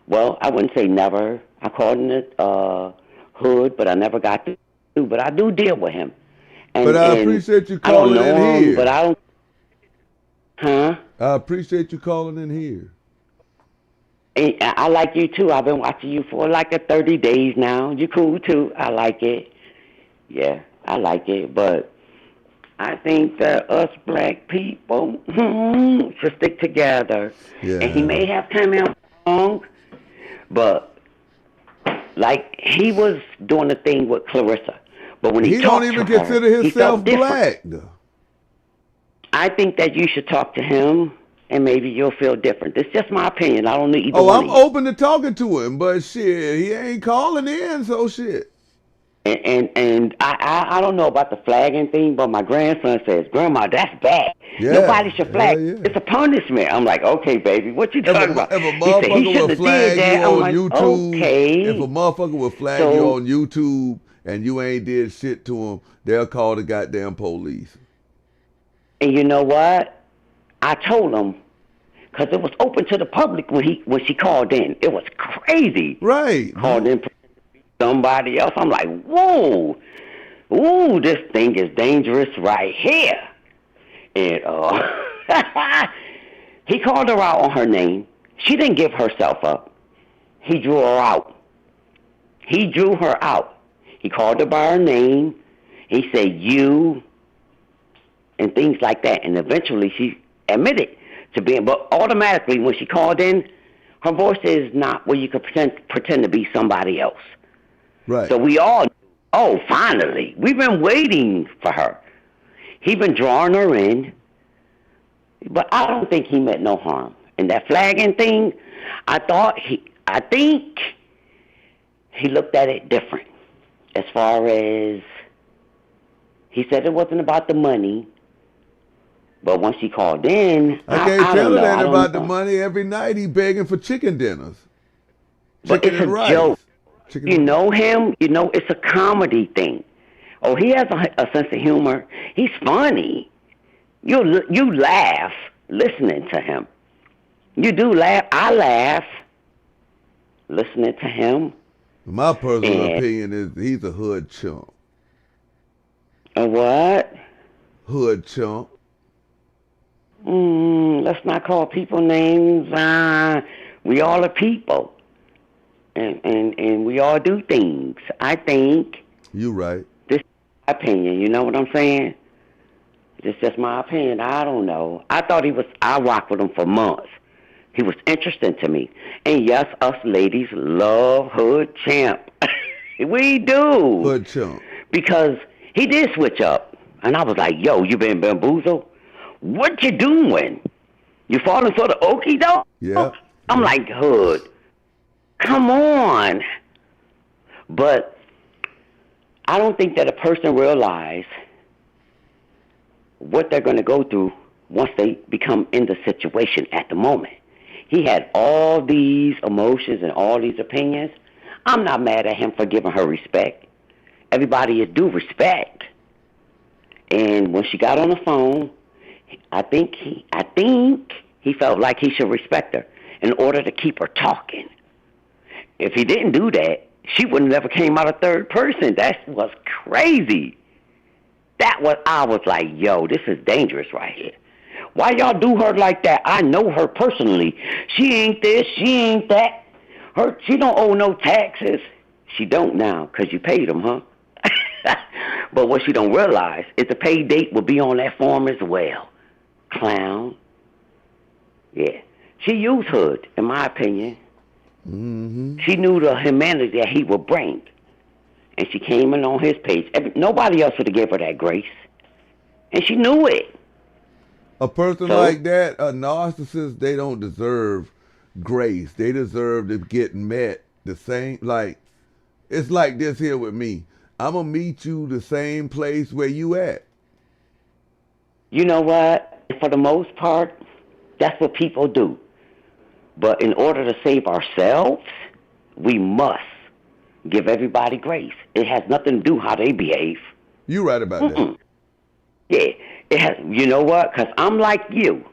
Well, I wouldn't say never. I called in the Hood, but I never got to. But I do deal with him. And, but I appreciate you calling in here. But I don't. Huh? I appreciate you calling in here. And I like you too. I've been watching you for like 30 days now. You're cool too. I like it. Yeah, I like it. But I think that us black people should stick together. Yeah. And he may have come out wrong, but like he was doing the thing with Claressa. But when he don't even consider himself black. I think that you should talk to him, and maybe you'll feel different. It's just my opinion. I don't need. I'm open to talking to him, but shit, he ain't calling in, so shit. And I don't know about the flagging thing, but my grandson says, "Grandma, that's bad. Yeah. Nobody should flag. It's a punishment." I'm like, "Okay, baby, what you talking about?" If a motherfucker will flag you on YouTube, okay. If a motherfucker will flag you on YouTube and you ain't did shit to him, they'll call the goddamn police. And you know what? I told him, because it was open to the public when she called in. It was crazy. Right. Called in somebody else. I'm like, whoa, ooh, this thing is dangerous right here. And he called her out on her name. She didn't give herself up. He drew her out. He drew her out. He called her by her name. He said, you, and things like that. And eventually she admitted to being, but automatically when she called in, her voice is not where you could pretend to be somebody else. Right. So we all, finally, we've been waiting for her. He's been drawing her in, but I don't think he meant no harm. And that flagging thing, I think he looked at it different. as far as he said it wasn't about the money, but once he called in, I can't I tell don't it know. ain't I don't about the know. money. Every night he begging for chicken dinners. But Chicken it's and a rice. joke. Chicken You and rice. know him. You know it's a comedy thing. Oh, he has a sense of humor. He's funny. You laugh listening to him. You do laugh. I laugh listening to him. My personal And opinion is he's a hood chump. a what? Hood chump. Let's not call people names. We all are people, and we all do things. I think You right. this is my opinion. You know what I'm saying? This is just my opinion. I don't know. I thought he was. I rocked with him for months. He was interesting to me. And yes, us ladies love Hood Champ. We do. Hood chump. Because he did switch up. And I was like, yo, you been bamboozled? What you doing? You falling for the okie doke? Yeah. I'm like, Hood, come on. But I don't think that a person realizes what they're going to go through once they become in the situation at the moment. He had all these emotions and all these opinions. I'm not mad at him for giving her respect. Everybody is due respect. And when she got on the phone, I think he felt like he should respect her in order to keep her talking. If he didn't do that, she would have never came out a third person. That was crazy. I was like, yo, this is dangerous right here. Why y'all do her like that? I know her personally. She ain't this, she ain't that. She don't owe no taxes. She don't now, because you paid them, huh? But what she don't realize is the pay date will be on that form as well. Clown. Yeah. She used Hood, in my opinion. Mm-hmm. She knew the humanity that he would bring. And she came in on his page. Nobody else would have given her that grace. And she knew it. A person like that, a narcissist, they don't deserve grace. They deserve to get met the same. Like, it's like this here with me. I'm going to meet you the same place where you at. You know what? For the most part, that's what people do. But in order to save ourselves, we must give everybody grace. It has nothing to do how they behave. You right about that. Yeah. It has. You know what? Because I'm like you.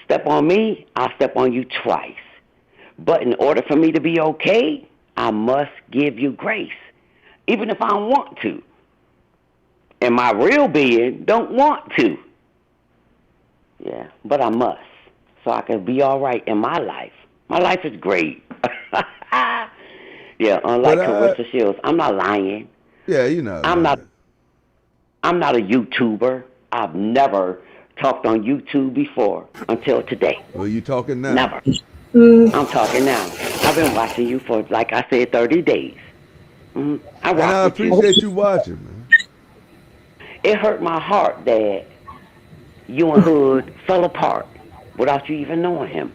Step on me, I'll step on you twice. But in order for me to be okay, I must give you grace, even if I don't want to. And my real being don't want to. Yeah, but I must, so I can be all right in my life. My life is great. Yeah, unlike Claressa Shields, I'm not lying. Yeah, you know. I'm not a YouTuber. I've never talked on YouTube before until today. Well, you talking now? Never. I'm talking now. I've been watching you for, like I said, 30 days. I appreciate you watching, man. It hurt my heart that you and Hood fell apart without you even knowing him.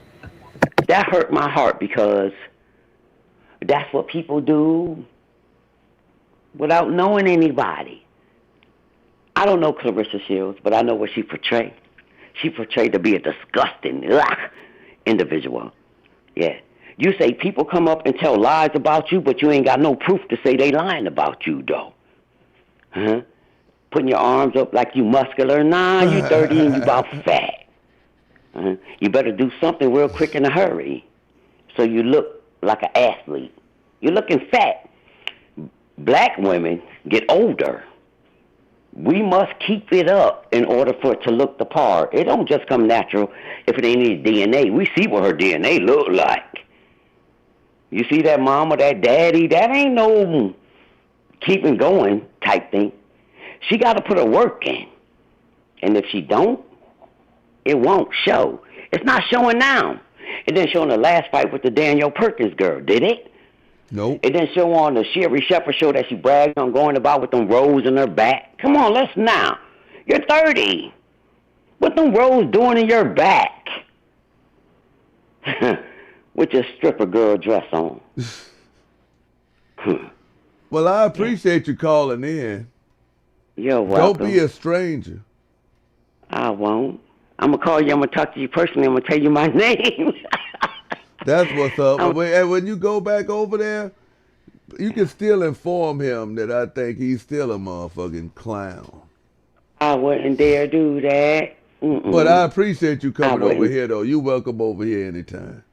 That hurt my heart because that's what people do without knowing anybody. I don't know Claressa Shields, but I know what she portrayed. She portrayed to be a disgusting individual. Yeah. You say people come up and tell lies about you, but you ain't got no proof to say they lying about you, though. Huh? Putting your arms up like you muscular. Nah, you dirty and you about fat. You better do something real quick in a hurry so you look like an athlete. You're looking fat. Black women get older. We must keep it up in order for it to look the part. It don't just come natural if it ain't any DNA. We see what her DNA look like. You see that mom or that daddy? That ain't no keeping going type thing. She got to put her work in. And if she don't, it won't show. It's not showing now. It didn't show in the last fight with the Danielle Perkins girl, did it? Nope. It didn't show on the Sherry Shepherd show that she bragged on going about with them rolls in her back. Come on, let's now. You're 30. What them rolls doing in your back? With your stripper girl dress on. Well, I appreciate you calling in. You're welcome. Don't be a stranger. I won't. I'm gonna call you. I'm gonna talk to you personally. I'm gonna tell you my name. That's what's up. And when you go back over there, you can still inform him that I think he's still a motherfucking clown. I wouldn't dare do that. But I appreciate you coming over here, though. You're welcome over here anytime.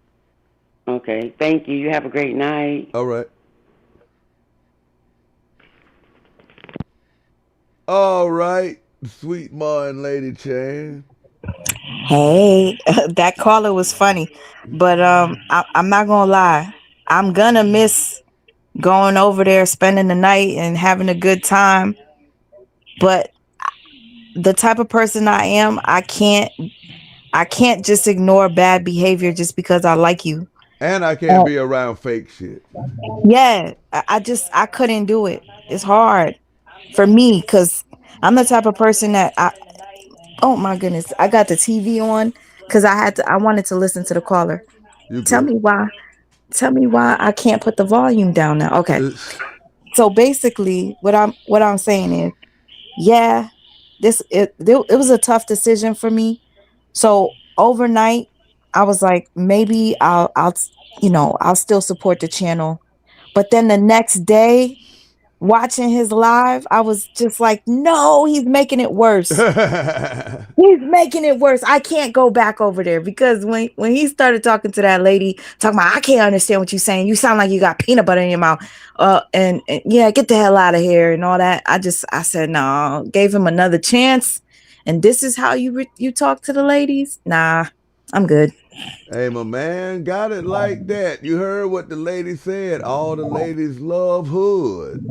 Okay. Thank you. You have a great night. All right. All right. Sweet Ma and Lady Chan. Hey, that caller was funny, but I'm not gonna lie. I'm gonna miss going over there, spending the night, and having a good time. But the type of person I am, I can't just ignore bad behavior just because I like you. And I can't be around fake shit. Yeah, I couldn't do it. It's hard for me because I'm the type of person that oh my goodness, I got the TV on because I wanted to listen to the caller. Tell me why I can't put the volume down now. Okay. So basically what I'm saying is, yeah, it was a tough decision for me. So overnight I was like, maybe I'll still support the channel. But then the next day, watching his live, I was just like, no, he's making it worse. He's making it worse. I can't go back over there because when he started talking to that lady, talking about, I can't understand what you're saying. You sound like you got peanut butter in your mouth. And yeah, get the hell out of here and all that. I said, no, gave him another chance. And this is how you talk to the ladies? Nah, I'm good. Hey, my man, got it like that. You heard what the lady said. All the ladies love hood.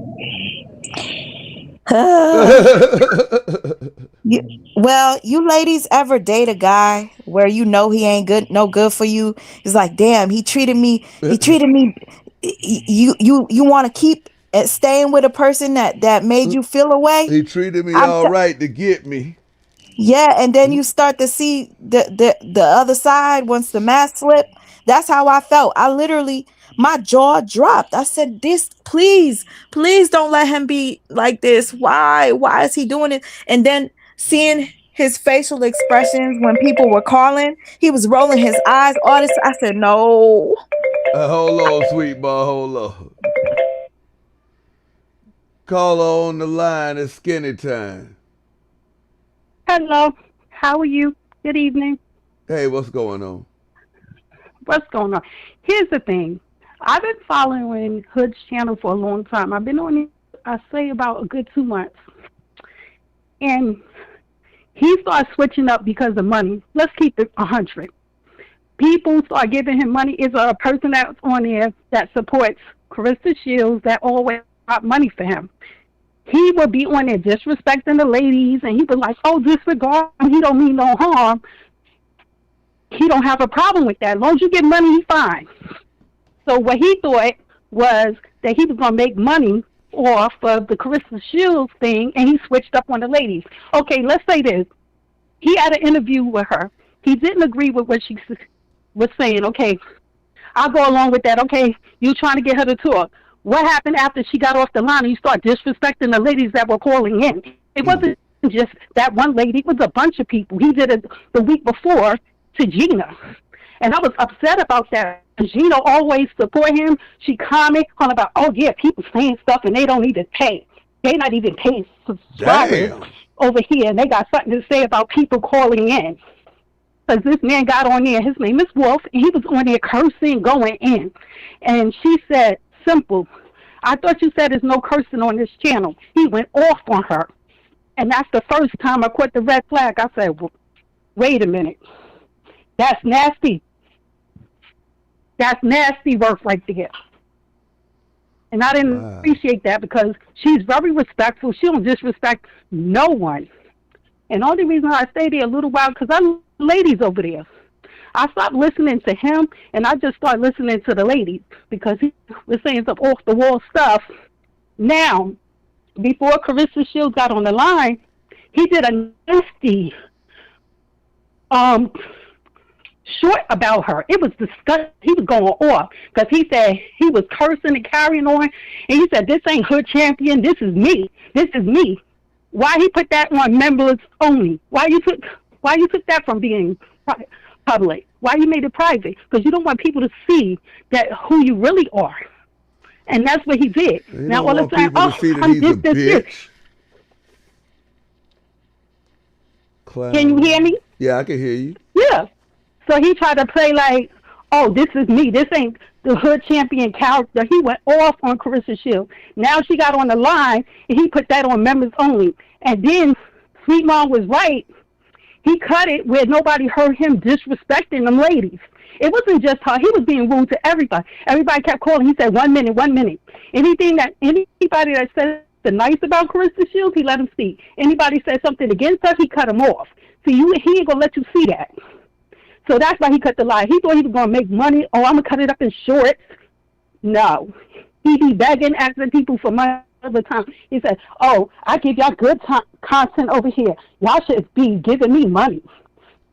Well, you ladies ever date a guy where you know he ain't no good for you? It's like, damn, he treated me. You want to keep staying with a person that made you feel away? He treated me all right to get me. Yeah, and then you start to see the other side once the mask slipped. That's how I felt. I literally, my jaw dropped. I said, this, please don't let him be like this. Why is he doing it? And then seeing his facial expressions when people were calling, he was rolling his eyes, all this. I said, no. Hold on, sweet boy, hold on. Caller on the line, it's skinny time. Hello, how are you? Good evening. Hey, what's going on? What's going on? Here's the thing. I've been following Hood's channel for a long time. I've been on it, I say, about a good 2 months. And he started switching up because of money. Let's keep it 100. People start giving him money. Is a person that's on there that supports Claressa Shields that always got money for him. He would be on there disrespecting the ladies, and he was like, oh, disregard him. He don't mean no harm. He don't have a problem with that. As long as you get money, he's fine. So what he thought was that he was going to make money off of the Claressa Shields thing, and he switched up on the ladies. Okay, let's say this. He had an interview with her. He didn't agree with what she was saying. Okay, I'll go along with that. Okay, you trying to get her to talk. What happened after she got off the line and you start disrespecting the ladies that were calling in? It wasn't just that one lady. It was a bunch of people. He did it the week before to Gina. And I was upset about that. Gina always support him. She comment on about, oh, yeah, people saying stuff and they don't even pay. They not even paying subscribers over here. And they got something to say about people calling in. Because this man got on there. His name is Wolf. And he was on there cursing, going in. And she said, simple. I thought you said there's no cursing on this channel. He went off on her. And that's the first time I caught the red flag. I said, well, wait a minute. That's nasty. That's nasty work right there. And I didn't appreciate that because she's very respectful. She don't disrespect no one. And the only reason I stayed there a little while because I'm ladies over there. I stopped listening to him, and I just started listening to the ladies because he was saying some off-the-wall stuff. Now, before Claressa Shields got on the line, he did a nasty short about her. It was disgusting. He was going off because he said he was cursing and carrying on. And he said, this ain't Hood Champion. This is me. This is me. Why he put that on members only? Why you took that from being public? Why you made it private? Because you don't want people to see that who you really are. And that's what he did. You now don't all of want a sudden, people to see that I'm he's a bitch. Can you hear me? Yeah, I can hear you. Yeah. So he tried to play like, oh, this is me. This ain't the Hood Champion character. He went off on Claressa Shields. Now she got on the line, and he put that on members only. And then Sweet Mom was right. He cut it where nobody heard him disrespecting them ladies. It wasn't just her. He was being rude to everybody. Everybody kept calling. He said, 1 minute, 1 minute. Anybody that said the nice about Claressa Shields, he let him speak. Anybody said something against her, he cut him off. See, he ain't going to let you see that. So that's why he cut the line. He thought he was going to make money. Oh, I'm going to cut it up in shorts. No. He be begging, asking people for money all the time. He said, oh, I give y'all good content over here. Y'all should be giving me money.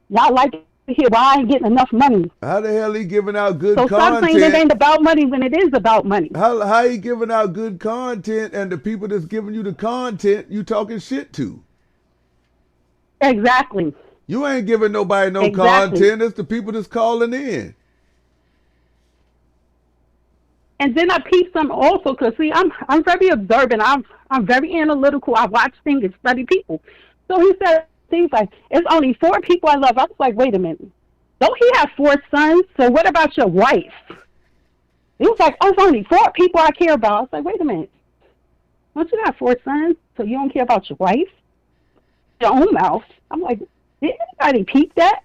Y'all like it here, why I ain't getting enough money. How the hell he giving out good content? So stop saying it ain't about money when it is about money. How he giving out good content and the people that's giving you the content you talking shit to? Exactly. You ain't giving nobody no content. It's the people that's calling in. And then I peeped some also because see, I'm very observant. I'm very analytical. I watch things and study people. So he said things like, "It's only 4 people I love." I was like, "Wait a minute, don't he have 4 sons? So what about your wife?" He was like, "Oh, it's only 4 people I care about." I was like, "Wait a minute, don't you have 4 sons? So you don't care about your wife?" Your own mouth. I'm like, did anybody peep that?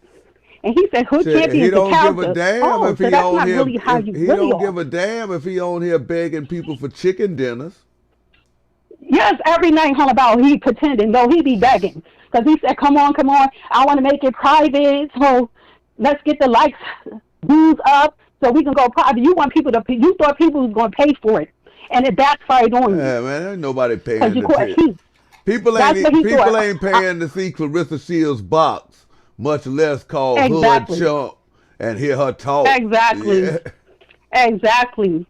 And he said, "Hood Champion is a character." Give a damn oh, if so he that's on not here. really how you He really don't are. give a damn if he on here begging people for chicken dinners. Yes, every night, about he pretending. No, he be begging. Because he said, come on, I want to make it private. So let's get the likes, views up so we can go private. You want people to, you thought people was going to pay for it. And it backfired on you. Yeah, man, ain't nobody paying to pay. People ain't paying to see Claressa Shields box, much less call Hood Chump and hear her talk. Exactly. Yeah. Exactly.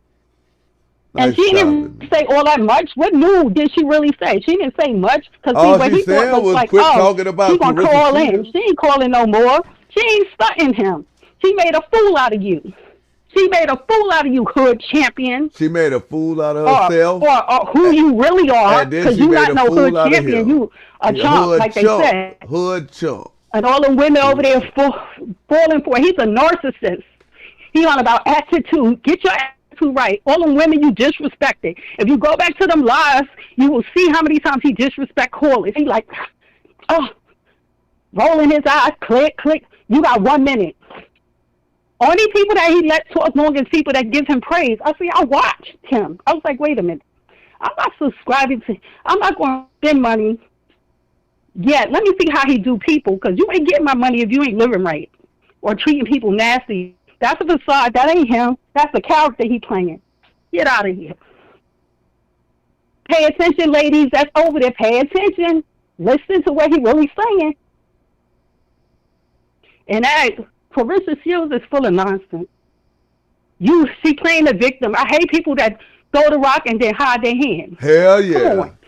Nice and she didn't say all that much. What new did she really say? She didn't say much. All she said was like, quit talking about she gonna call in. She ain't calling no more. She ain't stunting him. She made a fool out of you. She made a fool out of you, Hood Champion. She made a fool out of herself. Or who you really are, because you not no Hood Champion. You a chump, like they said. Hood chump. And all the women over there falling for it. He's a narcissist. He on about attitude. Get your attitude right. All the women you disrespected. If you go back to them lives, you will see how many times he disrespect callers. He like, oh, rolling his eyes, click, click. You got 1 minute. Only people that he let talk long is people that give him praise. I watched him. I was like, wait a minute. I'm not subscribing to, I'm not going to spend money yet. Let me see how he do people, because you ain't getting my money if you ain't living right or treating people nasty. That's a facade. That ain't him. That's the character he playing. Get out of here. Pay attention, ladies. That's over there. Pay attention. Listen to what he really saying. And Claressa Shields is full of nonsense. She playing the victim. I hate people that throw the rock and then hide their hand. Hell yeah. Come on.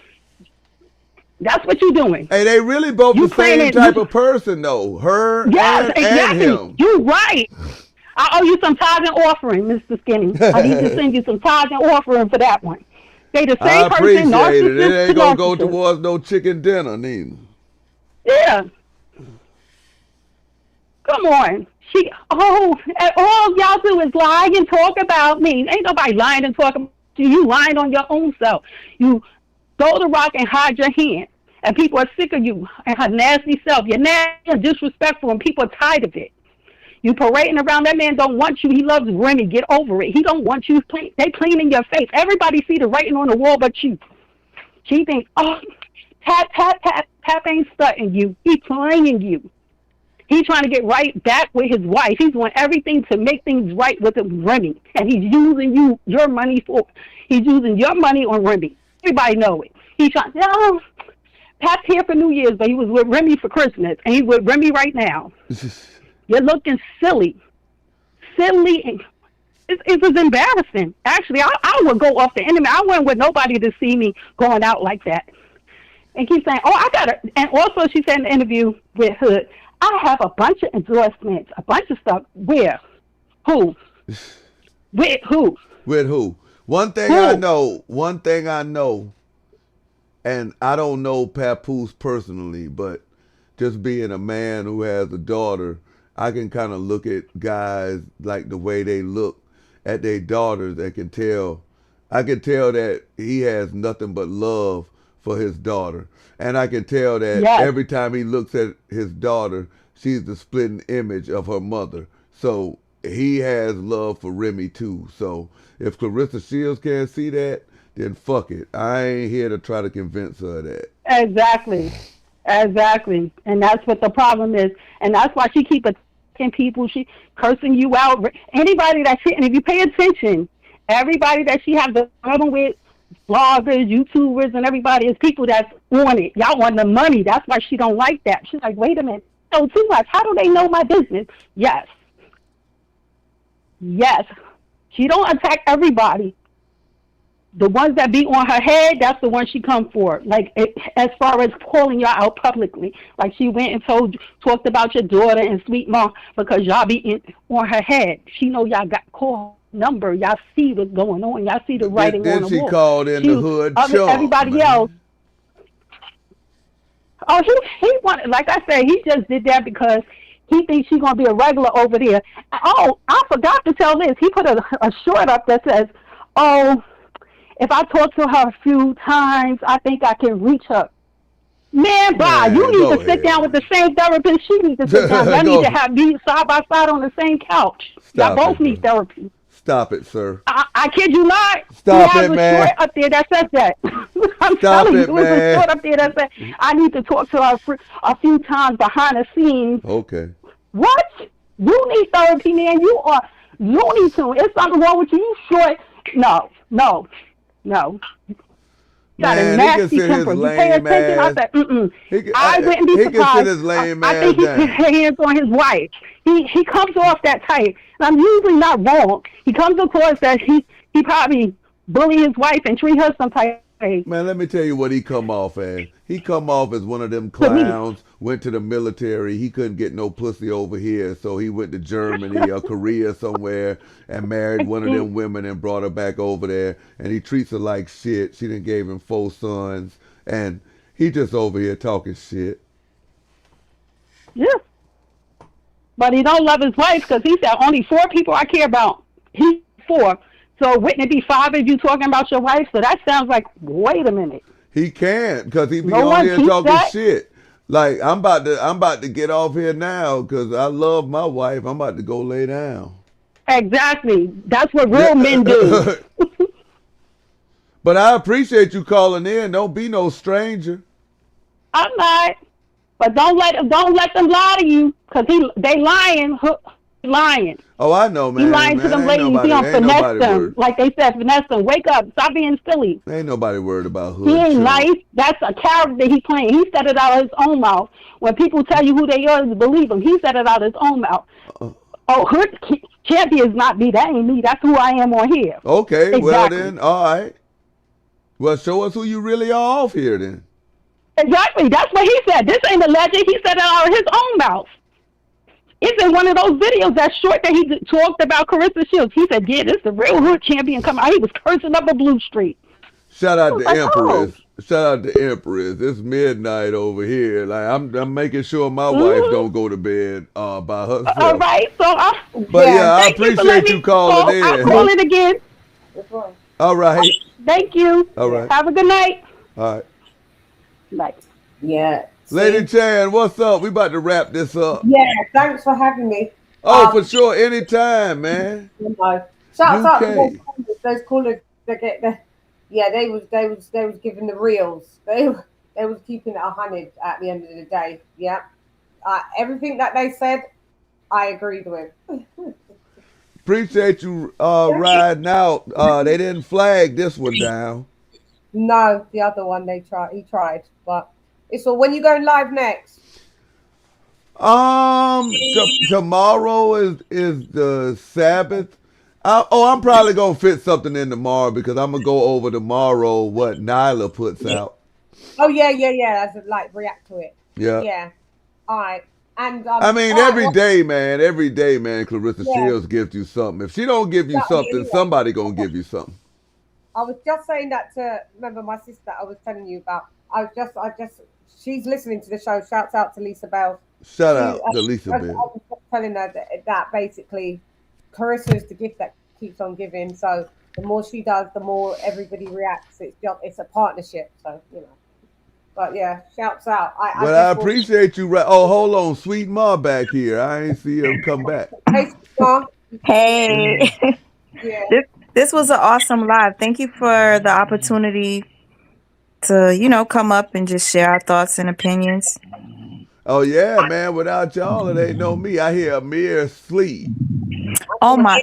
That's what you're doing. Hey, they really both the same type of person, though. Her and him. You're right. I owe you some tithes and offering, Mr. Skinny. I need to send you some tithes and offering for that one. They the same person, narcissist. I appreciate it. It ain't going to go towards no chicken dinner, neither. Yeah. Come on. All y'all do is lie and talk about me. Ain't nobody lying and talking about you. You lying on your own self. You throw the rock and hide your hand. And people are sick of you and her nasty self. You're nasty and disrespectful, and people are tired of it. You parading around. That man don't want you. He loves Remy. Get over it. He don't want you. They playing in your face. Everybody see the writing on the wall but you. She thinks, oh, Pap ain't stunting you. He playing you. He's trying to get right back with his wife. He's doing everything to make things right with Remy. And he's using your money on Remy. Everybody know it. He's trying, no, Pat's here for New Year's, but he was with Remy for Christmas. And he's with Remy right now. You're looking silly. Silly. It was embarrassing. Actually, I would go off the internet. I wouldn't want nobody to see me going out like that. And keep saying, oh, I got it. And also she said in the interview with Hood, I have a bunch of endorsements, a bunch of stuff. Where? Who? With who? With who? One thing I know, and I don't know Papoose personally, but just being a man who has a daughter, I can kind of look at guys like the way they look at their daughters and I can tell that he has nothing but love for his daughter. And I can tell that every time he looks at his daughter, she's the splitting image of her mother. So he has love for Remy too. So if Claressa Shields can't see that, then fuck it. I ain't here to try to convince her of that. Exactly. And that's what the problem is. And that's why she keep attacking people. She cursing you out. Anybody that she, and if you pay attention, everybody that she have the problem with, bloggers, YouTubers, and everybody is people that's on it. Y'all want the money. That's why she don't like that. She's like, wait a minute. No, too much. How do they know my business? Yes. She don't attack everybody. The ones that be on her head, that's the ones she come for. Like, as far as calling y'all out publicly. Like, she went and talked about your daughter and Sweet Mom because y'all be on her head. She know y'all got call number. Y'all see what's going on. Y'all see the writing on the wall. Then she called in the hood everybody else. Oh, he wanted, like I said, he just did that because he thinks she's going to be a regular over there. Oh, I forgot to tell this. He put a short up that says, oh, if I talk to her a few times, I think I can reach her. Man, bye. You need to sit down with the same therapist she needs to sit down. Y'all need to be side by side on the same couch. Y'all both need therapy. Stop it, sir. I kid you not. Stop it, man. There's a short up there that says that. I'm telling you, there's a short up there that says I need to talk to her a few times behind the scenes. Okay. What? You need therapy, man. You are Looney Tunes. It's something wrong with you. You short. No. Got a nasty temper. You pay attention. I said, I wouldn't be surprised. I think he put hands on his wife. He comes off that type. And I'm usually not wrong. He comes across that he probably bully his wife and treat her some type of way. Man, let me tell you what he come off as. He come off as one of them clowns, went to the military. He couldn't get no pussy over here, so he went to Germany or Korea somewhere and married one of them women and brought her back over there. And he treats her like shit. She done gave him 4 sons. And he just over here talking shit. Yeah. But he don't love his wife because he said only 4 people I care about. He's 4. So wouldn't it be 5 if you talking about your wife? So that sounds like, wait a minute. He can't because he be on here talking shit. Like, I'm about to get off here now because I love my wife. I'm about to go lay down. Exactly. That's what real men do. But I appreciate you calling in. Don't be no stranger. I'm not. But don't let them lie to you because they lying. Oh, I know, man. He lying to them ladies. He don't finesse them. Like they said, finesse them. Wake up. Stop being silly. Ain't nobody worried about hood. He ain't nice. That's a character he playing. He said it out of his own mouth. When people tell you who they are, believe him. He said it out of his own mouth. Hood champions not me. That ain't me. That's who I am on here. Okay, exactly. Well then, all right. Well, show us who you really are off here then. Exactly. That's what he said. This ain't a legend. He said it out of his own mouth. It's in one of those videos, that short that he talked about Claressa Shields. He said, yeah, this is the real hood champion coming out. He was cursing up a Blue Street. Shout out to Empress. Oh. Shout out to Empress. It's midnight over here. Like I'm making sure my wife don't go to bed by herself. All right. So I appreciate you calling in. I'll call it again. All right. Thank you. All right. Have a good night. All right. Bye. Yeah. Lady Chan, what's up? We about to wrap this up. Yeah, thanks for having me. Oh, for sure, anytime, man. Shout out to those callers that get the. Yeah, they was giving the reels. They was keeping it 100 at the end of the day. Yeah, everything that they said, I agreed with. Appreciate you riding out. They didn't flag this one down. No, the other one he tried, but. So when you going live next? Tomorrow is the Sabbath. I'm probably gonna fit something in tomorrow because I'm gonna go over tomorrow what Nyla puts out. Oh yeah. As like react to it. Yeah. Yeah. All right. And I mean, every day, man, Claressa Yeah. Shields gives you something. If she don't give you something, somebody gonna give you something. I was just saying that to remember my sister I was telling you about. She's listening to the show. Shouts out to Lisa Bell. Shout out to Lisa I Bell. was just telling her that basically Clarissa is the gift that keeps on giving. So the more she does, the more everybody reacts. It's a partnership. So But yeah, shouts out. I appreciate you. Oh, hold on, Sweet Ma back here. I ain't see her come back. Hey, Sweet Ma. Hey. Yeah. This was an awesome live. Thank you for the opportunity to, come up and just share our thoughts and opinions. Oh yeah, man. Without y'all, it ain't no me. I hear Amir sleep. Oh my!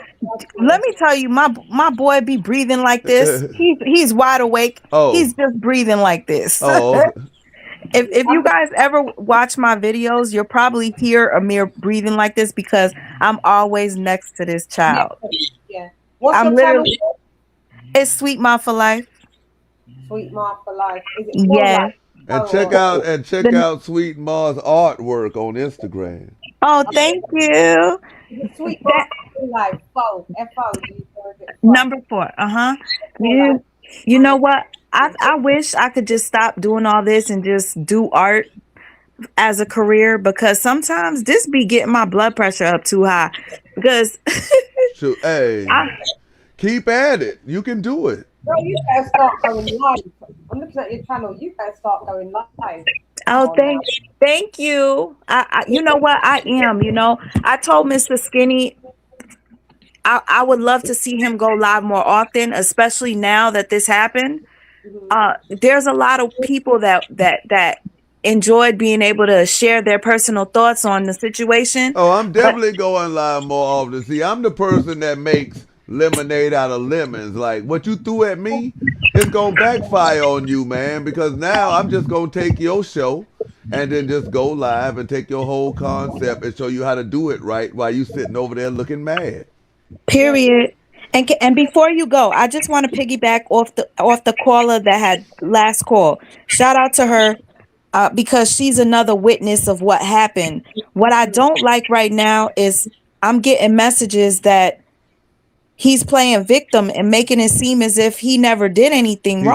Let me tell you, my boy be breathing like this. He's wide awake. Oh. He's just breathing like this. Oh. If you guys ever watch my videos, you'll probably hear Amir breathing like this because I'm always next to this child. Yeah. What's your channel? It's Sweet Ma for Life. Sweet Ma for Life. Is it for life? And check out Sweet Ma's artwork on Instagram. Oh, thank you. Sweet Ma for Life. F-O. Number 4. You know what? I wish I could just stop doing all this and just do art as a career because sometimes this be getting my blood pressure up too high. Because hey, keep at it. You can do it. Girl, you better start going live. I'm looking at your channel. You better start going live. Oh, thank you. You know what? I am. I told Mr. Skinny I would love to see him go live more often, especially now that this happened. There's a lot of people that enjoyed being able to share their personal thoughts on the situation. Oh, I'm definitely going live more often. See, I'm the person that makes lemonade out of lemons. Like what you threw at me, it's gonna backfire on you, man, because now I'm just gonna take your show and then just go live and take your whole concept and show you how to do it right while you sitting over there looking mad. Period. And before you go, I just want to piggyback off the caller that had last call. Shout out to her because she's another witness of what happened. What I don't like right now is I'm getting messages that he's playing victim and making it seem as if he never did anything wrong.